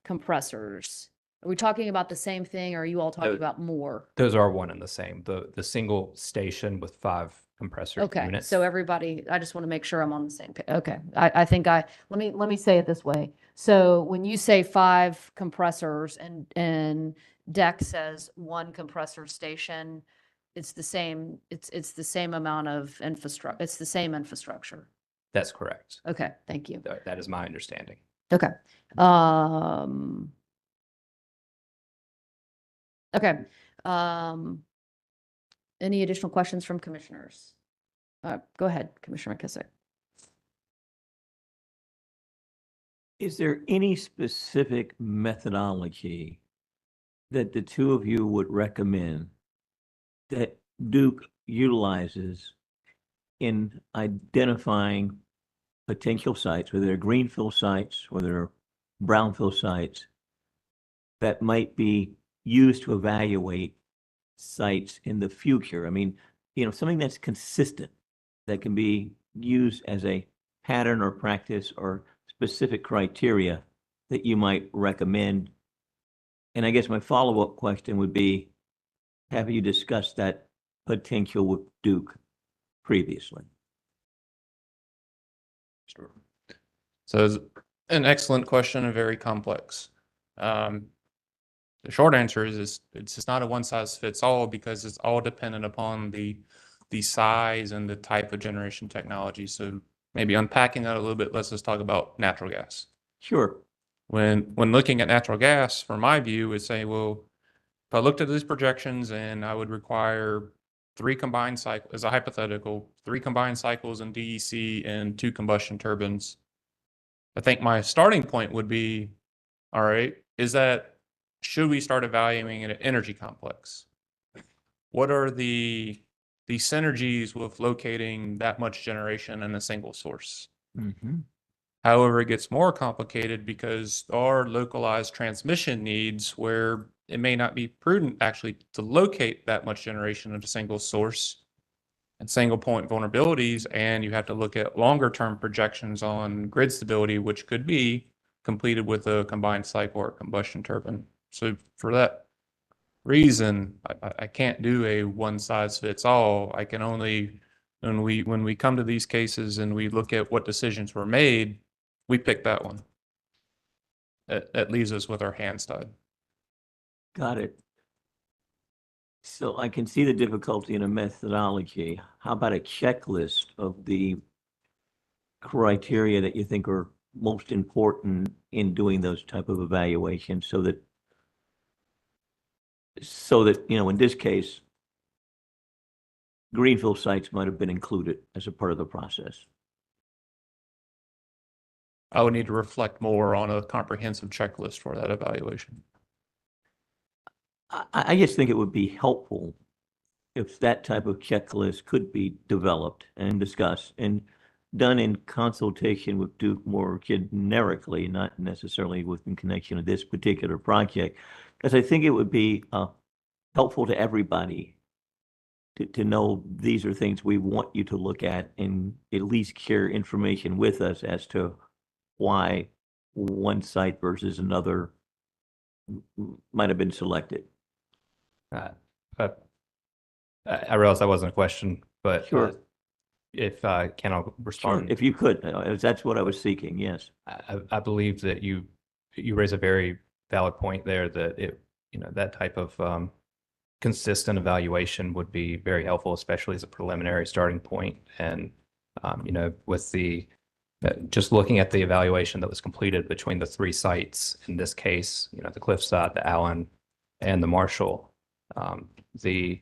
compressors. Are we talking about the same thing, or are you all talking about more? Those are one and the same. The single station with 5 compressor Okay, units. so everybody, I just want to make sure I'm on the same page. Okay, I think let me say it this way. So when you say 5 compressors and DEC says 1 compressor station, it's the same, it's the same amount of infrastructure, it's the same infrastructure. That's correct. Okay, thank you. That is my understanding. Okay. Okay. Any additional questions from commissioners? Go ahead, Commissioner McKissick. Is there any specific methodology that the 2 of you would recommend that Duke utilizes in identifying potential sites, whether they're greenfield sites, whether they're brownfield sites, that might be used to evaluate sites in the future? I mean, something that's consistent, that can be used as a pattern or practice or specific criteria that you might recommend. And I guess my follow-up question would be, have you discussed that potential with Duke previously? Sure. So it's an excellent question and very complex. The short answer is it's just not a one-size-fits-all, because it's all dependent upon the size and the type of generation technology. So maybe unpacking that a little bit, let's just talk about natural gas. Sure. When looking at natural gas, from my view, is saying, well, if I looked at these projections and I would require 3 combined cycles, as a hypothetical, 3 combined cycles in DEC and 2 combustion turbines, I think my starting point would be, all right, should we start evaluating an energy complex? What are the synergies with locating that much generation in a single source? However, it gets more complicated because there are localized transmission needs where it may not be prudent actually to locate that much generation at a single source and single point vulnerabilities, and you have to look at longer term projections on grid stability, which could be completed with a combined cycle or combustion turbine. So for that reason, I can't do a one size fits all. I can only, when we come to these cases and we look at what decisions were made, we pick that one. That leaves us with our hands tied. Got it. So I can see the difficulty in a methodology. How about a checklist of the criteria that you think are most important in doing those type of evaluations so that, in this case, greenfield sites might have been included as a part of the process? I would need to reflect more on a comprehensive checklist for that evaluation. I just think it would be helpful if that type of checklist could be developed and discussed and done in consultation with Duke more generically, not necessarily in connection to this particular project, because I think it would be helpful to everybody to know these are things we want you to look at and at least share information with us as to why one site versus another might have been selected. I realize that wasn't a question, but Sure. If can I respond? If you could, that's what I was seeking, yes. I believe that you raise a very valid point there, that that type of consistent evaluation would be very helpful, especially as a preliminary starting point. And with the just looking at the evaluation that was completed between the 3 sites, in this case, the Cliffside, the Allen, and the Marshall, the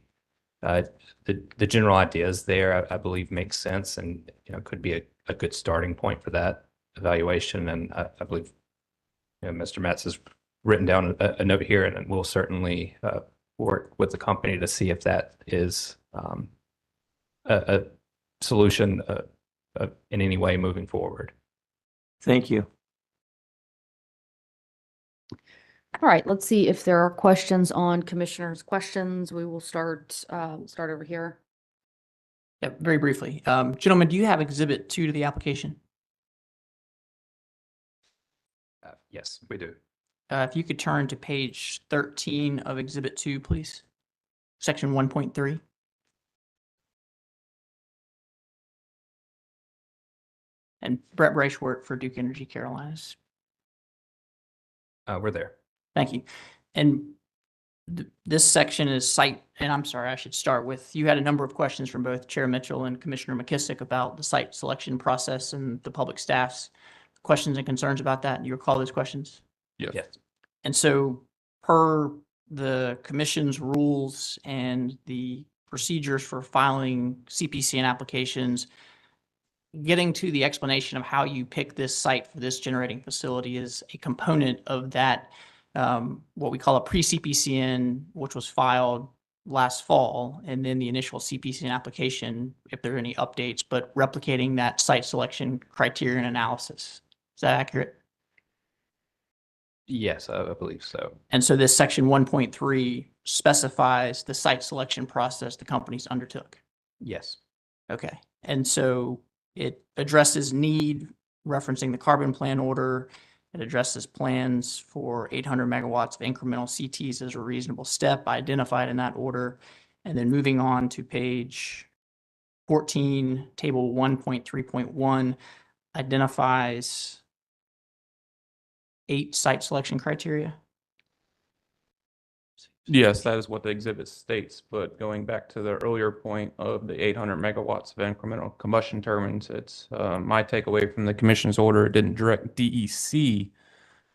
general ideas there, I believe, makes sense, and could be a good starting point for that evaluation. And I believe Mr. Metz has written down a note here, and we'll certainly work with the company to see if that is a solution in any way moving forward. Thank you. All right, let's see if there are questions on commissioners' questions. We will start over here. Yeah, very briefly. Gentlemen, do you have Exhibit 2 to the application? Yes, we do. If you could turn to page 13 of Exhibit 2, please. Section 1.3. And Brett Bracewort for Duke Energy Carolinas. We're there. Thank you. And this section is site, and I'm sorry, I should start with, you had a number of questions from both Chair Mitchell and Commissioner McKissick about the site selection process and the public staff's questions and concerns about that. Do you recall those questions? Yes. And so per the commission's rules and the procedures for filing CPCN applications, getting to the explanation of how you pick this site for this generating facility is a component of that, what we call a pre-CPCN, which was filed last fall, and then the initial CPCN application, if there are any updates, but replicating that site selection criteria and analysis. Is that accurate? Yes, I believe so. And so this section 1.3 specifies the site selection process the companies undertook. Yes. Okay. And so it addresses need, referencing the carbon plan order. It addresses plans for 800 megawatts of incremental CTs as a reasonable step identified in that order. And then moving on to page 14, table 1.3.1 identifies 8 site selection criteria. Yes, that is what the exhibit states, but going back to the earlier point of the 800 megawatts of incremental combustion turbines, it's my takeaway from the commission's order. It didn't direct DEC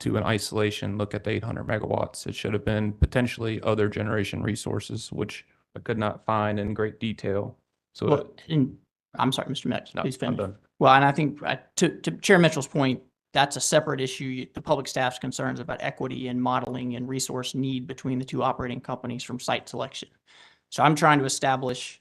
to an isolation look at the 800 megawatts. It should have been potentially other generation resources, which I could not find in great detail. So Well, and I'm sorry, Mr. Metz, No, please I'm finish. done. Well, and I think to Chair Mitchell's point, that's a separate issue. The public staff's concerns about equity and modeling and resource need between the two operating companies from site selection. So I'm trying to establish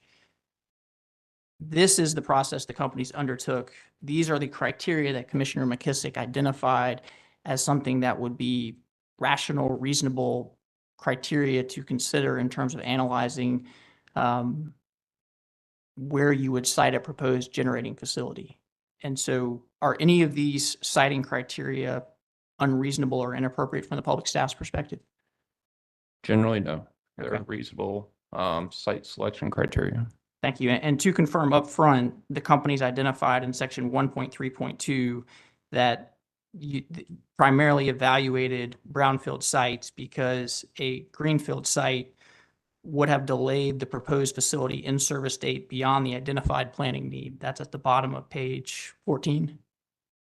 this is the process the companies undertook. These are the criteria that Commissioner McKissick identified as something that would be rational, reasonable criteria to consider in terms of analyzing where you would cite a proposed generating facility. And so are any of these citing criteria unreasonable or inappropriate from the public staff's perspective? Generally, no. They're Okay. reasonable site selection criteria. Thank you. And to confirm upfront, the companies identified in section 1.3.2 that you primarily evaluated brownfield sites because a greenfield site would have delayed the proposed facility in-service date beyond the identified planning need. That's at the bottom of page 14.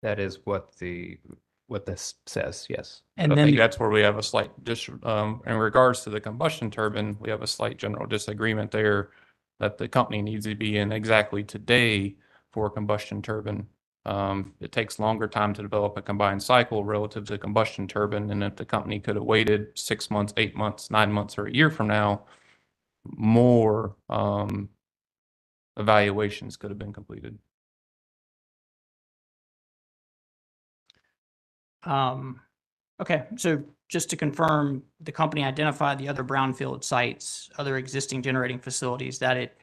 That is what this says, yes. And I then think that's where we have a slight in regards to the combustion turbine, we have a slight general disagreement there that the company needs to be in exactly today for a combustion turbine. It takes longer time to develop a combined cycle relative to combustion turbine. And if the company could have waited 6 months, 8 months, 9 months, or a year from now, more evaluations could have been completed. Okay, so just to confirm, the company identified the other brownfield sites, other existing generating facilities that it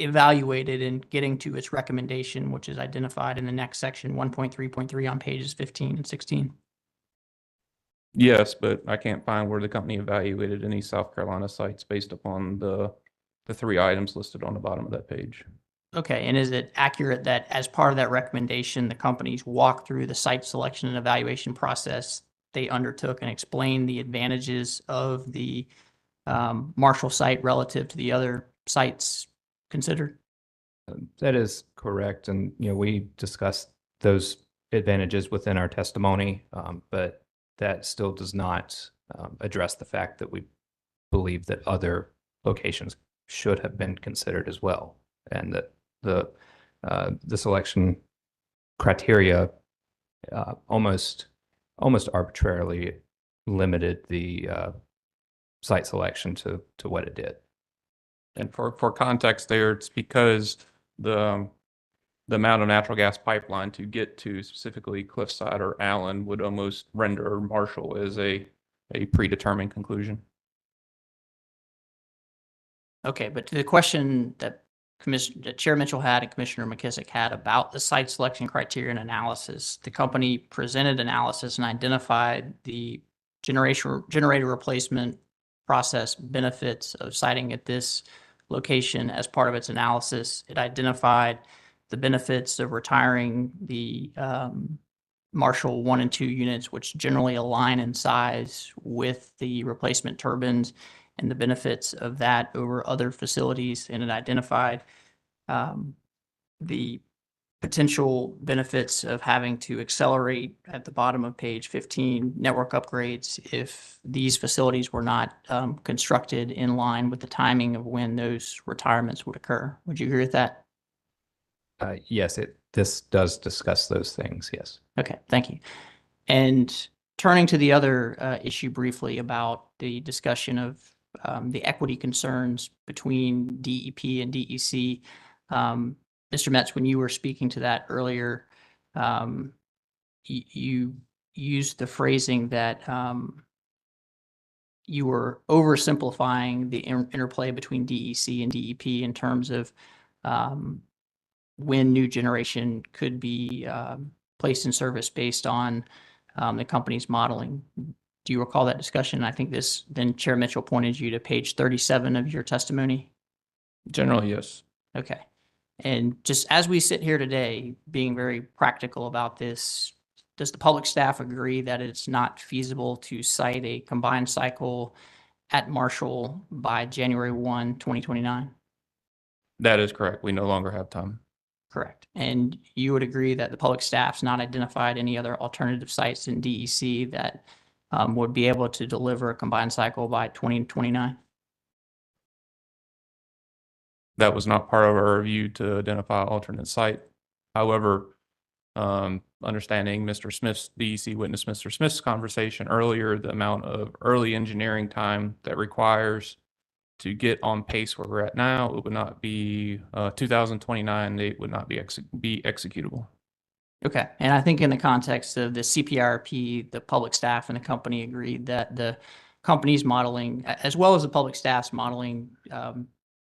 evaluated in getting to its recommendation, which is identified in the next section, 1.3.3 on pages 15 and 16. Yes, but I can't find where the company evaluated any South Carolina sites based upon the 3 items listed on the bottom of that page. Okay, and is it accurate that as part of that recommendation, the companies walked through the site selection and evaluation process they undertook and explained the advantages of the Marshall site relative to the other sites considered? That is correct. And, we discussed those advantages within our testimony, but that still does not address the fact that we believe that other locations should have been considered as well. And that the selection criteria almost arbitrarily limited the site selection to what it did. And for context there, it's because the amount of natural gas pipeline to get to specifically Cliffside or Allen would almost render Marshall as a predetermined conclusion. Okay, but to the question that Chair Mitchell had and Commissioner McKissick had about the site selection criteria and analysis, the company presented analysis and identified the generator replacement process benefits of siting at this location as part of its analysis. It identified the benefits of retiring the Marshall 1 and 2 units, which generally align in size with the replacement turbines, and the benefits of that over other facilities. And it identified the potential benefits of having to accelerate at the bottom of page 15 network upgrades if these facilities were not constructed in line with the timing of when those retirements would occur. Would you agree with that? Yes, this does discuss those things, yes. Okay, thank you. And turning to the other issue briefly about the discussion of the equity concerns between DEP and DEC. Mr. Metz, when you were speaking to that earlier, you used the phrasing that you were oversimplifying the interplay between DEC and DEP in terms of when new generation could be placed in service based on the company's modeling. Do you recall that discussion? I think then Chair Mitchell pointed you to page 37 of your testimony. Generally, yes. Okay. And just as we sit here today, being very practical about this, does the public staff agree that it's not feasible to site a combined cycle at Marshall by January 1, 2029? That is correct. We no longer have time. Correct. And you would agree that the public staff's not identified any other alternative sites in DEC that would be able to deliver a combined cycle by 2029? That was not part of our review to identify alternate site. However, understanding Mr. Smith's DEC witness, Mr. Smith's conversation earlier, the amount of early engineering time that requires to get on pace where we're at now, it would not be 2029. Date would not be executable. Okay. And I think in the context of the CPRP, the public staff and the company agreed that the company's modeling, as well as the public staff's modeling,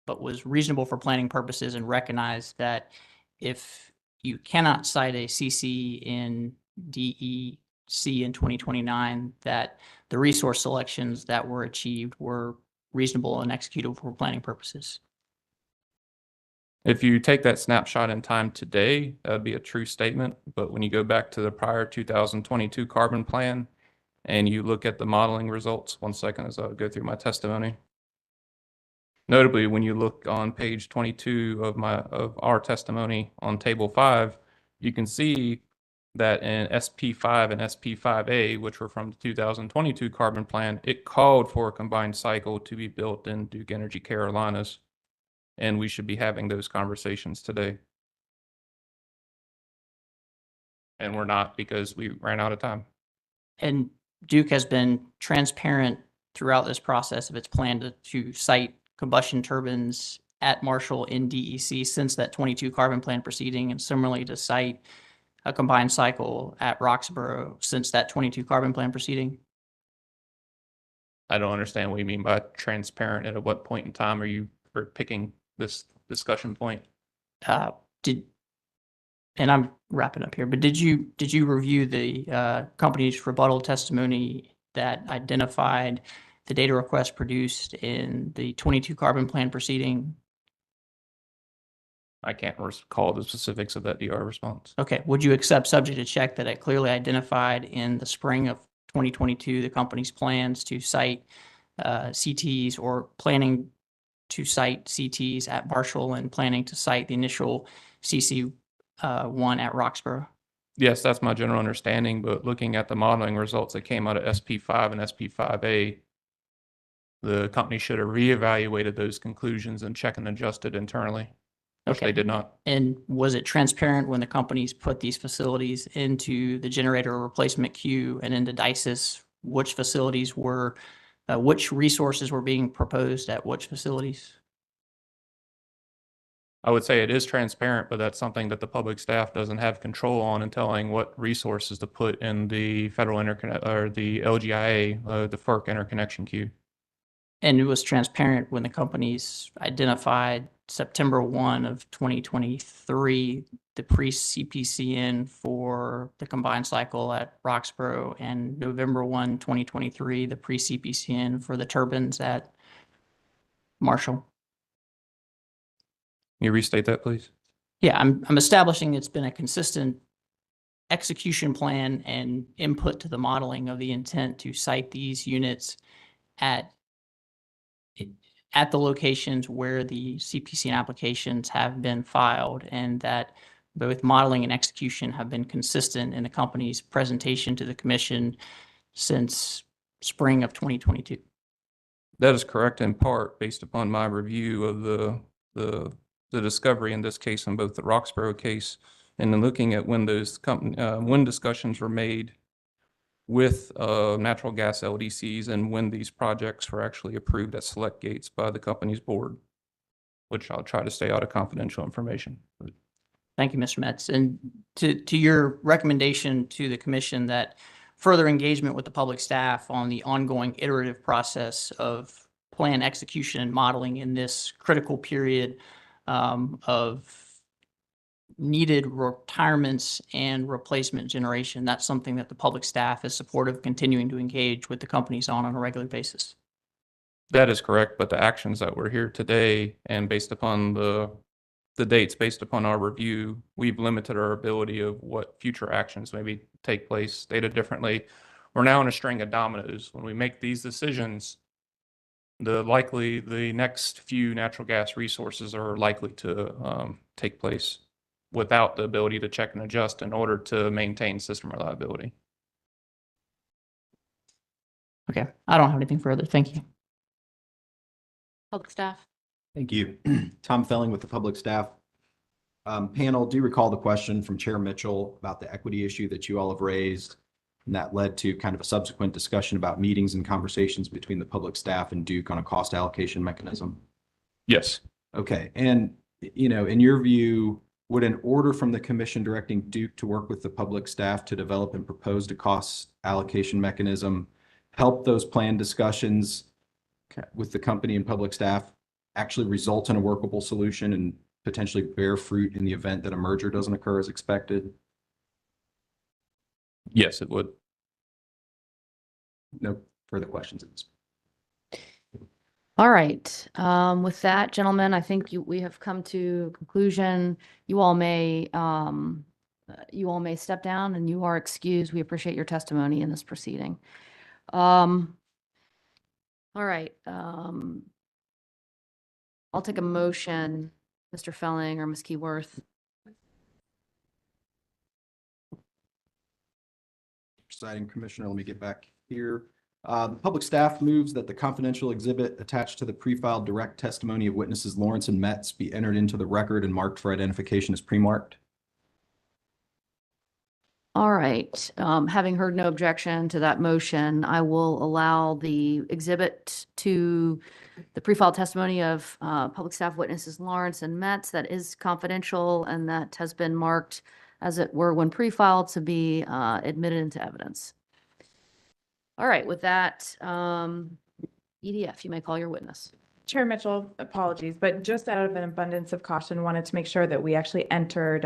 but was reasonable for planning purposes, and recognized that if you cannot cite a CC in DEC in 2029, that the resource selections that were achieved were reasonable and executable for planning purposes. If you take that snapshot in time today, that would be a true statement. But when you go back to the prior 2022 carbon plan and you look at the modeling results, one second as I go through my testimony. Notably, when you look on page 22 of our testimony on table 5, you can see that in SP5 and SP5A, which were from the 2022 carbon plan, it called for a combined cycle to be built in Duke Energy Carolinas. And we should be having those conversations today. And we're not, because we ran out of time. And Duke has been transparent throughout this process of its plan to site combustion turbines at Marshall in DEC since that 22 carbon plan proceeding, and similarly to cite a combined cycle at Roxborough since that 22 carbon plan proceeding. I don't understand what you mean by transparent. At what point in time are you picking this discussion point? And I'm wrapping up here, but did you review the company's rebuttal testimony that identified the data request produced in the 22 carbon plan proceeding? I can't recall the specifics of that DR response. Okay. Would you accept, subject to check, that it clearly identified in the spring of 2022 the company's plans to site CTs, or planning to site CTs at Marshall and planning to site the initial CC1 at Roxborough? Yes, that's my general understanding, but looking at the modeling results that came out of SP5 and SP5A, the company should have reevaluated those conclusions and checked and adjusted internally, which Okay. they did not. And was it transparent when the companies put these facilities into the generator replacement queue and into DICES, which facilities were, which resources were being proposed at which facilities? I would say it is transparent, but that's something that the public staff doesn't have control on, and telling what resources to put in the federal interconnect or the LGIA, the FERC interconnection queue. And it was transparent when the companies identified September 1 of 2023, the pre-CPCN for the combined cycle at Roxborough, and November 1, 2023, the pre-CPCN for the turbines at Marshall. Can you restate that, please? Yeah, I'm establishing it's been a consistent execution plan and input to the modeling of the intent to site these units at the locations where the CPCN applications have been filed, and that both modeling and execution have been consistent in the company's presentation to the commission since spring of 2022. That is correct in part, based upon my review of the discovery in this case, in both the Roxborough case, and then looking at when those when discussions were made with natural gas LDCs, and when these projects were actually approved at select gates by the company's board, which I'll try to stay out of confidential information. Thank you, Mr. Metz. And to your recommendation to the commission that further engagement with the public staff on the ongoing iterative process of plan execution and modeling in this critical period of needed retirements and replacement generation, that's something that the public staff is supportive of continuing to engage with the companies on a regular basis. That is correct, but the actions that were here today, and based upon the dates, based upon our review, we've limited our ability of what future actions maybe take place. Stated differently, we're now in a string of dominoes. When we make these decisions, the next few natural gas resources are likely to take place. without the ability to check and adjust in order to maintain system reliability. Okay, I don't have anything further. Thank you. Public staff. Thank you. Tom Felling with the Public Staff. Panel, do you recall the question from Chair Mitchell about the equity issue that you all have raised? And that led to kind of a subsequent discussion about meetings and conversations between the public staff and Duke on a cost allocation mechanism. Yes. Okay, and in your view, would an order from the commission directing Duke to work with the public staff to develop and propose a cost allocation mechanism help those planned discussions with the company and public staff actually result in a workable solution and potentially bear fruit in the event that a merger doesn't occur as expected? Yes, it would. No further questions at this point. All right. With that, gentlemen, I think we have come to a conclusion. You all may step down and you are excused. We appreciate your testimony in this proceeding. All right. I'll take a motion, Mr. Felling or Ms. Keyworth. Presiding Commissioner, let me get back here. The public staff moves that the confidential exhibit attached to the pre-filed direct testimony of witnesses Lawrence and Metz be entered into the record and marked for identification as pre-marked. All right. Having heard no objection to that motion, I will allow the exhibit to the pre-filed testimony of public staff witnesses Lawrence and Metz that is confidential and that has been marked as it were when pre-filed to be admitted into evidence. All right, with that, EDF, you may call your witness. Chair Mitchell, apologies, but just out of an abundance of caution, wanted to make sure that we actually entered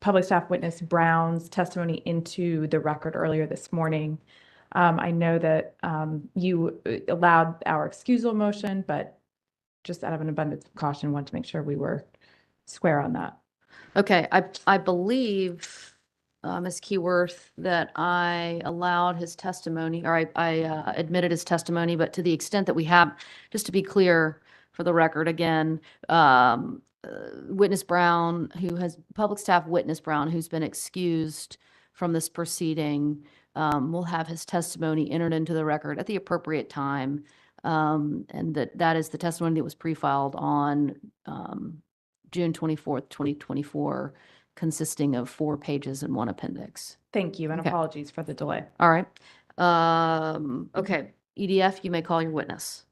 public staff witness Brown's testimony into the record earlier this morning. I know that you allowed our excusal motion, but just out of an abundance of caution, wanted to make sure we were square on that. Okay, I believe, Ms. Keyworth, that I allowed his testimony, or I admitted his testimony, but to the extent that we have, just to be clear for the record again, witness Brown, public staff witness Brown, who's been excused from this proceeding, will have his testimony entered into the record at the appropriate time. And that is the testimony that was pre-filed on June 24th, 2024, consisting of 4 pages and 1 appendix. Thank you, and Okay. apologies for the delay. All right. Okay, EDF, you may call your witness.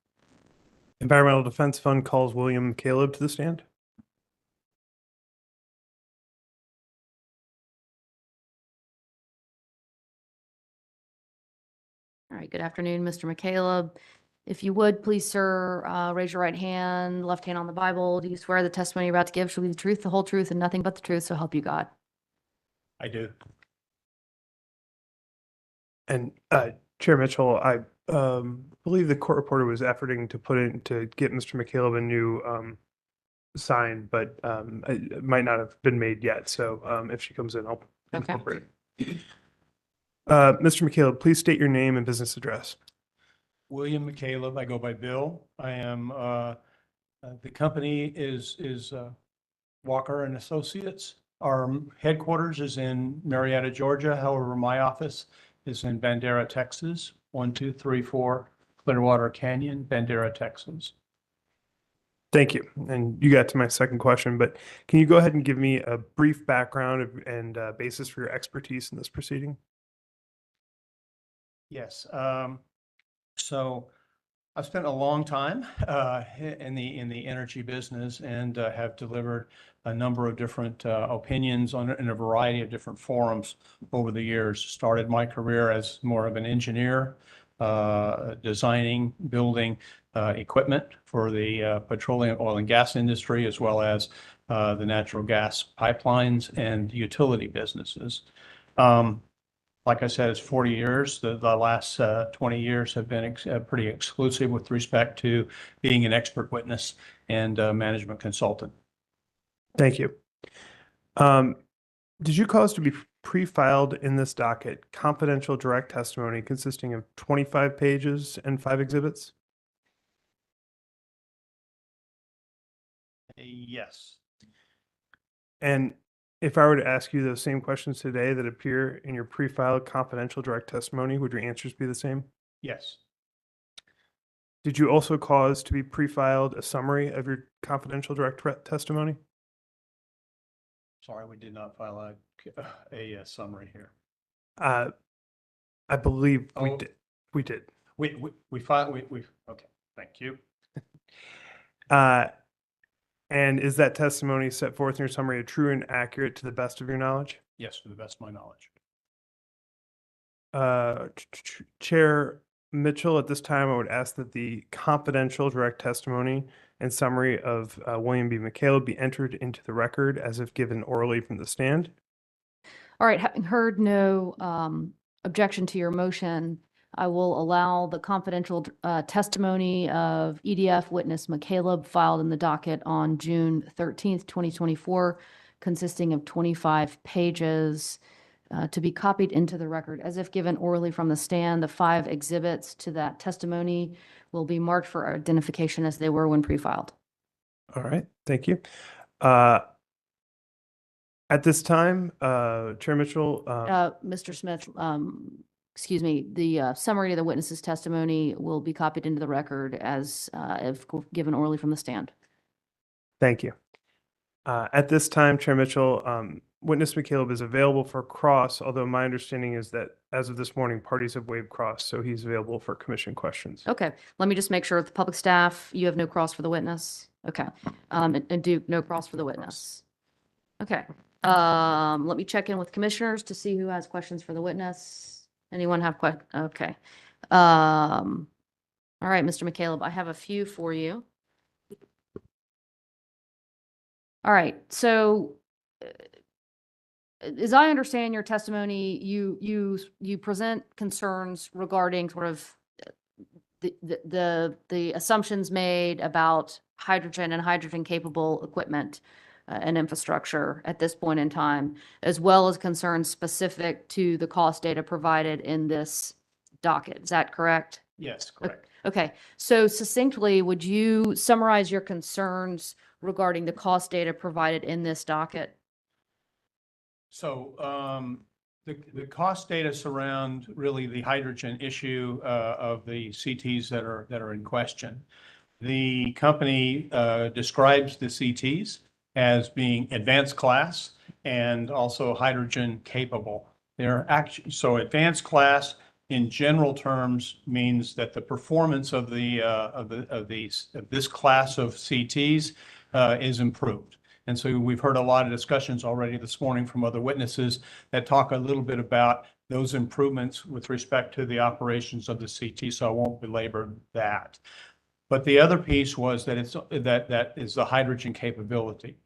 Environmental Defense Fund calls William Caleb to the stand. All right, good afternoon, Mr. McCaleb. If you would, please, sir, raise your right hand, left hand on the Bible. Do you swear the testimony you're about to give shall be the truth, the whole truth, and nothing but the truth, so help you God? I do. And Chair Mitchell, I believe the court reporter was efforting to get Mr. McCaleb a new sign, but it might not have been made yet. So if she comes in, I'll incorporate it. Mr. McCaleb, please state your name and business address. William McCaleb, I go by Bill. I am, the company is Walker and Associates. Our headquarters is in Marietta, Georgia. However, my office is in Bandera, Texas, 1234 Clearwater Canyon, Bandera, Texas. Thank you. And you got to my second question, but can you go ahead and give me a brief background and basis for your expertise in this proceeding? Yes. So I've spent a long time in the energy business and have delivered a number of different opinions in a variety of different forums over the years. Started my career as more of an engineer, designing, building equipment for the petroleum, oil and gas industry, as well as the natural gas pipelines and utility businesses. Like I said, it's 40 years. The last 20 years have been pretty exclusive with respect to being an expert witness and management consultant. Thank you. Did you cause to be pre-filed in this docket confidential direct testimony consisting of 25 pages and 5 exhibits? Yes. And If I were to ask you those same questions today that appear in your pre-filed confidential direct testimony, would your answers be the same? Yes. Did you also cause to be pre-filed a summary of your confidential direct testimony? Sorry, we did not file a summary here. I believe we Oh. did. We did. We filed, okay, thank you. And is that testimony set forth in your summary true and accurate to the best of your knowledge? Yes, to the best of my knowledge. Chair Mitchell, at this time, I would ask that the confidential direct testimony and summary of William B. McCaleb be entered into the record as if given orally from the stand. All right, having heard no objection to your motion, I will allow the confidential testimony of EDF witness McCaleb filed in the docket on June 13th, 2024, consisting of 25 pages to be copied into the record as if given orally from the stand. The 5 exhibits to that testimony will be marked for identification as they were when pre-filed. All right, thank you. At this time, Chair Mitchell. Mr. Smith, excuse me, the summary of the witness's testimony will be copied into the record as if given orally from the stand. Thank you. At this time, Chair Mitchell, witness McCaleb is available for cross, although my understanding is that as of this morning, parties have waived cross, so he's available for commission questions. Okay, let me just make sure with the public staff, you have no cross for the witness. Okay, and Duke, no cross for the witness. Okay, let me check in with commissioners to see who has questions for the witness. Anyone have questions? Okay. All right, Mr. McCaleb, I have a few for you. All right, so as I understand your testimony, you present concerns regarding sort of the assumptions made about hydrogen and hydrogen capable equipment and infrastructure at this point in time, as well as concerns specific to the cost data provided in this docket. Is that correct? Yes, correct. Okay, so succinctly, would you summarize your concerns regarding the cost data provided in this docket? So the cost data surround really the hydrogen issue of the CTs that are in question. The company describes the CTs as being advanced class and also hydrogen capable. They're actually, so advanced class in general terms means that the performance of this class of CTs is improved. And so we've heard a lot of discussions already this morning from other witnesses that talk a little bit about those improvements with respect to the operations of the CT, so I won't belabor that. But the other piece was that that is the hydrogen capability.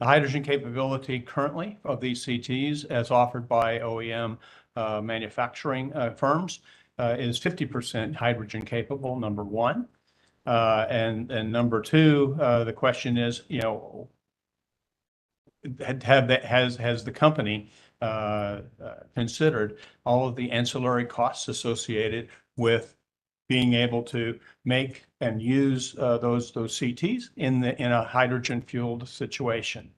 The hydrogen capability currently of these CTs, as offered by OEM manufacturing firms, is 50% hydrogen capable, number one. And number two, the question is, you know, has the company considered all of the ancillary costs associated with being able to make and use those CTs in a hydrogen fueled situation?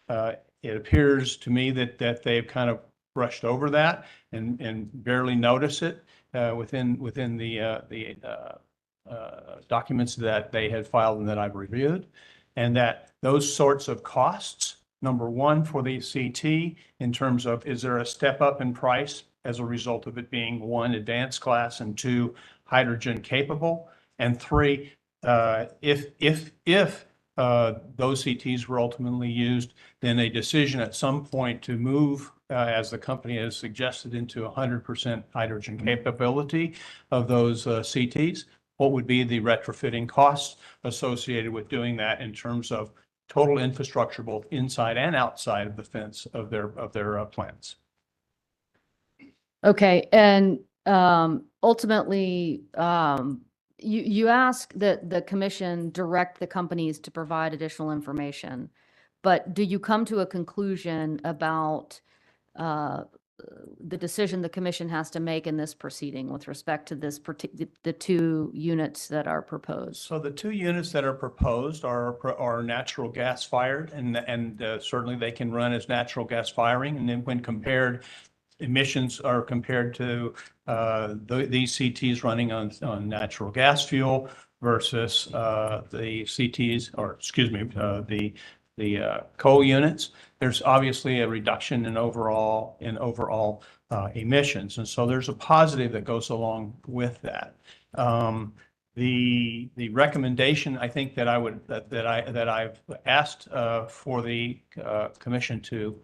It appears to me that they've kind of brushed over that and barely notice it within the documents that they had filed and that I've reviewed, and that those sorts of costs, number one, for the CT in terms of, is there a step up in price as a result of it being one, advanced class, and two, hydrogen capable, and three, if those CTs were ultimately used, then a decision at some point to move, as the company has suggested, into 100% hydrogen capability of those CTs. What would be the retrofitting costs associated with doing that in terms of total infrastructure, both inside and outside of the fence of their plants? Okay, and ultimately, you ask that the commission direct the companies to provide additional information, but do you come to a conclusion about the decision the commission has to make in this proceeding with respect to this, the two units that are proposed? So the two units that are proposed are natural gas fired, and certainly they can run as natural gas firing. And then when compared, emissions are compared to these CTs running on natural gas fuel versus the CTs, or excuse me, the coal units. There's obviously a reduction in overall emissions, and so there's a positive that goes along with that. The recommendation I think that I've asked for the commission to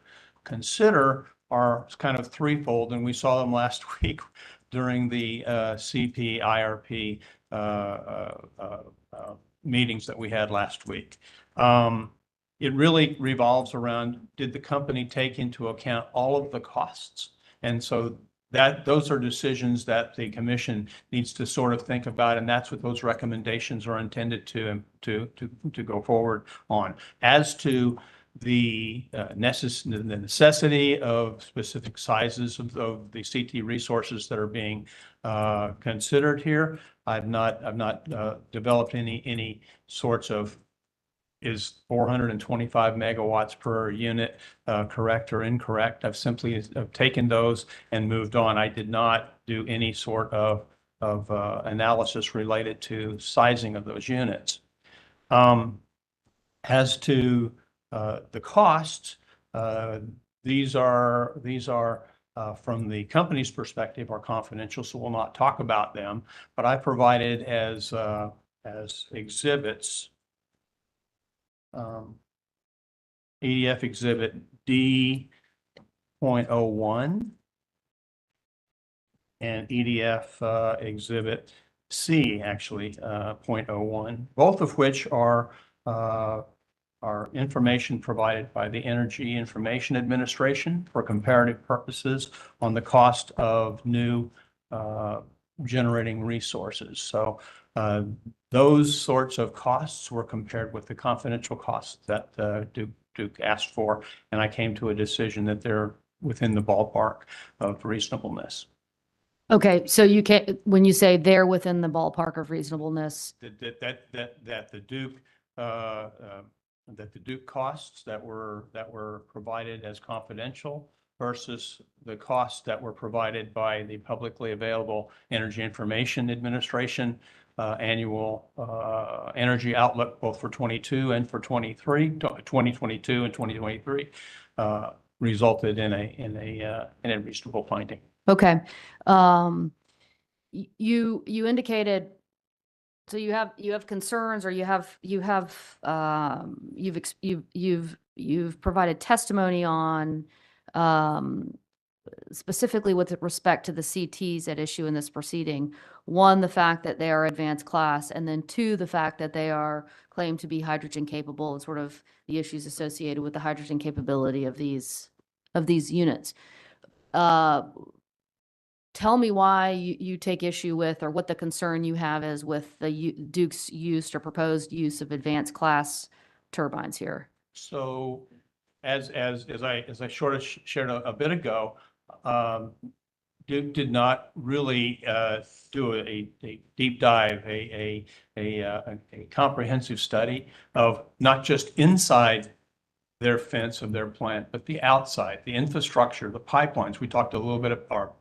consider are kind of threefold, and we saw them last week during the CPIRP meetings that we had last week. It really revolves around, did the company take into account all of the costs? And so those are decisions that the commission needs to sort of think about, and that's what those recommendations are intended to go forward on. As to the necessity of specific sizes of the CT resources that are being considered here, I've not developed any sorts of, is 425 megawatts per unit correct or incorrect. I've simply taken those and moved on. I did not do any sort of analysis related to sizing of those units. As to the costs, these are from the company's perspective are confidential, so we'll not talk about them. But I provided as exhibits EDF exhibit D.01 and EDF exhibit C, actually, 0.01, both of which are information provided by the Energy Information Administration for comparative purposes on the cost of new generating resources. So those sorts of costs were compared with the confidential costs that Duke asked for, and I came to a decision that they're within the ballpark of reasonableness. Okay, so you can't, when you say they're within the ballpark of reasonableness. That the Duke costs that were provided as confidential versus the costs that were provided by the publicly available Energy Information Administration annual energy outlook, both for 22 and for 2022 and 2023, resulted in a reasonable finding. Okay. You indicated, so you have concerns, or you've provided testimony on specifically with respect to the CTs at issue in this proceeding. One, the fact that they are advanced class, and then two, the fact that they are claimed to be hydrogen capable, and sort of the issues associated with the hydrogen capability of these units. Tell me why you take issue with, or what the concern you have is with the Duke's use or proposed use of advanced class turbines here. So as I shared a bit ago, Duke did not really do a deep dive, a comprehensive study of not just inside their fence of their plant, but the outside, the infrastructure, the pipelines. We talked a little bit about,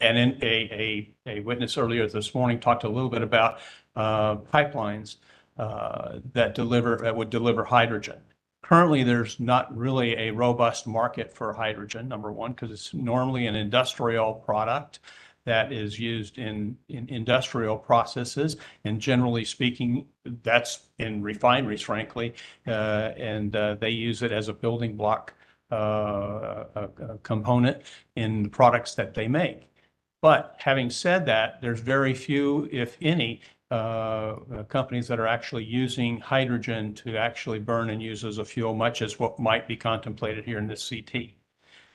and in a witness earlier this morning talked a little bit about pipelines that would deliver hydrogen. Currently, there's not really a robust market for hydrogen, number one, because it's normally an industrial product that is used in industrial processes. And generally speaking, that's in refineries, frankly, and they use it as a building block component in the products that they make. But having said that, there's very few, if any, companies that are actually using hydrogen to actually burn and use as a fuel, much as what might be contemplated here in this CT.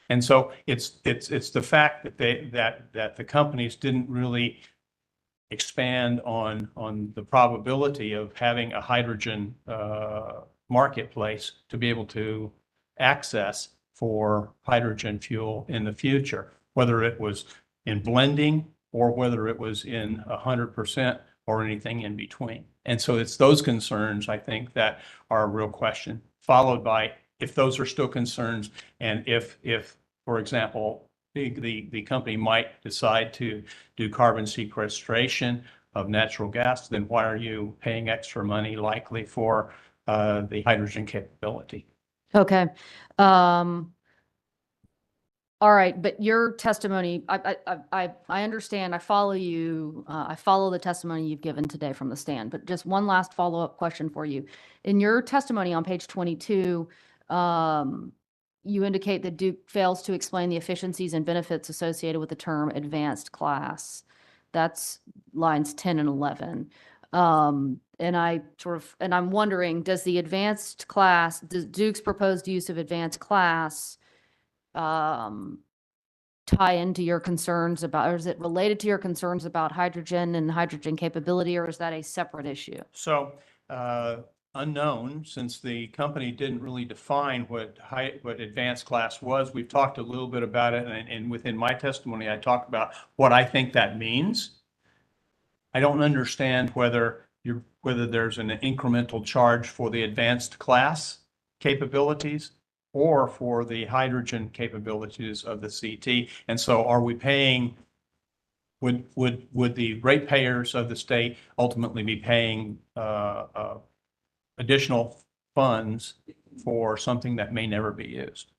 And so it's the fact that the companies didn't really expand on the probability of having a hydrogen marketplace to be able to access for hydrogen fuel in the future. whether it was in blending or whether it was in 100% or anything in between. And so it's those concerns, I think, that are a real question, followed by if those are still concerns and if, for example, the company might decide to do carbon sequestration of natural gas, then why are you paying extra money likely for the hydrogen capability? Okay. All right, but your testimony, I understand, I follow you, I follow the testimony you've given today from the stand, but just one last follow-up question for you. In your testimony on page 22, you indicate that Duke fails to explain the efficiencies and benefits associated with the term advanced class. That's lines 10 and 11. And I'm wondering, does Duke's proposed use of advanced class tie into your concerns about, or is it related to your concerns about hydrogen and hydrogen capability, or is that a separate issue? So unknown, since the company didn't really define what advanced class was. We've talked a little bit about it, and within my testimony, I talked about what I think that means. I don't understand whether there's an incremental charge for the advanced class capabilities or for the hydrogen capabilities of the CT. And so are we paying, would the ratepayers of the state ultimately be paying additional funds for something that may never be used?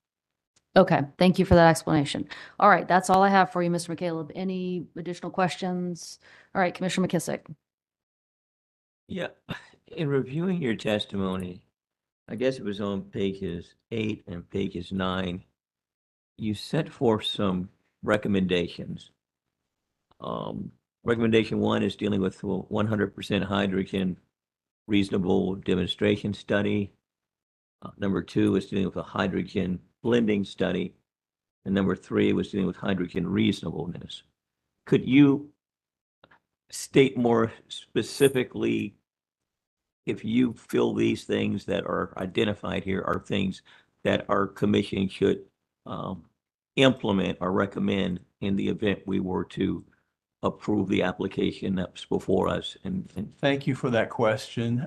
Okay, thank you for that explanation. All right, that's all I have for you, Mr. McCaleb. Any additional questions? All right, Commissioner McKissick. Yeah, in reviewing your testimony, I guess it was on pages 8 and pages 9, you set forth some recommendations. Recommendation 1 is dealing with 100% hydrogen reasonable demonstration study. Number 2 is dealing with a hydrogen blending study. And number 3 was dealing with hydrogen reasonableness. Could you state more specifically if you feel these things that are identified here are things that our commission should implement or recommend in the event we were to approve the application that's before us? And thank you for that question.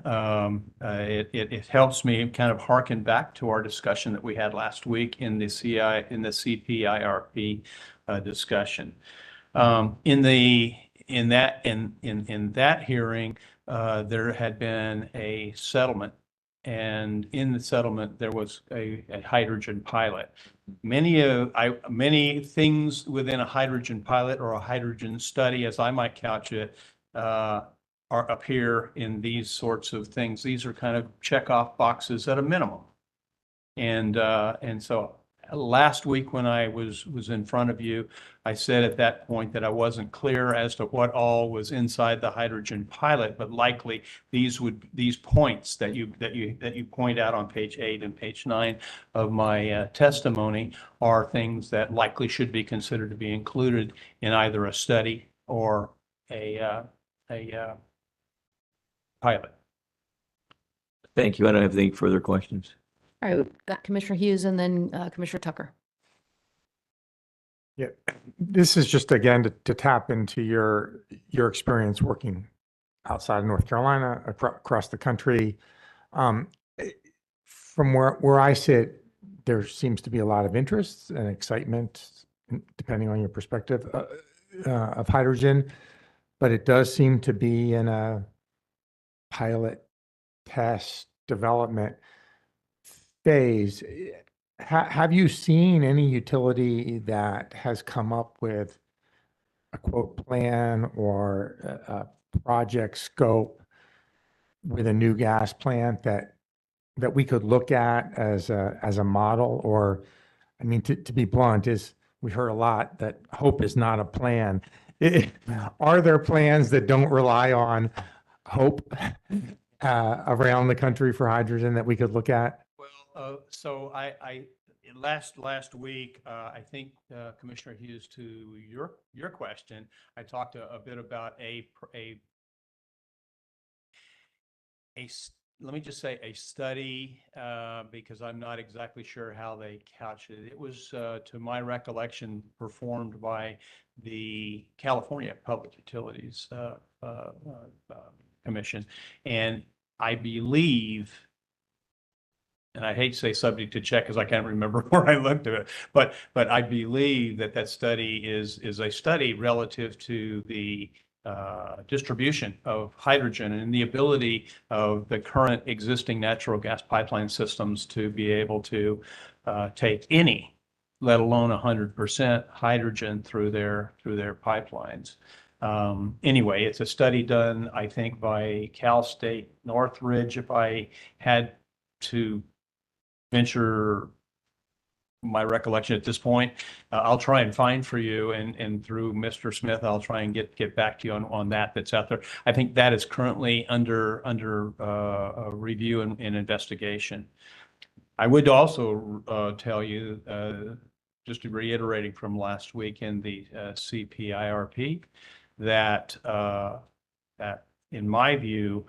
It helps me kind of harken back to our discussion that we had last week in the CPIRP discussion. In that hearing, there had been a settlement, and in the settlement there was a hydrogen pilot. Many things within a hydrogen pilot or a hydrogen study, as I might couch it, appear in these sorts of things. These are kind of check off boxes at a minimum. And so last week when I was in front of you, I said at that point that I wasn't clear as to what all was inside the hydrogen pilot, but likely these points that you point out on page 8 and page 9 of my testimony are things that likely should be considered to be included in either a study or a pilot. thank you. I don't have any further questions. All right, we've got Commissioner Hughes and then Commissioner Tucker. Yeah, this is just again to tap into your experience working outside of North Carolina, across the country. From where I sit, there seems to be a lot of interest and excitement, depending on your perspective, of hydrogen, but it does seem to be in a pilot test development phase. Have you seen any utility that has come up with a quote plan or a project scope with a new gas plant that we could look at as a model? Or, I mean, to be blunt, we heard a lot that hope is not a plan. Are there plans that don't rely on hope around the country for hydrogen that we could look at? So I last week, I think, Commissioner Hughes, to your question, I talked a bit about let me just say a study, because I'm not exactly sure how they couched it. It was, to my recollection, performed by the California Public Utilities Commission. And I believe, and I hate to say subject to check because I can't remember where I looked at it, but I believe that that study is a study relative to the distribution of hydrogen and the ability of the current existing natural gas pipeline systems to be able to take any, let alone 100% hydrogen through their pipelines. Anyway, it's a study done, I think, by Cal State Northridge. If I had to venture my recollection at this point, I'll try and find for you, and through Mr. Smith, I'll try and get back to you on that's out there. I think that is currently under review and investigation. I would also tell you, just reiterating from last week in the CPIRP, that in my view,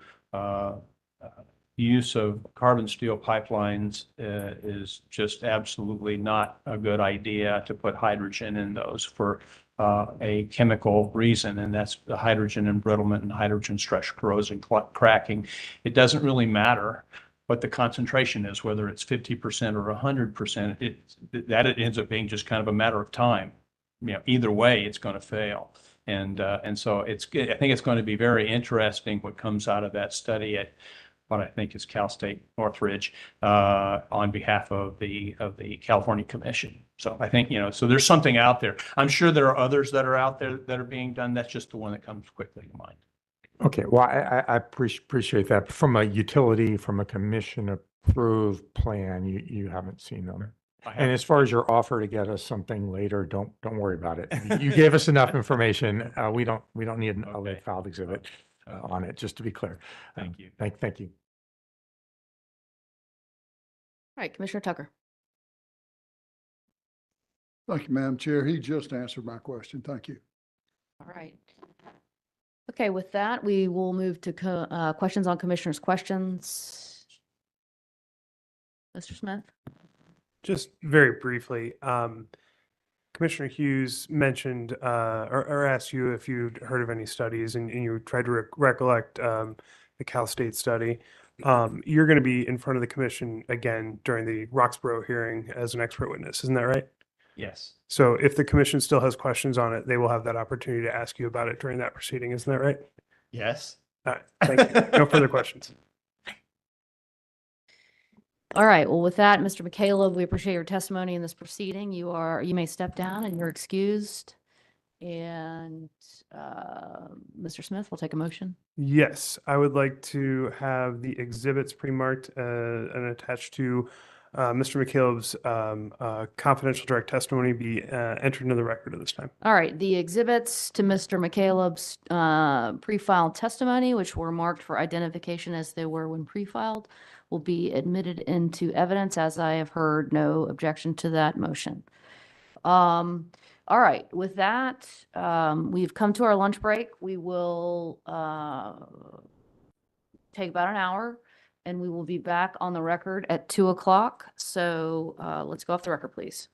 use of carbon steel pipelines is just absolutely not a good idea to put hydrogen in those for a chemical reason, and that's the hydrogen embrittlement and hydrogen stress corrosion cracking. It doesn't really matter what the concentration is, whether it's 50% or 100%. That it ends up being just kind of a matter of time. You know, either way, it's going to fail. And so I think it's going to be very interesting what comes out of that study at what I think is Cal State Northridge on behalf of the California Commission. So I think, so there's something out there. I'm sure there are others that are out there that are being done. That's just the one that comes quickly to mind. Okay, well, I appreciate that. From a utility, from a commission-approved plan, you haven't seen them. And as far as your offer to get us something later, don't worry about it. You gave us enough information. We don't need a late filed exhibit on it, just to be clear. Thank you. Thank you. All right, Commissioner Tucker. Thank you, Madam Chair. He just answered my question. Thank you. All right. Okay, with that, we will move to questions on commissioners' questions. Mr. Smith? Just very briefly, Commissioner Hughes mentioned or asked you if you'd heard of any studies, and you tried to recollect the Cal State study. You're going to be in front of the commission again during the Roxborough hearing as an expert witness, isn't that right? Yes. So if the commission still has questions on it, they will have that opportunity to ask you about it during that proceeding, isn't that right? Yes. All right, thank you. No further questions. All right, well, with that, Mr. McCaleb, we appreciate your testimony in this proceeding. You may step down and you're excused. And Mr. Smith, we'll take a motion. Yes, I would like to have the exhibits pre-marked and attached to Mr. McCaleb's confidential direct testimony be entered into the record at this time. All right, the exhibits to Mr. McCaleb's pre-filed testimony, which were marked for identification as they were when pre-filed, will be admitted into evidence, as I have heard no objection to that motion. All right, with that, we've come to our lunch break. We will take about an hour, and we will be back on the record at 2 o'clock. So let's go off the record, please.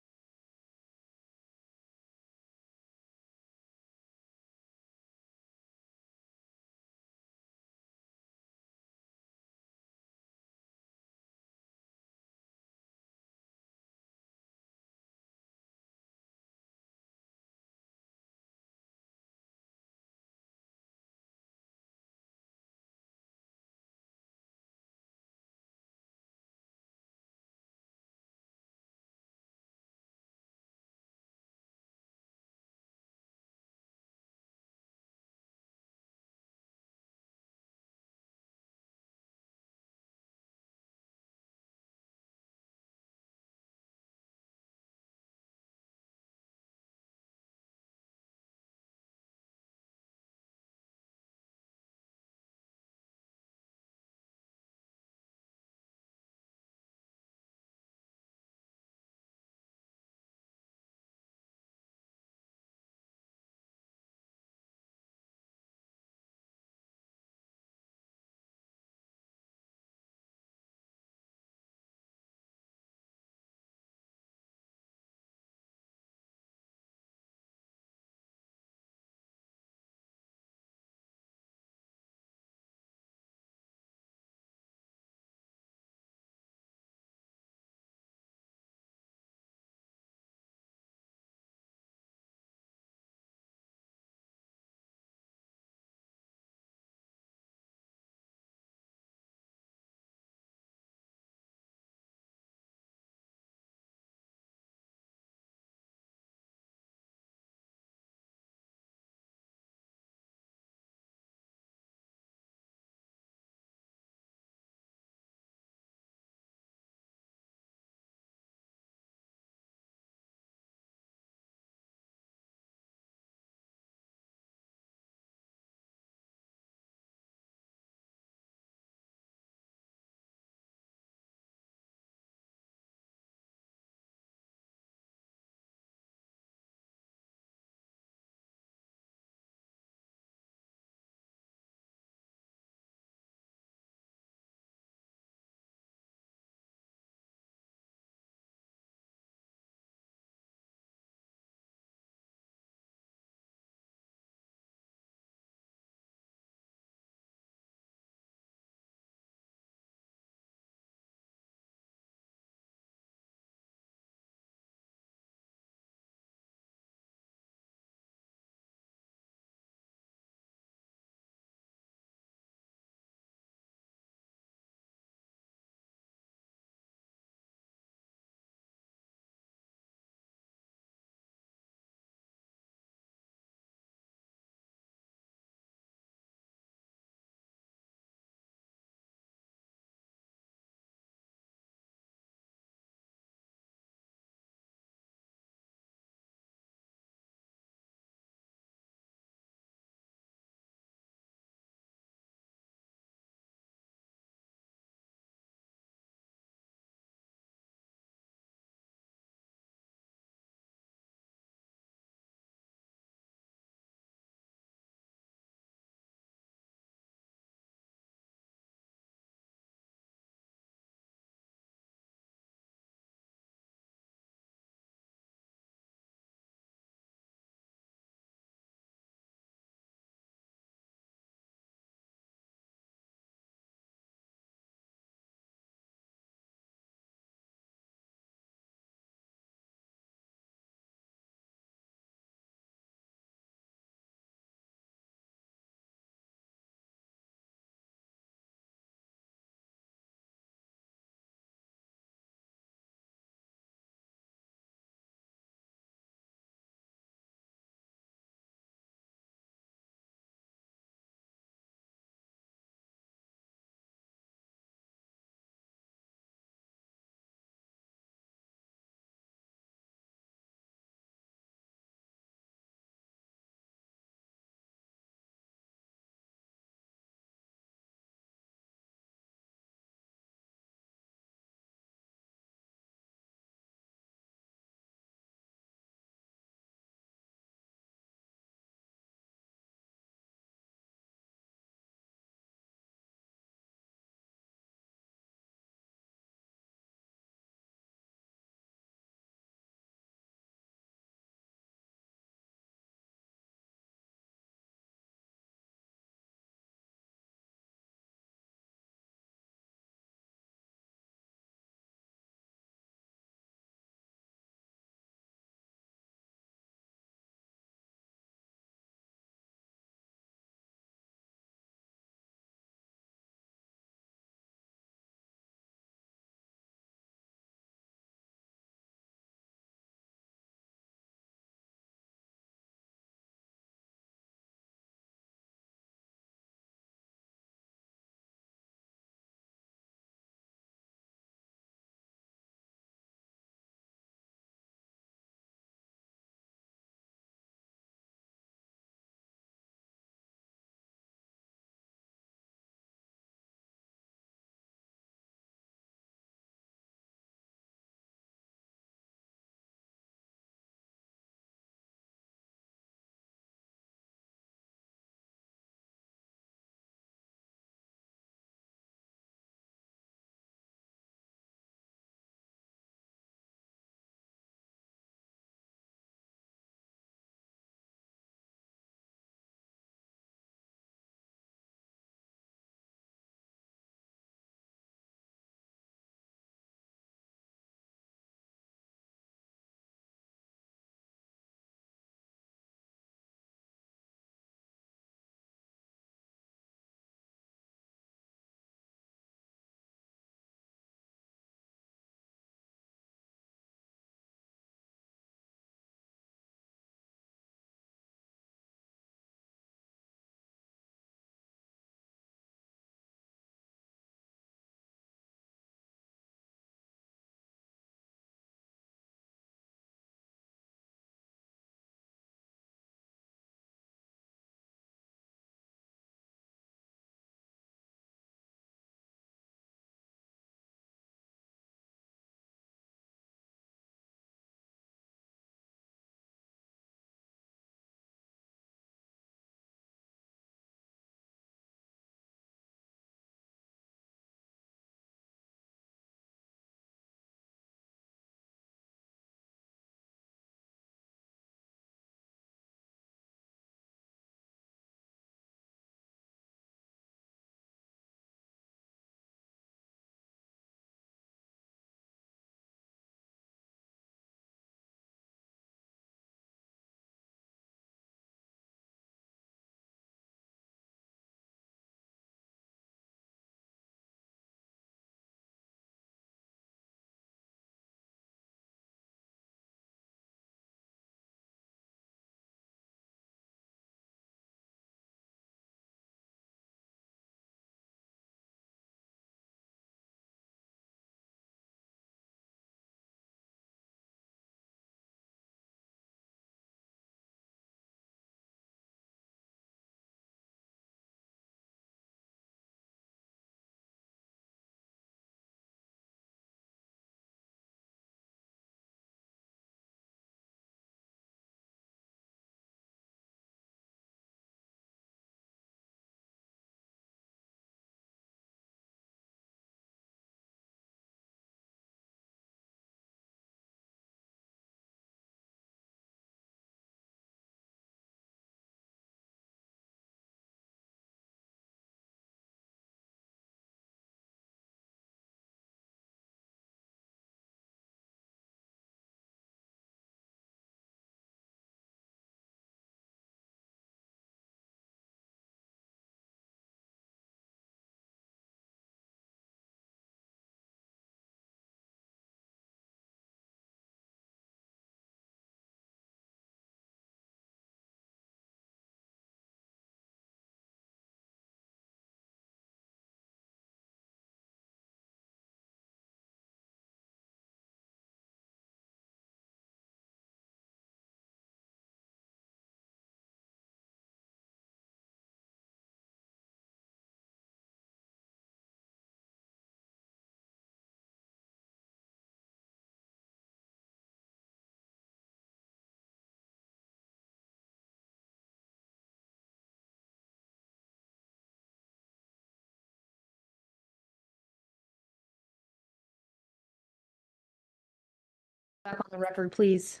Back on the record, please.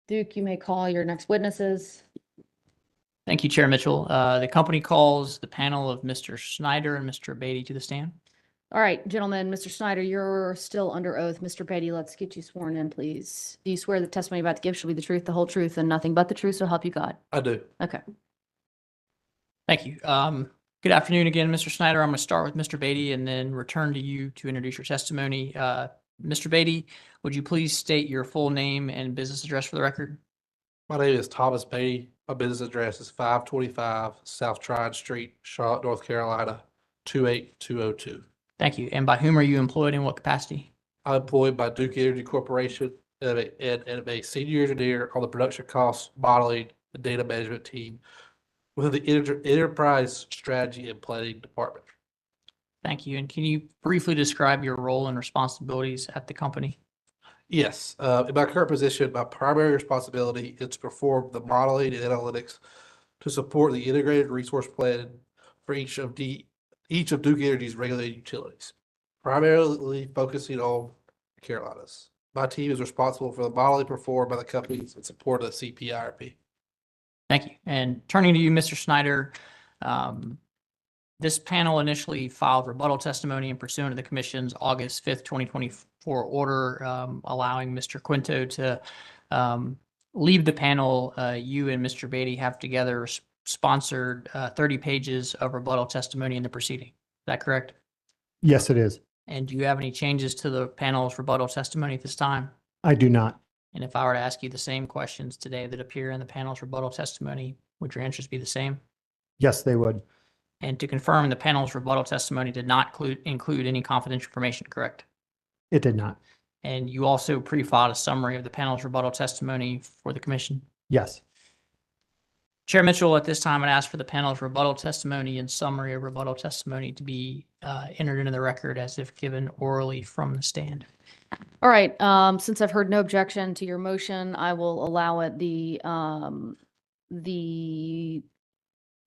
Duke, you may call your next witnesses. Thank you, Chair Mitchell. The company calls the panel of Mr. Snyder and Mr. Batty to the stand. All right, gentlemen, Mr. Snyder, you're still under oath. Mr. Batty, let's get you sworn in, please. Do you swear the testimony you're about to give shall be the truth, the whole truth, and nothing but the truth, so help you God? I do. Okay. Thank you. Good afternoon again, Mr. Snyder. I'm going to start with Mr. Batty and then return to you to introduce your testimony. Mr. Batty, would you please state your full name and business address for the record? My name is Thomas Batty. My business address is 525 South Tryon Street, Charlotte, North Carolina, 28202. Thank you. And by whom are you employed in what capacity? I'm employed by Duke Energy Corporation and a senior engineer on the production cost modeling and data management team within the enterprise strategy and planning department. Thank you. And can you briefly describe your role and responsibilities at the company? Yes, in my current position, my primary responsibility is to perform the modeling and analytics to support the integrated resource plan for each of Duke Energy's regulated utilities, primarily focusing on the Carolinas. My team is responsible for the modeling performed by the companies in support of the CPIRP. Thank you. And turning to you, Mr. Snyder, this panel initially filed rebuttal testimony in pursuant to the Commission's August 5th, 2024 order allowing Mr. Quinto to leave the panel. You and Mr. Batty have together sponsored 30 pages of rebuttal testimony in the proceeding. Is that correct? Yes, it is. And do you have any changes to the panel's rebuttal testimony at this time? I do not. And if I were to ask you the same questions today that appear in the panel's rebuttal testimony, would your answers be the same? Yes, they would. And to confirm, the panel's rebuttal testimony did not include any confidential information, correct? It did not. And you also pre-filed a summary of the panel's rebuttal testimony for the Commission? Yes. Chair Mitchell, at this time, I'd ask for the panel's rebuttal testimony and summary of rebuttal testimony to be entered into the record as if given orally from the stand. All right, since I've heard no objection to your motion, I will allow it. The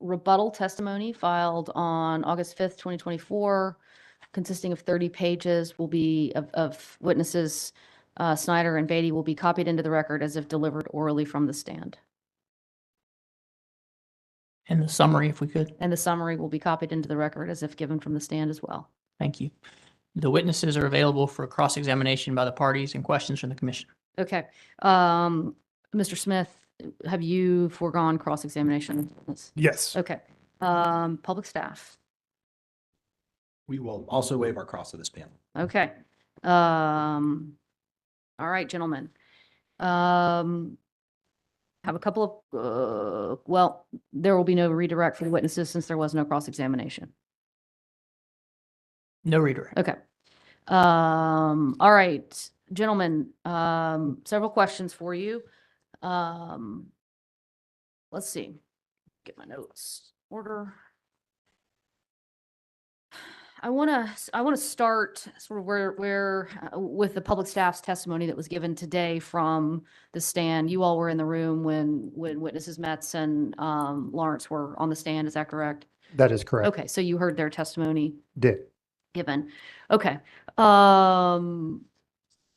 rebuttal testimony filed on August 5th, 2024, consisting of 30 pages will be of witnesses, Snyder and Batty will be copied into the record as if delivered orally from the stand. And the summary, if we could. And the summary will be copied into the record as if given from the stand as well. Thank you. The witnesses are available for cross-examination by the parties and questions from the Commission. Okay. Mr. Smith, have you foregone cross-examination? Yes. Okay. Public staff. We will also waive our cross to this panel. Okay. All right, gentlemen. Have a couple of, well, there will be no redirect for the witnesses since there was no cross-examination. No redirect. Okay. All right, gentlemen, several questions for you. Let's see, get my notes order. I want to start sort of where with the public staff's testimony that was given today from the stand. You all were in the room when witnesses Metz and Lawrence were on the stand. Is that correct? That is correct. Okay, so you heard their testimony Did. given. Okay.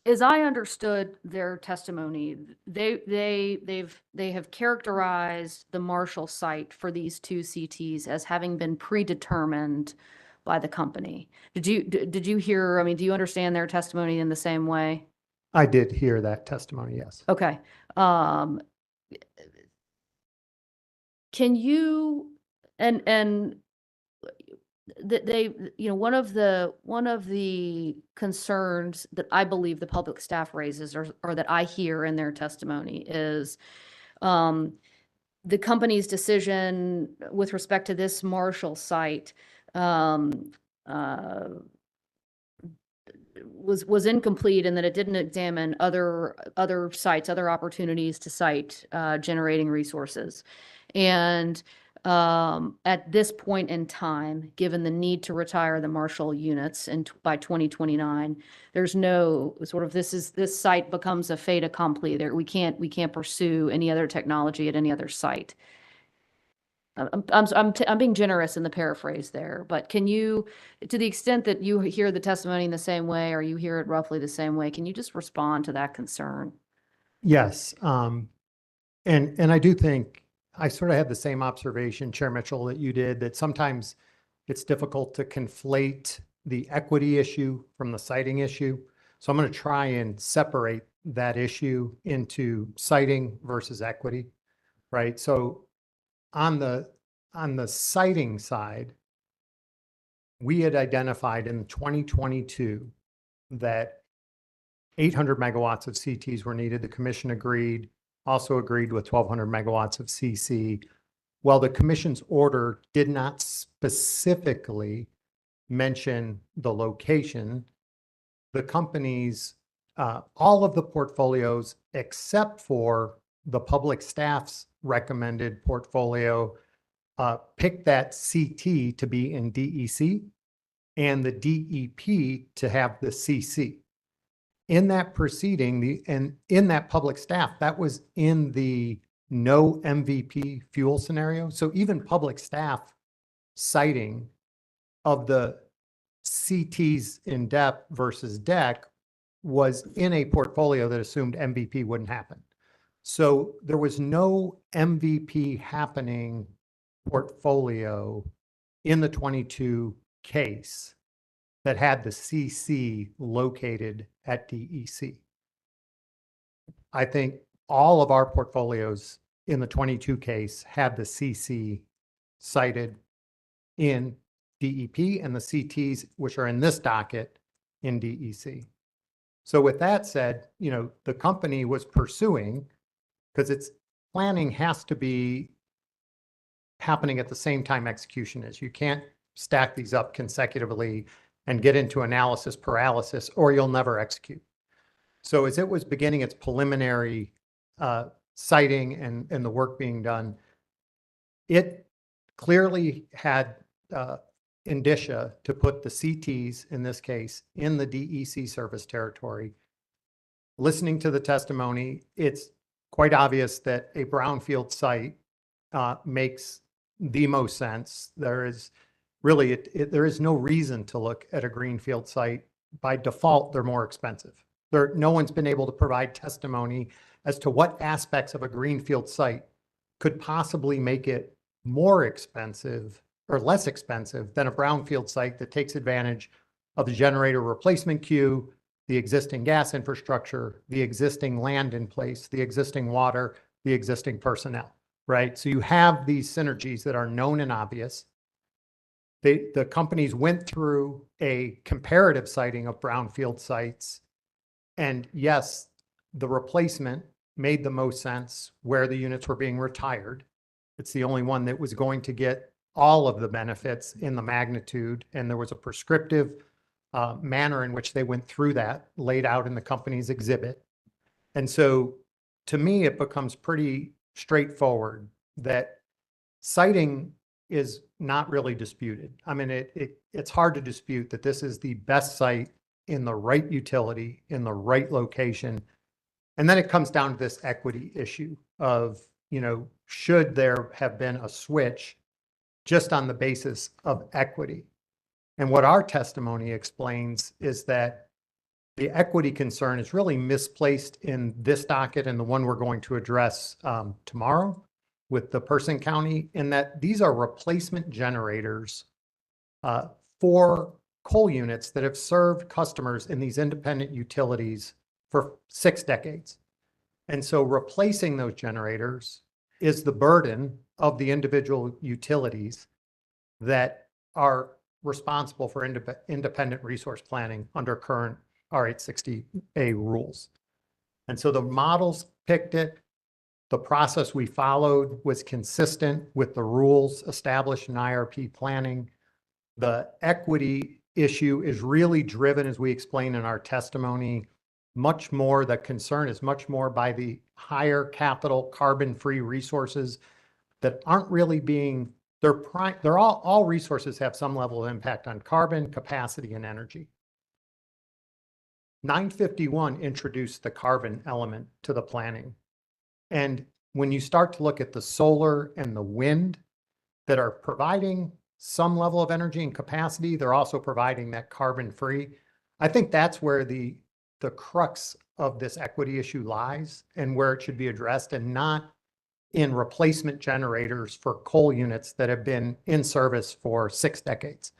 As I understood their testimony, they have characterized the Marshall site for these two CTs as having been predetermined by the company. Did you hear, I mean, do you understand their testimony in the same way? I did hear that testimony, yes. Okay. Can you, and they, you know, one of the concerns that I believe the public staff raises or that I hear in their testimony is the company's decision with respect to this Marshall site was incomplete, and that it didn't examine other sites, other opportunities to site generating resources. And at this point in time, given the need to retire the Marshall units by 2029, there's no sort of this site becomes a fait accompli. There we can't pursue any other technology at any other site. I'm being generous in the paraphrase there, but can you, to the extent that you hear the testimony in the same way, or you hear it roughly the same way, can you just respond to that concern? Yes. And I do think I sort of had the same observation, Chair Mitchell, that you did, that sometimes it's difficult to conflate the equity issue from the siting issue. So I'm going to try and separate that issue into siting versus equity, right? So on the siting side, we had identified in 2022 that 800 megawatts of CTs were needed. The commission agreed, also agreed with 1,200 megawatts of CC. While the commission's order did not specifically mention the location, the companies, all of the portfolios except for the public staff's recommended portfolio, picked that CT to be in DEC and the DEP to have the CC. In that proceeding, and in that public staff, that was in the no MVP fuel scenario. So even public staff citing of the CTs in depth versus DEC was in a portfolio that assumed MVP wouldn't happen. So there was no MVP happening portfolio in the 22 case that had the CC located at DEC. I think all of our portfolios in the 22 case had the CC cited in DEP and the CTs, which are in this docket, in DEC. So with that said, you know, the company was pursuing, because its planning has to be happening at the same time execution is. You can't stack these up consecutively and get into analysis paralysis, or you'll never execute. So as it was beginning its preliminary siting and the work being done, it clearly had indicia to put the CTs, in this case, in the DEC service territory. Listening to the testimony, it's quite obvious that a brownfield site makes the most sense. There is really, there is no reason to look at a greenfield site. By default, they're more expensive. No one's been able to provide testimony as to what aspects of a greenfield site could possibly make it more expensive or less expensive than a brownfield site that takes advantage of the generator replacement queue, the existing gas infrastructure, the existing land in place, the existing water, the existing personnel, right? So you have these synergies that are known and obvious. The companies went through a comparative siting of brownfield sites. And yes, the replacement made the most sense where the units were being retired. It's the only one that was going to get all of the benefits in the magnitude. And there was a prescriptive manner in which they went through that, laid out in the company's exhibit. And so to me, it becomes pretty straightforward that siting is not really disputed. I mean, it's hard to dispute that this is the best site in the right utility, in the right location. And then it comes down to this equity issue of, you know, should there have been a switch just on the basis of equity? And what our testimony explains is that the equity concern is really misplaced in this docket and the one we're going to address tomorrow with the Person County, in that these are replacement generators for coal units that have served customers in these independent utilities for 6 decades. And so replacing those generators is the burden of the individual utilities that are responsible for independent resource planning under current R860A rules. And so the models picked it. The process we followed was consistent with the rules established in IRP planning. The equity issue is really driven, as we explain in our testimony, much more, the concern is much more by the higher capital carbon-free resources that aren't really being, they're all resources have some level of impact on carbon, capacity, and energy. 951 introduced the carbon element to the planning. And when you start to look at the solar and the wind, that are providing some level of energy and capacity. They're also providing that carbon free. I think that's where the crux of this equity issue lies and where it should be addressed, and not in replacement generators for coal units that have been in service for 6 decades.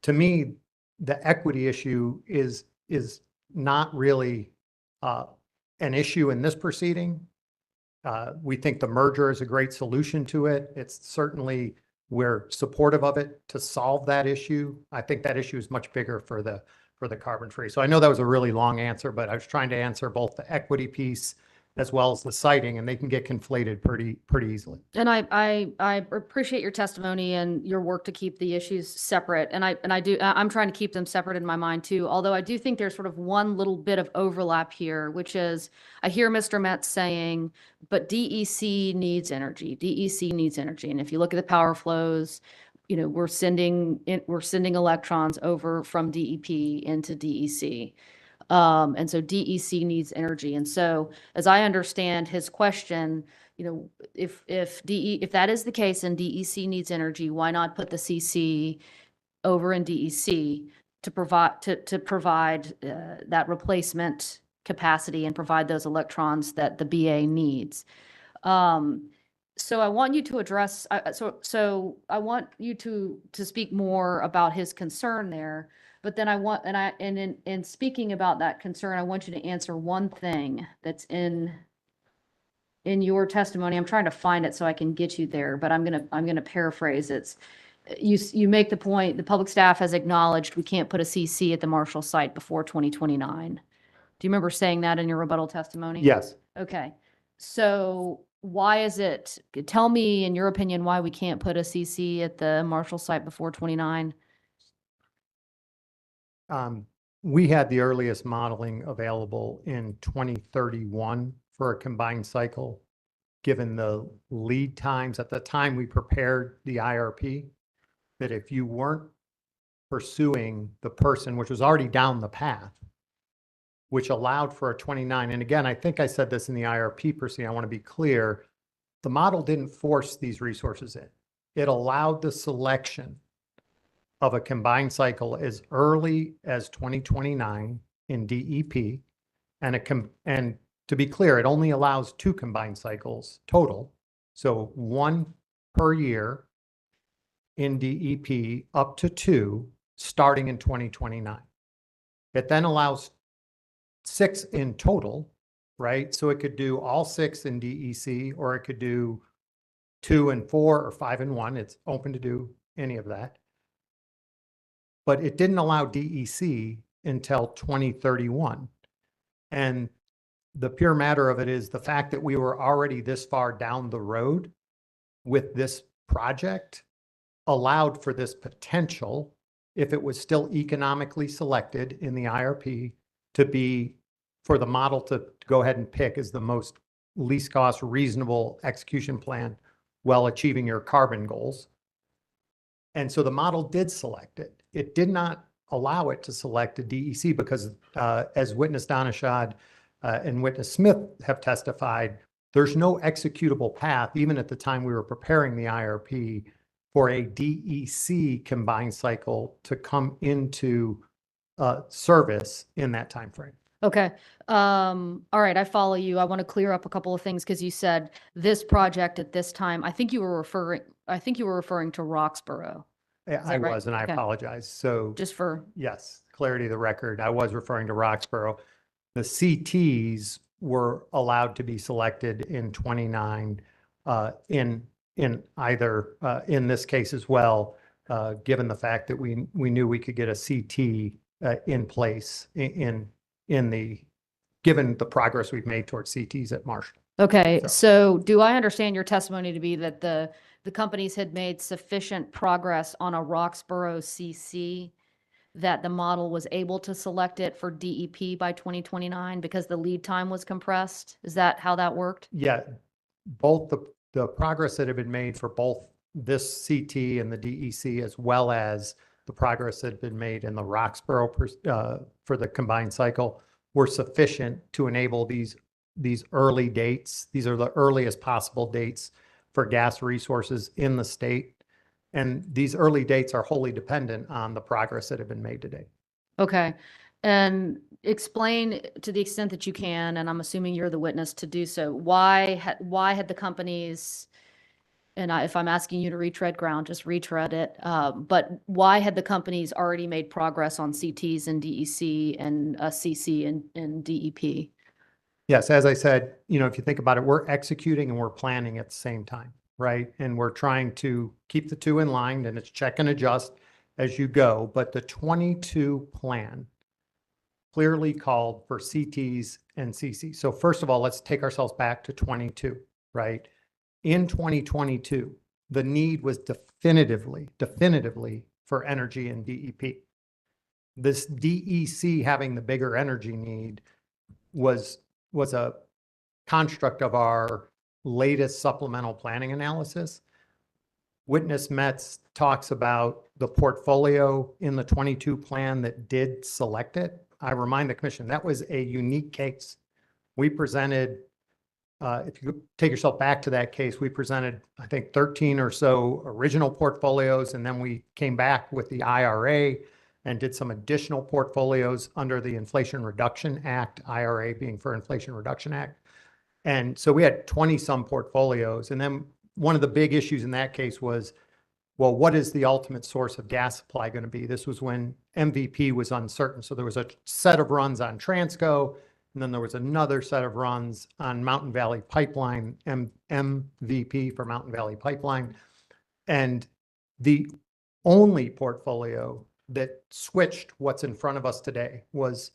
To me, the equity issue is not really an issue in this proceeding. We think the merger is a great solution to it. It's certainly, we're supportive of it to solve that issue. I think that issue is much bigger for the carbon free. So I know that was a really long answer, but I was trying to answer both the equity piece as well as the siting, and they can get conflated pretty easily. And I appreciate your testimony and your work to keep the issues separate. And I'm trying to keep them separate in my mind too. Although I do think there's sort of one little bit of overlap here, which is I hear Mr. Metz saying, but DEC needs energy. DEC needs energy. And if you look at the power flows, you know, we're sending electrons over from DEP into DEC. And so DEC needs energy. And so as I understand his question, you know, if that is the case and DEC needs energy, why not put the CC over in DEC to provide that replacement capacity and provide those electrons that the BA needs? So I want you to address, so I want you to speak more about his concern there. But then in speaking about that concern, I want you to answer one thing that's in your testimony. I'm trying to find it so I can get you there, but I'm gonna paraphrase it. You make the point, the public staff has acknowledged we can't put a CC at the Marshall site before 2029. Do you remember saying that in your rebuttal testimony? Yes. Okay. So why is it, tell me in your opinion why we can't put a CC at the Marshall site before 29? We had the earliest modeling available in 2031 for a combined cycle, given the lead times at the time we prepared the IRP, that if you weren't pursuing the person, which was already down the path, which allowed for a 29. And again, I think I said this in the IRP proceeding, I want to be clear, the model didn't force these resources in. It allowed the selection of a combined cycle as early as 2029 in DEP. And to be clear, it only allows 2 combined cycles total. So 1 per year in DEP up to 2 starting in 2029. It then allows 6 in total, right? So it could do all 6 in DEC, or it could do 2 and 4 or 5 and 1. It's open to do any of that. But it didn't allow DEC until 2031. And the pure matter of it is the fact that we were already this far down the road with this project allowed for this potential, if it was still economically selected in the IRP, to be for the model to go ahead and pick as the most least cost reasonable execution plan while achieving your carbon goals. And so the model did select it. It did not allow it to select a DEC because as witness Donishad and witness Smith have testified, there's no executable path, even at the time we were preparing the IRP, for a DEC combined cycle to come into service in that time frame. Okay. All right. I follow you. I want to clear up a couple of things because you said this project at this time. I think you were referring to Roxborough. I right? was, and I Okay. apologize. So Just for, yes, clarity of the record, I was referring to Roxborough. The CTs were allowed to be selected in 29 in either in this case as well, given the fact that we knew we could get a CT in place given the progress we've made towards CTs at Marshall. okay. So do I understand your testimony to be that the companies had made sufficient progress on a Roxborough CC that the model was able to select it for DEP by 2029 because the lead time was compressed? Is that how that worked? Yeah, both the progress that had been made for both this CT and the DEC, as well as the progress that had been made in the Roxborough for the combined cycle, were sufficient to enable these early dates. These are the earliest possible dates for gas resources in the state. And these early dates are wholly dependent on the progress that have been made today. Okay. And explain to the extent that you can, and I'm assuming you're the witness to do so, why had the companies, and if I'm asking you to retread ground, just retread it, but why had the companies already made progress on CTs and DEC and CC and DEP? Yes, as I said, if you think about it, we're executing and we're planning at the same time, right? And we're trying to keep the two in line, and it's check and adjust as you go. But the 22 plan clearly called for CTs and CC. So first of all, let's take ourselves back to 22, right? In 2022, the need was definitively for energy and DEP. This DEC having the bigger energy need was a construct of our latest supplemental planning analysis. Witness Metz talks about the portfolio in the 22 plan that did select it. I remind the commission that was a unique case. We presented, if you take yourself back to that case, we presented, I think, 13 or so original portfolios, and then we came back with the IRA and did some additional portfolios under the Inflation Reduction Act, IRA being for Inflation Reduction Act. And so we had 20 some portfolios. And then one of the big issues in that case was, well, what is the ultimate source of gas supply going to be? This was when MVP was uncertain. So there was a set of runs on Transco, and then there was another set of runs on Mountain Valley Pipeline, MVP for Mountain Valley Pipeline. And the only portfolio that switched what's in front of us today was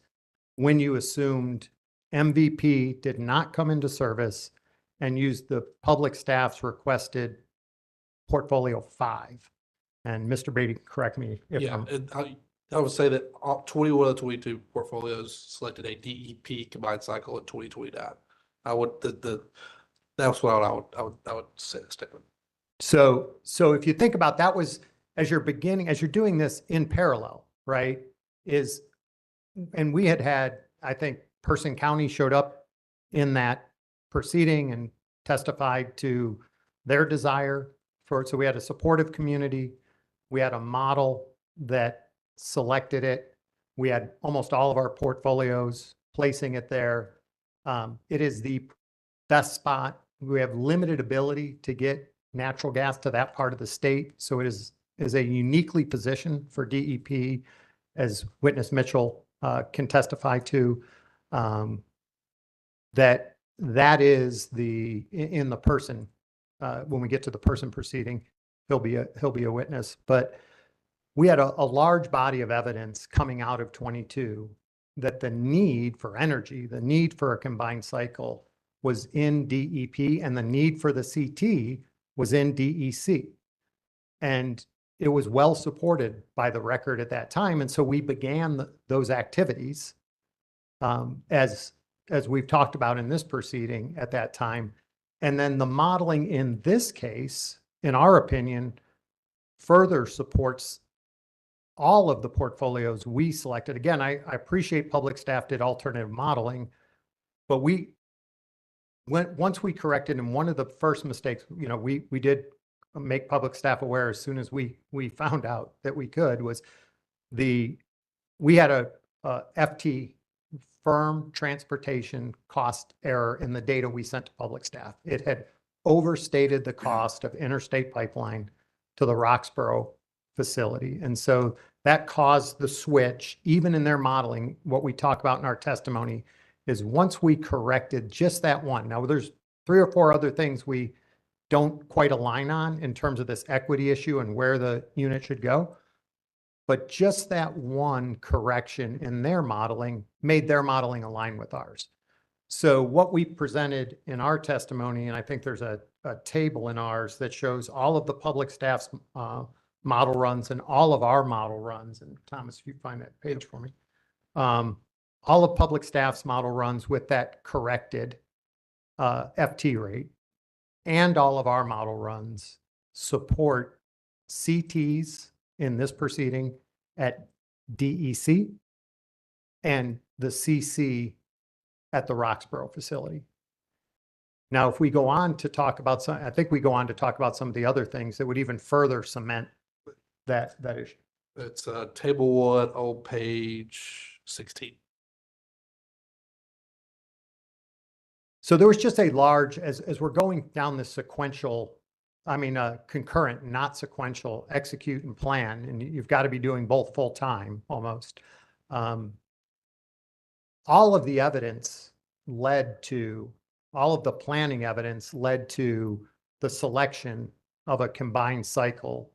when you assumed MVP did not come into service and used the public staff's requested portfolio 5. And Mr. Beatty, correct me if Yeah, I'm. and I would say that all 21 of the 22 portfolios selected a DEP combined cycle in 2029. I would, that's what I would say the statement. So if you think about that, was as you're doing this in parallel, right? And we had, I think, Person County showed up in that proceeding and testified to their desire for it. So we had a supportive community. We had a model that selected it. We had almost all of our portfolios placing it there. It is the best spot. We have limited ability to get natural gas to that part of the state. So it is a uniquely positioned for DEP, as Witness Mitchell can testify to, that is in the person, when we get to the person proceeding, he'll be a witness. But we had a large body of evidence coming out of 22 that the need for energy, the need for a combined cycle was in DEP, and the need for the CT was in DEC. And it was well supported by the record at that time. And so we began those activities as we've talked about in this proceeding at that time. And then the modeling in this case, in our opinion, further supports all of the portfolios we selected. Again, I appreciate public staff did alternative modeling, but once we corrected, and one of the first mistakes, we did make public staff aware as soon as we found out that we could, was we had a FT, firm transportation cost error in the data we sent to public staff. It had overstated the cost of interstate pipeline to the Roxborough facility. And so that caused the switch. Even in their modeling, what we talk about in our testimony is once we corrected just that one. Now there's 3 or 4 other things we don't quite align on in terms of this equity issue and where the unit should go. But just that one correction in their modeling made their modeling align with ours. So what we presented in our testimony, and I think there's a table in ours that shows all of the public staff's model runs and all of our model runs. And Thomas, if you find that page for me, all of public staff's model runs with that corrected FT rate, and all of our model runs support CTs in this proceeding at DEC and the CC at the Roxborough facility. Now, if we go on to talk about some, I think we go on to talk about some of the other things that would even further cement that issue. It's table 1 on page 16. So there was just a large, as we're going down the sequential, concurrent, not sequential, execute and plan, and you've got to be doing both full time almost. All of the evidence led to, all of the planning evidence led to the selection of a combined cycle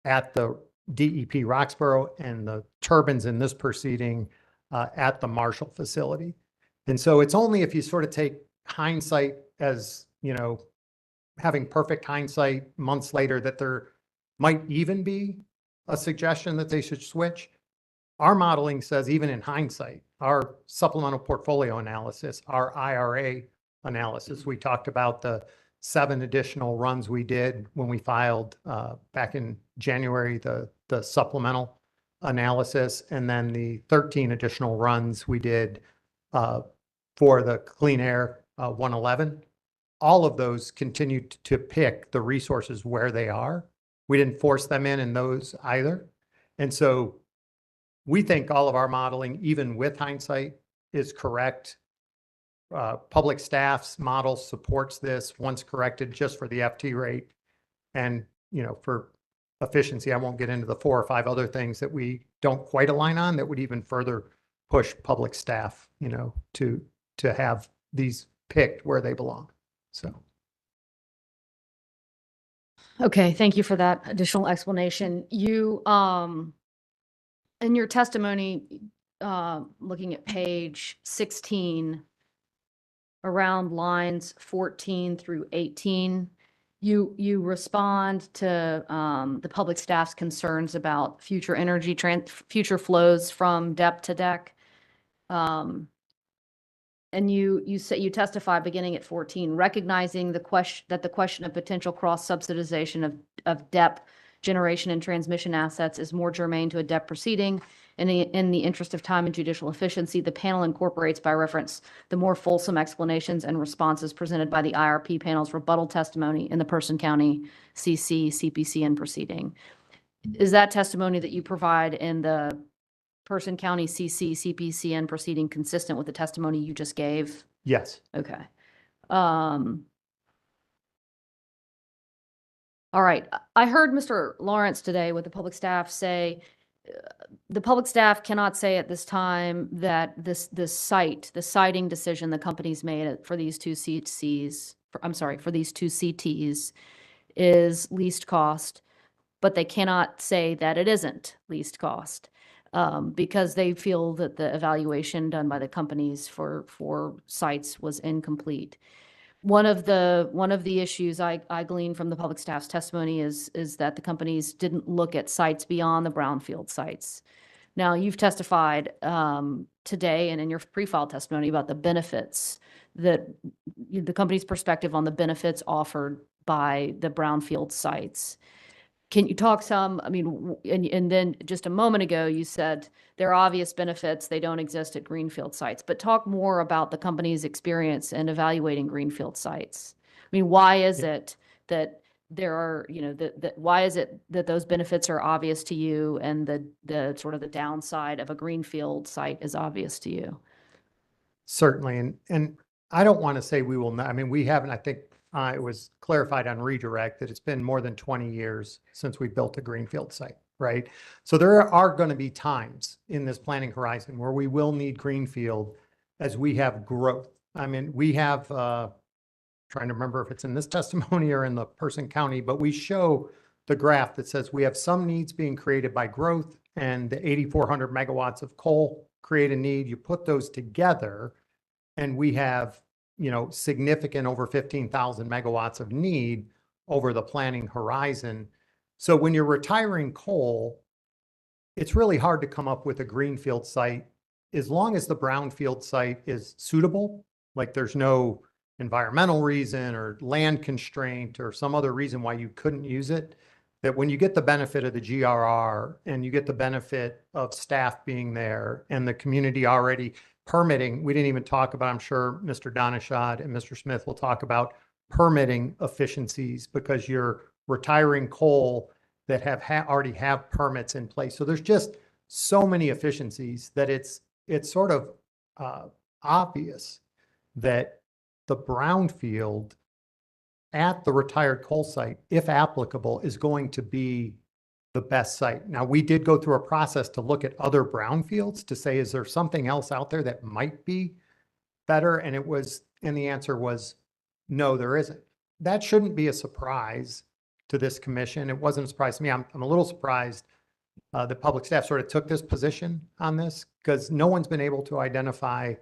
at the DEP Roxborough and the turbines in this proceeding at the Marshall facility. And so it's only if you sort of take hindsight as, having perfect hindsight months later that there might even be a suggestion that they should switch. Our modeling says, even in hindsight, our supplemental portfolio analysis, our IRA analysis, we talked about the 7 additional runs we did when we filed back in January, the supplemental analysis, and then the 13 additional runs we did for the Clean Air 111. All of those continue to pick the resources where they are. We didn't force them in those either. And so we think all of our modeling, even with hindsight, is correct. Public staff's model supports this once corrected just for the FT rate. And, for efficiency, I won't get into the 4 or 5 other things that we don't quite align on that would even further push public staff, to have these picked where they belong. So. Okay, thank you for that additional explanation. You, in your testimony, looking at page 16, around lines 14 through 18, you respond to the public staff's concerns about future energy future flows from DEP to DEC. And you say, you testify beginning at 14, recognizing the question of potential cross subsidization of DEP generation and transmission assets is more germane to a DEP proceeding. In the interest of time and judicial efficiency, the panel incorporates by reference the more fulsome explanations and responses presented by the IRP panel's rebuttal testimony in the Person County CPCN proceeding. Is that testimony that you provide in the Person County CPCN proceeding consistent with the testimony you just gave? Yes. Okay. All right. I heard Mr. Lawrence today with the public staff say the public staff cannot say at this time that the siting decision the company's made for these two CTs is least cost, but they cannot say that it isn't least cost. Because they feel that the evaluation done by the companies for sites was incomplete. One of the issues I gleaned from the public staff's testimony is that the companies didn't look at sites beyond the brownfield sites. Now, you've testified today and in your pre-file testimony about the benefits, that the company's perspective on the benefits offered by the brownfield sites. Can you talk some, and then just a moment ago, you said there are obvious benefits, they don't exist at greenfield sites, but talk more about the company's experience in evaluating greenfield sites. Why is it that there are, why is it that those benefits are obvious to you and the sort of the downside of a greenfield site is obvious to you? Certainly. And I don't want to say we will not, we haven't, I think, it was clarified on redirect that it's been more than 20 years since we built a greenfield site, right? So there are going to be times in this planning horizon where we will need greenfield as we have growth. We have, trying to remember if it's in this testimony or in the Person County, but we show the graph that says we have some needs being created by growth and the 8,400 megawatts of coal create a need. You put those together and we have significant over 15,000 megawatts of need over the planning horizon. So when you're retiring coal, it's really hard to come up with a greenfield site as long as the brownfield site is suitable, like there's no environmental reason or land constraint or some other reason why you couldn't use it, that when you get the benefit of the GRR and you get the benefit of staff being there and the community already permitting, we didn't even talk about, I'm sure Mr. Donishad and Mr. Smith will talk about permitting efficiencies because you're retiring coal that already have permits in place. So there's just so many efficiencies that it's sort of obvious that the brownfield at the retired coal site, if applicable, is going to be the best site. Now, we did go through a process to look at other brownfields to say, is there something else out there that might be better? And the answer was, no, there isn't. That shouldn't be a surprise to this commission. It wasn't a surprise to me. I'm a little surprised that public staff sort of took this position on this because no one's been able to identify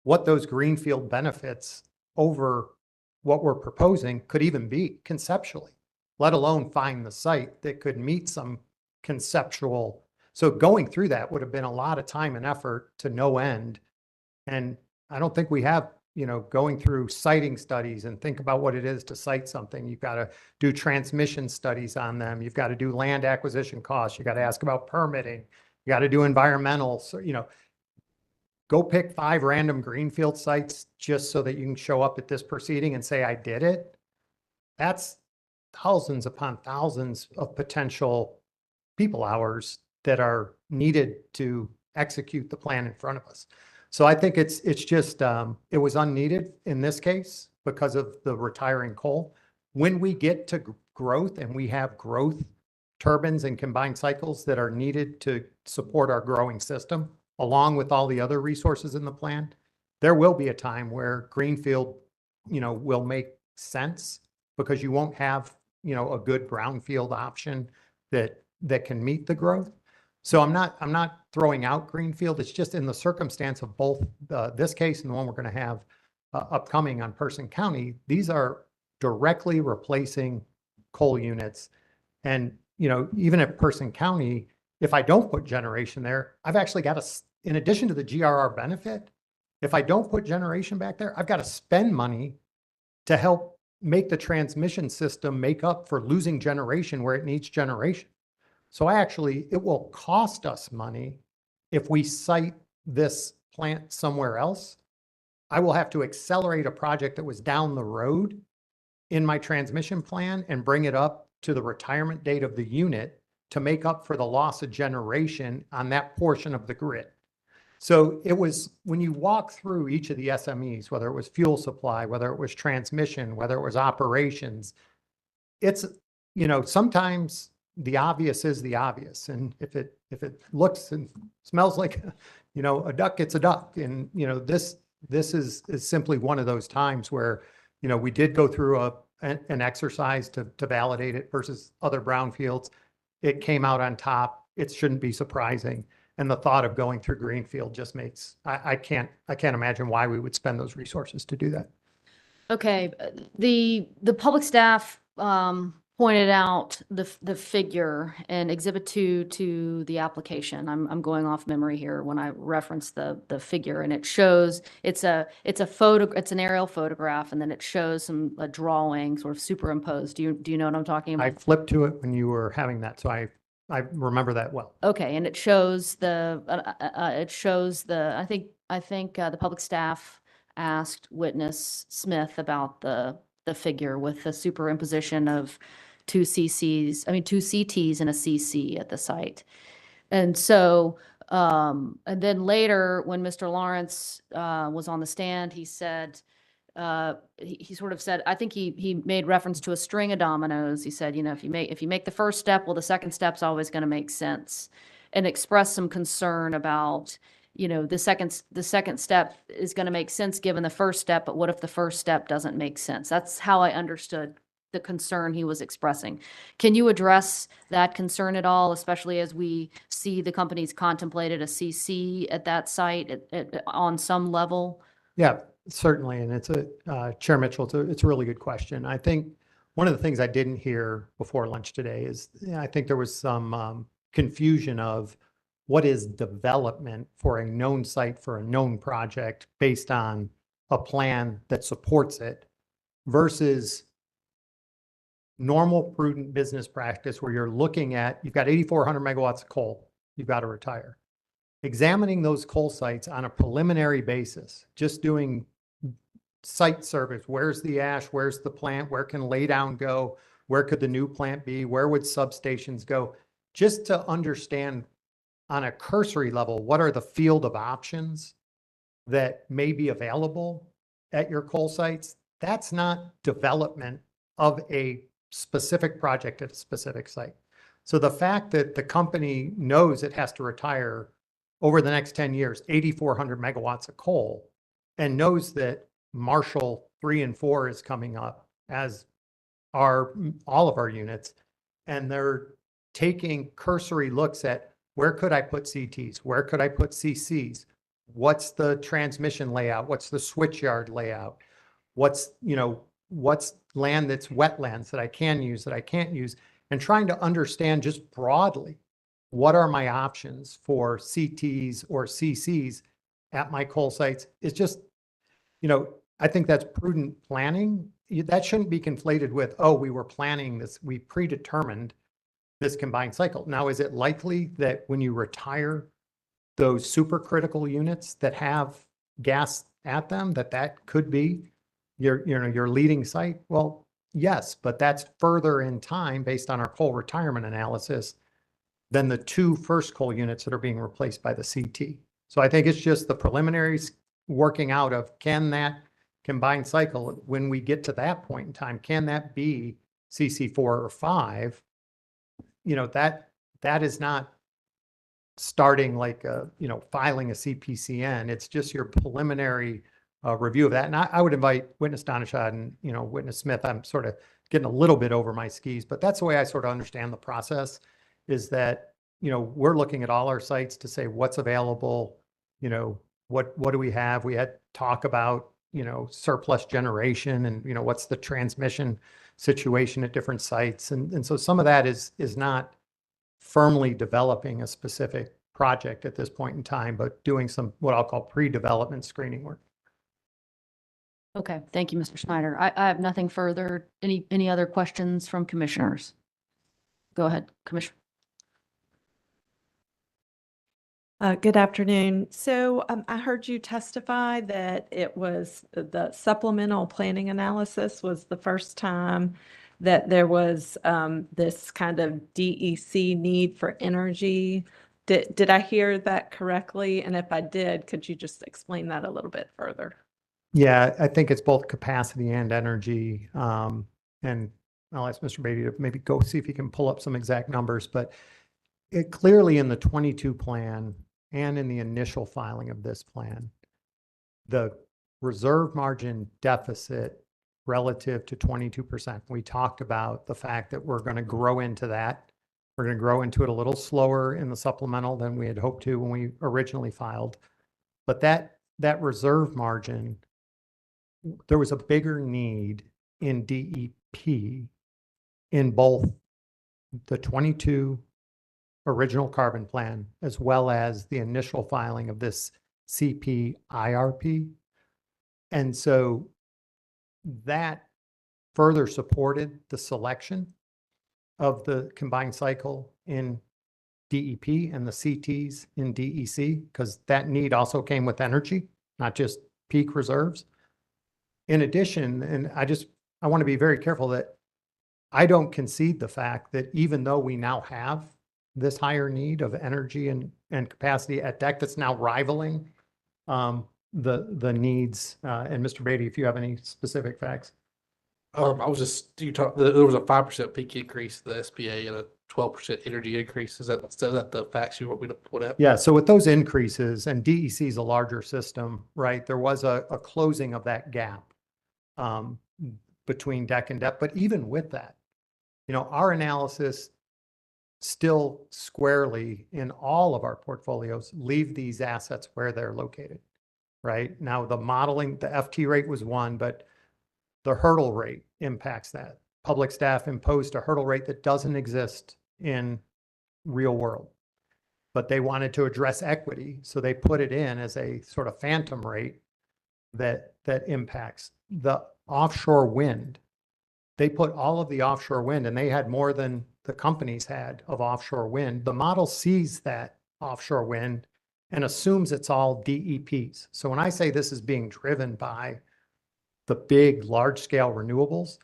what those greenfield benefits over what we're proposing could even be conceptually, let alone find the site that could meet some conceptual. So going through that would have been a lot of time and effort to no end. And I don't think we have, going through siting studies and think about what it is to site something. You've got to do transmission studies on them. You've got to do land acquisition costs. You got to ask about permitting. You got to do environmental. So, go pick 5 random greenfield sites just so that you can show up at this proceeding and say, I did it. That's thousands upon thousands of potential people hours that are needed to execute the plan in front of us. So I think it's just, it was unneeded in this case because of the retiring coal. When we get to growth and we have growth turbines and combined cycles that are needed to support our growing system, along with all the other resources in the plan, there will be a time where greenfield, will make sense because you won't have, a good brownfield option that can meet the growth. So I'm not throwing out greenfield. It's just in the circumstance of both this case and the one we're going to have upcoming on Person County, these are directly replacing coal units. And, even at Person County, if I don't put generation there, I've actually got to, in addition to the GRR benefit, if I don't put generation back there, I've got to spend money to help make the transmission system make up for losing generation where it needs generation. So it will cost us money if we site this plant somewhere else. I will have to accelerate a project that was down the road in my transmission plan and bring it up to the retirement date of the unit to make up for the loss of generation on that portion of the grid. So it was, when you walk through each of the SMEs, whether it was fuel supply, whether it was transmission, whether it was operations, it's, sometimes the obvious is the obvious. And if it looks and smells like, a duck, it's a duck. And, this is simply one of those times where, we did go through an exercise to validate it versus other brownfields. It came out on top. It shouldn't be surprising. And the thought of going through greenfield just makes, I can't imagine why we would spend those resources to do that. Okay, the public staff pointed out the figure in Exhibit 2 to the application. I'm going off memory here when I reference the figure, and it shows it's an aerial photograph, and then it shows a drawing sort of superimposed. Do you know what I'm talking about? I flipped to it when you were having that, so I remember that well. Okay, and it shows the I think the public staff asked witness Smith about the figure with the superimposition of two CTs and a CC at the site. And so, and then later when Mr. Lawrence was on the stand, he said, he sort of said, I think he made reference to a string of dominoes. He said, if you make the first step, well, the second step's always going to make sense, and expressed some concern about, the second step is going to make sense given the first step, but what if the first step doesn't make sense? That's how I understood the concern he was expressing. Can you address that concern at all, especially as we see the companies contemplated a CC at that site on some level? Yeah, certainly. And it's Chair Mitchell, it's a really good question. I think one of the things I didn't hear before lunch today is I think there was some confusion of what is development for a known site for a known project based on a plan that supports it versus normal prudent business practice where you're looking at, you've got 8,400 megawatts of coal you've got to retire. examining those coal sites on a preliminary basis, just doing site surveys. Where's the ash? Where's the plant? Where can laydown go? Where could the new plant be? Where would substations go? Just to understand on a cursory level, what are the field of options that may be available at your coal sites? That's not development of a specific project at a specific site. So the fact that the company knows it has to retire over the next 10 years, 8,400 megawatts of coal, and knows that Marshall 3 and 4 is coming up, as are all of our units, and they're taking cursory looks at where could I put CTs? Where could I put CCs? What's the transmission layout? What's the switchyard layout? What's land that's wetlands that I can use, that I can't use? And trying to understand just broadly, what are my options for CTs or CCs at my coal sites? It's just, I think that's prudent planning. That shouldn't be conflated with, oh, we were planning this, we predetermined this combined cycle. Now, is it likely that when you retire those supercritical units that have gas at them, that could be your leading site? Well, yes, but that's further in time based on our coal retirement analysis than the 2 first coal units that are being replaced by the CT. So I think it's just the preliminaries working out of, can that combined cycle, when we get to that point in time, can that be CC4 or 5? That is not starting like filing a CPCN. It's just your preliminary review of that. And I would invite Witness Donishad and Witness Smith. I'm sort of getting a little bit over my skis, but that's the way I sort of understand the process, is that we're looking at all our sites to say what's available, what do we have. We had talk about surplus generation and what's the transmission situation at different sites, and so some of that is not firmly developing a specific project at this point in time, but doing some what I'll call pre-development screening work. Okay, thank you, Mr. Snyder. I have nothing further. Any other questions from commissioners? Go ahead, Commissioner. Good afternoon. So I heard you testify that it was the supplemental planning analysis was the first time that there was this kind of DEC need for energy. Did I hear that correctly? And if I did, could you just explain that a little bit further? Yeah, I think it's both capacity and energy. And I'll ask Mr. Batty to maybe go see if he can pull up some exact numbers, but it clearly in the 22 plan and in the initial filing of this plan, the reserve margin deficit relative to 22%. We talked about the fact that we're going to grow into that. We're going to grow into it a little slower in the supplemental than we had hoped to when we originally filed. But that reserve margin, there was a bigger need in DEP in both the 22 original carbon plan as well as the initial filing of this CPIRP. And so that further supported the selection of the combined cycle in DEP and the CTs in DEC, because that need also came with energy, not just peak reserves. In addition, and I want to be very careful that I don't concede the fact that even though we now have this higher need of energy and capacity at DEC that's now rivaling the needs. And Mr. Batty, if you have any specific facts. I was just, there was a 5% peak increase in the SPA and a 12% energy increase. Is that the facts you want me to put up? Yeah, so with those increases, and DEC is a larger system, right? There was a closing of that gap between DEC and DEP. But even with that, our analysis still squarely in all of our portfolios leave these assets where they're located, right? Now the modeling, the FT rate was one, but the hurdle rate impacts that. Public staff imposed a hurdle rate that doesn't exist in real world, but they wanted to address equity. So they put it in as a sort of phantom rate that impacts the offshore wind. They put all of the offshore wind, and they had more than the companies had of offshore wind. The model sees that offshore wind and assumes it's all DEPs. So when I say this is being driven by the big, large-scale renewables,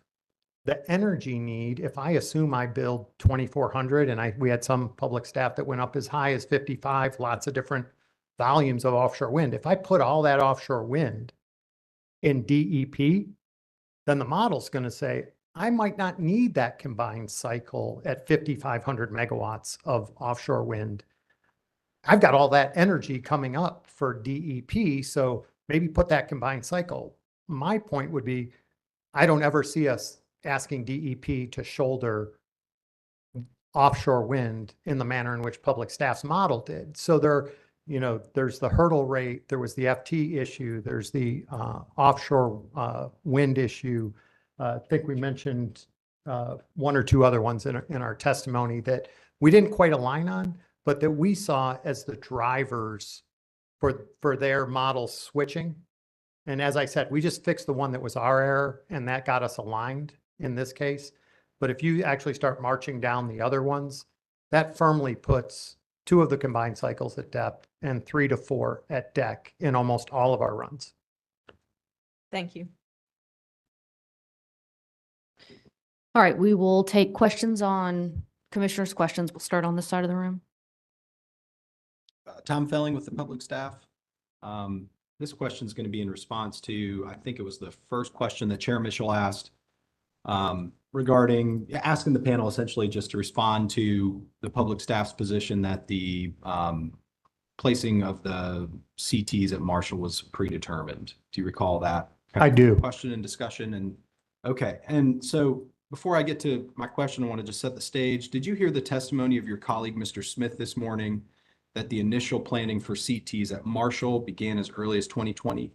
the energy need, if I assume I build 2,400, and we had some public staff that went up as high as 55, lots of different volumes of offshore wind. If I put all that offshore wind in DEP, then the model's going to say, I might not need that combined cycle at 5,500 megawatts of offshore wind. I've got all that energy coming up for DEP, so maybe put that combined cycle. My point would be, I don't ever see us asking DEP to shoulder offshore wind in the manner in which public staff's model did. So there's the hurdle rate, there was the FT issue, there's the offshore wind issue. I think we mentioned one or two other ones in our testimony that we didn't quite align on, but that we saw as the drivers for their model switching. And as I said, we just fixed the one that was our error, and that got us aligned in this case. But if you actually start marching down the other ones, that firmly puts 2 of the combined cycles at depth and 3 to 4 at DEC in almost all of our runs. Thank you. All right, we will take questions on commissioners' questions. We'll start on this side of the room. Tom Felling with the public staff. This question is going to be in response to, I think it was the first question that Chair Mitchell asked regarding asking the panel essentially just to respond to the public staff's position that the placing of the CTs at Marshall was predetermined. Do you recall that? I do. Question and discussion. And okay. And so before I get to my question, I want to just set the stage. Did you hear the testimony of your colleague, Mr. Smith, this morning that the initial planning for CTs at Marshall began as early as 2020?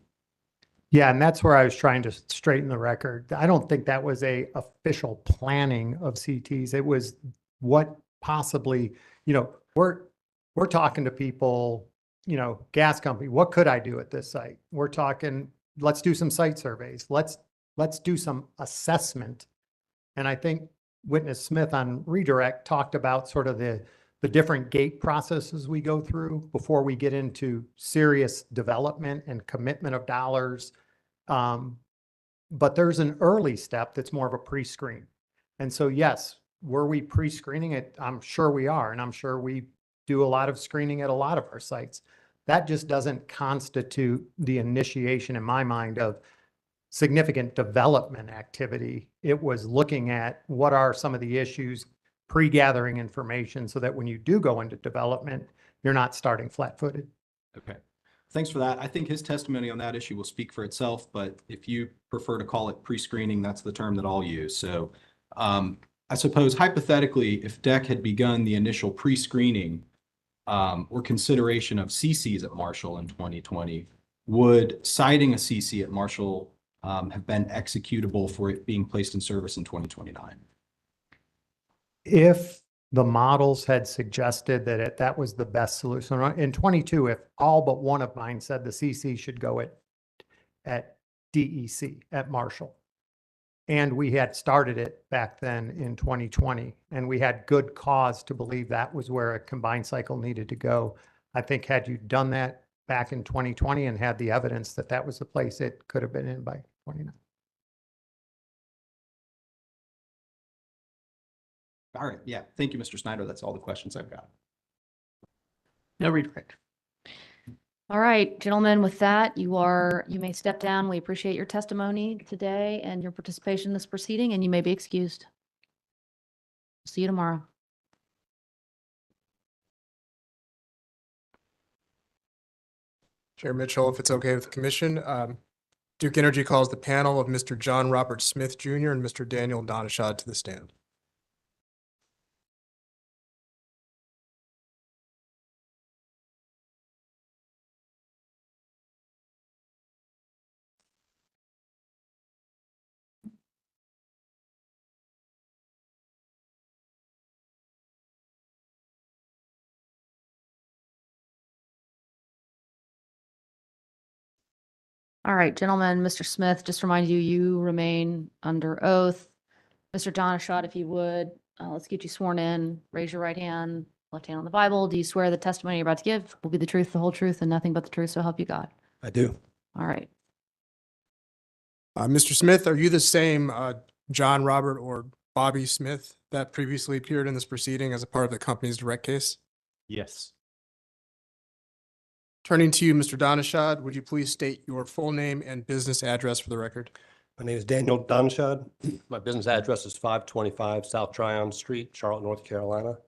Yeah, and that's where I was trying to straighten the record. I don't think that was a official planning of CTs. It was what possibly, we're talking to people, gas company, what could I do at this site? We're talking, let's do some site surveys. Let's do some assessment. And I think Witness Smith on redirect talked about sort of the different gate processes we go through before we get into serious development and commitment of dollars. But there's an early step that's more of a pre-screen. And so, yes, were we pre-screening it? I'm sure we are. And I'm sure we do a lot of screening at a lot of our sites. That just doesn't constitute the initiation in my mind of significant development activity. It was looking at what are some of the issues, pre-gathering information so that when you do go into development, you're not starting flat-footed. Okay. Thanks for that. I think his testimony on that issue will speak for itself, but if you prefer to call it pre-screening, that's the term that I'll use. So I suppose hypothetically, if DEC had begun the initial pre-screening or consideration of CCs at Marshall in 2020, would siting a CC at Marshall have been executable for it being placed in service in 2029? If the models had suggested that that was the best solution. In 22, if all but one of mine said the CC should go at DEC, at Marshall, and we had started it back then in 2020, and we had good cause to believe that was where a combined cycle needed to go, I think had you done that back in 2020 and had the evidence that that was the place it could have been in by 29. All right. Yeah. Thank you, Mr. Snyder. That's all the questions I've got. No redirect. All right, gentlemen, with that, you may step down. We appreciate your testimony today and your participation in this proceeding, and you may be excused. See you tomorrow. Chair Mitchell, if it's okay with the commission, Duke Energy calls the panel of Mr. John Robert Smith Jr. and Mr. Daniel Donashad to the stand. All right, gentlemen, Mr. Smith, just remind you, you remain under oath. Mr. Donashad, if you would, let's get you sworn in. Raise your right hand. Left hand on the Bible. Do you swear the testimony you're about to give will be the truth, the whole truth, and nothing but the truth, so help you God? I do. All right. Mr. Smith, are you the same John Robert or Bobby Smith that previously appeared in this proceeding as a part of the company's direct case? Yes. Turning to you, Mr. Donishad, would you please state your full name and business address for the record? My name is Daniel Dunshad. My business address is 525 South Tryon Street, Charlotte, North Carolina,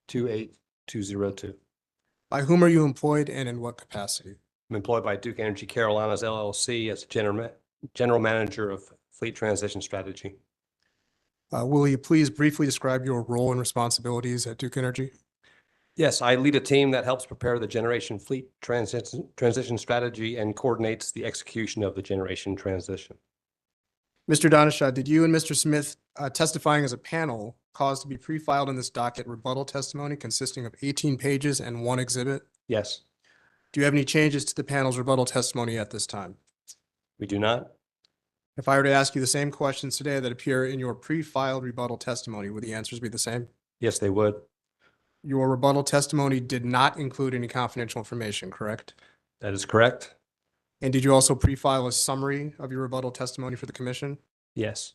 28202. By whom are you employed and in what capacity? I'm employed by Duke Energy Carolinas LLC as General Manager of Fleet Transition Strategy. Will you please briefly describe your role and responsibilities at Duke Energy? Yes, I lead a team that helps prepare the generation fleet transition strategy and coordinates the execution of the generation transition. Mr. Donishad, did you and Mr. Smith testifying as a panel cause to be pre-filed in this docket rebuttal testimony consisting of 18 pages and one exhibit? Yes. Do you have any changes to the panel's rebuttal testimony at this time? We do not. If I were to ask you the same questions today that appear in your pre-filed rebuttal testimony, would the answers be the same? Yes, they would. Your rebuttal testimony did not include any confidential information, correct? That is correct. And did you also pre-file a summary of your rebuttal testimony for the commission? Yes.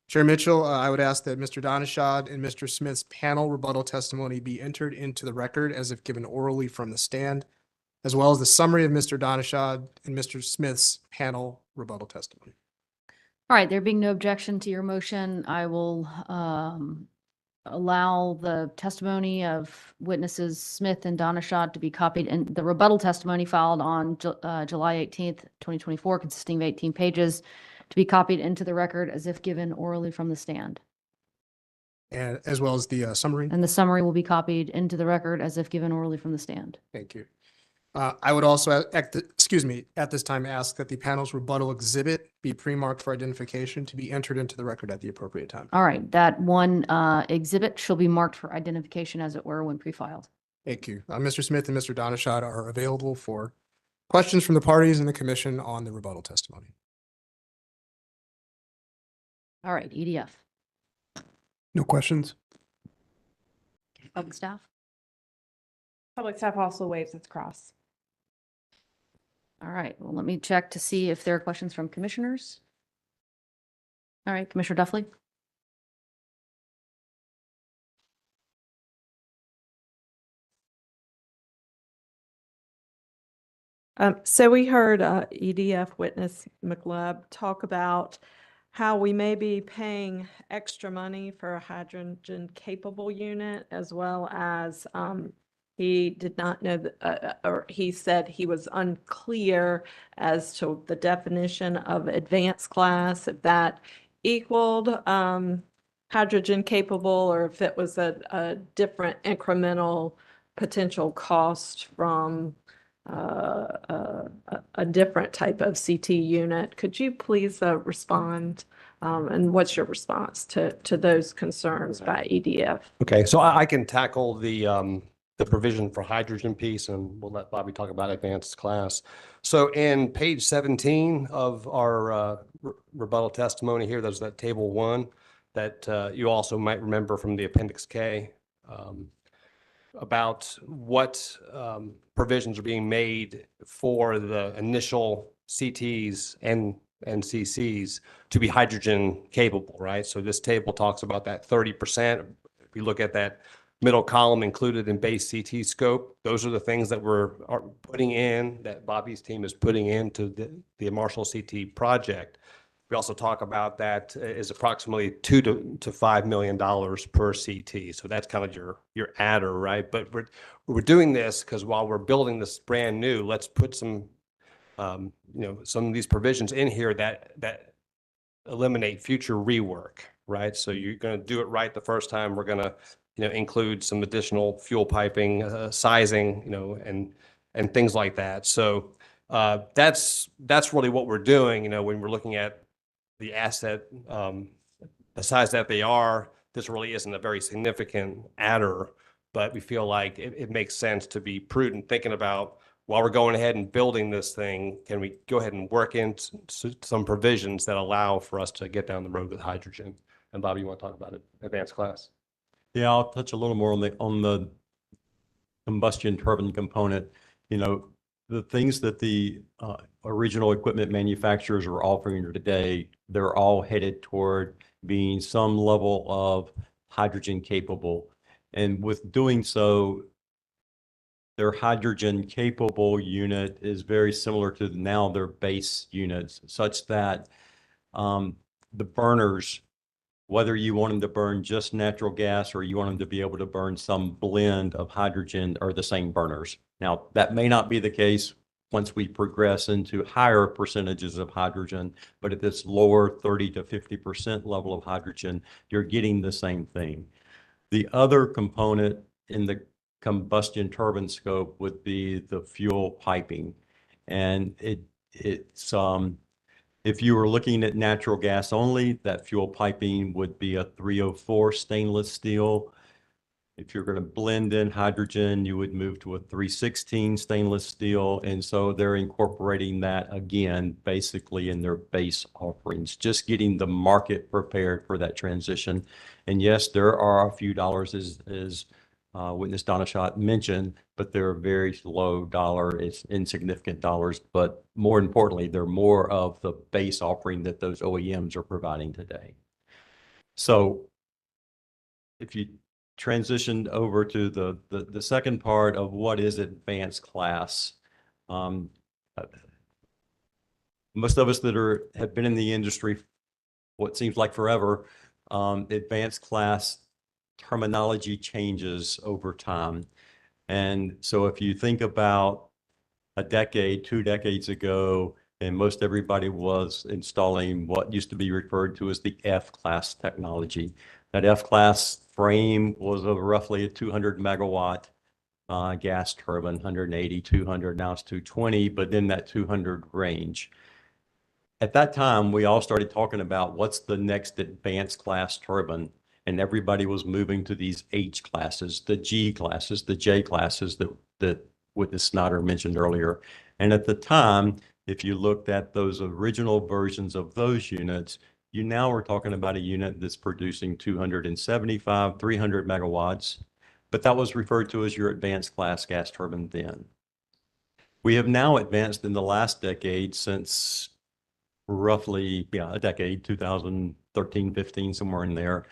Chair Mitchell, I would ask that Mr. Donishad and Mr. Smith's panel rebuttal testimony be entered into the record as if given orally from the stand, as well as the summary of Mr. Donishad and Mr. Smith's panel rebuttal testimony. All right, there being no objection to your motion, I will allow the testimony of witnesses Smith and Donishad to be copied in the rebuttal testimony filed on July 18th, 2024, consisting of 18 pages, to be copied into the record as if given orally from the stand. And as well as the summary. And the summary will be copied into the record as if given orally from the stand. Thank you. I would also, at this time ask that the panel's rebuttal exhibit be pre-marked for identification to be entered into the record at the appropriate time. All right, that one exhibit shall be marked for identification as it were when pre-filed. Thank you. Mr. Smith and Mr. Donishad are available for questions from the parties and the commission on the rebuttal testimony. All right, EDF. No questions? Public staff? Public staff also waives its cross. All right, well, let me check to see if there are questions from commissioners. All right, Commissioner Duffley. So we heard EDF witness McLeod talk about how we may be paying extra money for a hydrogen capable unit, as well as he did not know, or he said he was unclear as to the definition of advanced class, if that equaled hydrogen capable, or if it was a different incremental potential cost from a different type of CT unit. Could you please respond? And what's your response to those concerns by EDF? Okay, so I can tackle the provision for hydrogen piece, and we'll let Bobby talk about advanced class. So in page 17 of our rebuttal testimony here, there's that table 1 that you also might remember from the Appendix K about what provisions are being made for the initial CTs and CCs to be hydrogen capable, right? So this table talks about that 30%. If we look at that middle column included in base CT scope, those are the things that we're putting in, that Bobby's team is putting into the Marshall CT project. We also talk about that is approximately $2 to $5 million per CT. So that's kind of your adder, right? But we're doing this because while we're building this brand new, let's put some some of these provisions in here that eliminate future rework, right? So you're going to do it right the first time. We're going to include some additional fuel piping, sizing, and things like that. So that's really what we're doing. When we're looking at the asset, the size that they are, this really isn't a very significant adder, but we feel like it makes sense to be prudent thinking about, while we're going ahead and building this thing, can we go ahead and work in some provisions that allow for us to get down the road with hydrogen? And Bobby, you want to talk about it, advanced class? Yeah, I'll touch a little more on the combustion turbine component. You know, the things that the original equipment manufacturers are offering today, they're all headed toward being some level of hydrogen capable. And with doing so, their hydrogen capable unit is very similar to now their base units, such that the burners, whether you want them to burn just natural gas or you want them to be able to burn some blend of hydrogen, are the same burners. Now, that may not be the case once we progress into higher percentages of hydrogen, but at this lower 30 to 50% level of hydrogen, you're getting the same thing. The other component in the combustion turbine scope would be the fuel piping. And it's if you were looking at natural gas only, that fuel piping would be a 304 stainless steel. If you're going to blend in hydrogen, you would move to a 316 stainless steel. And so they're incorporating that again, basically in their base offerings, just getting the market prepared for that transition. And yes, there are a few dollars, as Witness Donna Schott mentioned, but they're very low dollar, it's insignificant dollars. But more importantly, they're more of the base offering that those OEMs are providing today. So if you transitioned over to the second part of what is advanced class, most of us that have been in the industry what seems like forever, advanced class terminology changes over time. And so if you think about a decade, 2 decades ago, and most everybody was installing what used to be referred to as the F-class technology. That F-class frame was roughly a 200 megawatt gas turbine, 180, 200, now it's 220, but in that 200 range. At that time, we all started talking about what's the next advanced class turbine, and everybody was moving to these H classes, the G classes, the J classes that Witness Snyder mentioned earlier. And at the time, if you looked at those original versions of those units, you now are talking about a unit that's producing 275, 300 megawatts, but that was referred to as your advanced class gas turbine then. We have now advanced in the last decade, since roughly, a decade, 2013, 15, somewhere in there,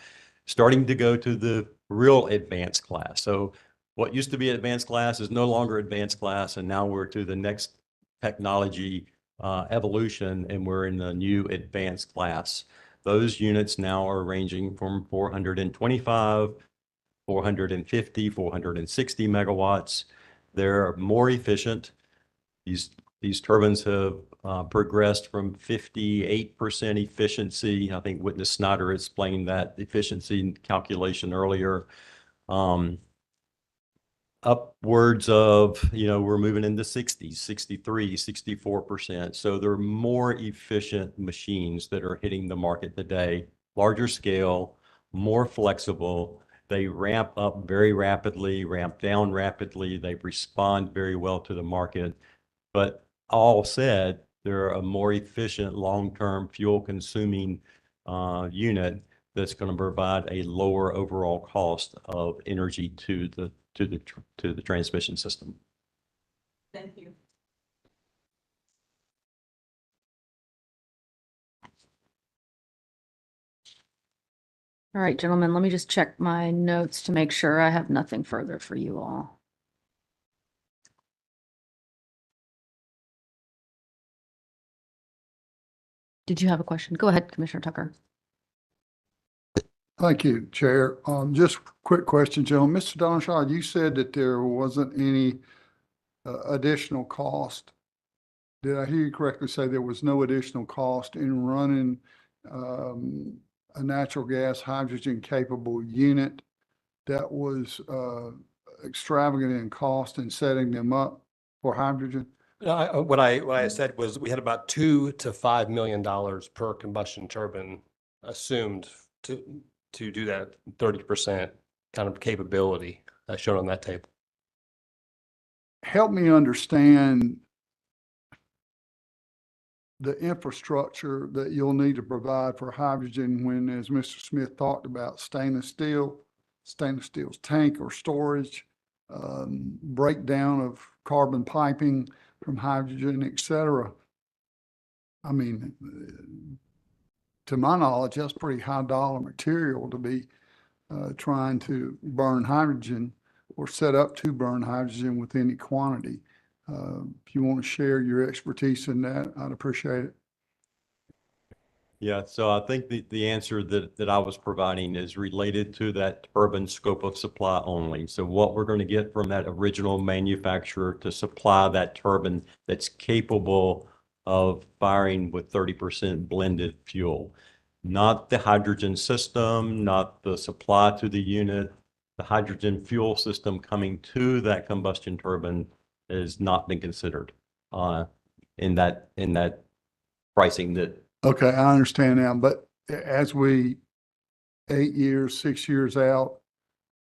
starting to go to the real advanced class. So what used to be advanced class is no longer advanced class, and now we're to the next technology evolution, and we're in the new advanced class. Those units now are ranging from 425, 450, 460 megawatts. They're more efficient. These turbines have progressed from 58% efficiency. I think Witness Snyder explained that efficiency calculation earlier. Upwards of, we're moving into 60s, 63, 64%. So they're more efficient machines that are hitting the market today, larger scale, more flexible. They ramp up very rapidly, ramp down rapidly. They respond very well to the market. But all said, they're a more efficient, long-term fuel consuming unit that's going to provide a lower overall cost of energy to the transmission system. Thank you. All right, gentlemen, let me just check my notes to make sure I have nothing further for you all. Did you have a question? Go ahead, Commissioner Tucker. Thank you, Chair. Just quick question, gentlemen. Mr. Donshaw, you said that there wasn't any additional cost. Did I hear you correctly say there was no additional cost in running a natural gas hydrogen capable unit that was extravagant in cost in setting them up for hydrogen? What I said was we had about $2 to $5 million per combustion turbine assumed to do that 30% kind of capability shown on that table. Help me understand the infrastructure that you'll need to provide for hydrogen when, as Mr. Smith talked about, stainless steel stainless steel tank or storage, breakdown of carbon piping from hydrogen, et cetera. I mean, to my knowledge, that's pretty high dollar material to be trying to burn hydrogen or set up to burn hydrogen with any quantity. If you want to share your expertise in that, I'd appreciate it. Yeah, so I think the answer that I was providing is related to that turbine scope of supply only. So what we're going to get from that original manufacturer to supply that turbine that's capable of firing with 30% blended fuel, not the hydrogen system, not the supply to the unit. The hydrogen fuel system coming to that combustion turbine has not been considered in that pricing that. Okay, I understand now, but as we 8 years, 6 years out,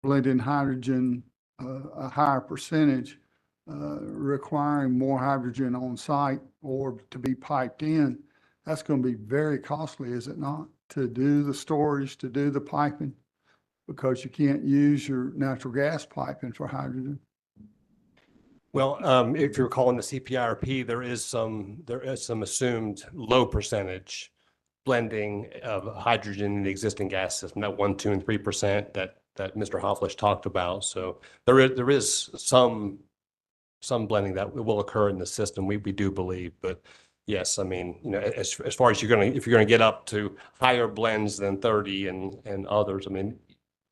blending hydrogen, a higher percentage, requiring more hydrogen on site or to be piped in, that's going to be very costly, is it not? To do the storage, to do the piping, because you can't use your natural gas piping for hydrogen. Well, if you're calling the CPIRP, there is some assumed low percentage blending of hydrogen in the existing gas system, that 1%, 2%, and 3% that Mr. Hofflish talked about. So there is some blending that will occur in the system. We do believe, but yes, I mean, you know, as far as if you're gonna get up to higher blends than 30 and others, I mean,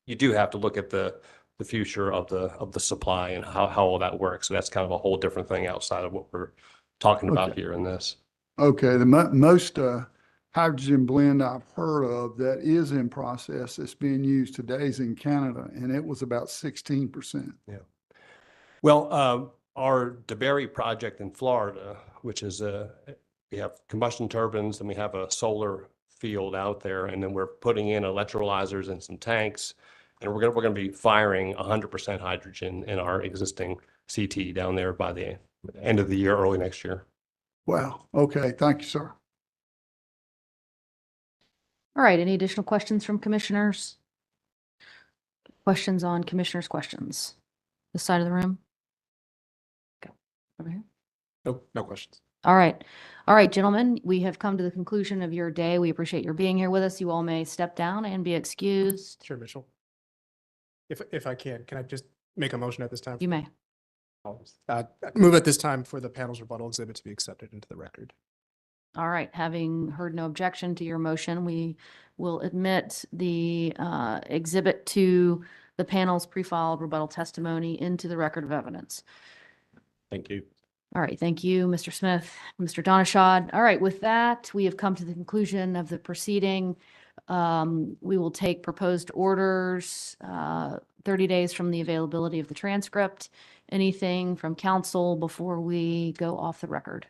you do have to look at the future of the supply and how all that works. So that's kind of a whole different thing outside of what we're talking about here in this. Okay, the most hydrogen blend I've heard of that is in process that's being used today is in Canada, and it was about 16%. Yeah. Well, our DeBerry project in Florida, which is we have combustion turbines and we have a solar field out there, and then we're putting in electrolyzers and some tanks, and we're gonna be firing 100% hydrogen in our existing CT down there by the end of the year, early next year. Wow. Okay. Thank you, sir. All right, any additional questions from commissioners? Questions on commissioners' questions? This side of the room? Okay, over here. Nope, no questions. All right. All right, gentlemen, we have come to the conclusion of your day. We appreciate your being here with us. You all may step down and be excused. Chair Mitchell. If I can I just make a motion at this time? You may. Move at this time for the panel's rebuttal exhibit to be accepted into the record. All right, having heard no objection to your motion, we will admit the exhibit to the panel's pre-filed rebuttal testimony into the record of evidence. Thank you. All right, thank you, Mr. Smith, Mr. Donashad. All right, with that, we have come to the conclusion of the proceeding. We will take proposed orders 30 days from the availability of the transcript. Anything from counsel before we go off the record?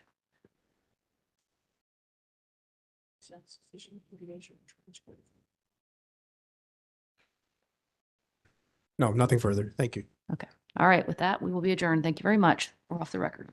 No, nothing further. Thank you. Okay. All right, with that, we will be adjourned. Thank you very much. We're off the record.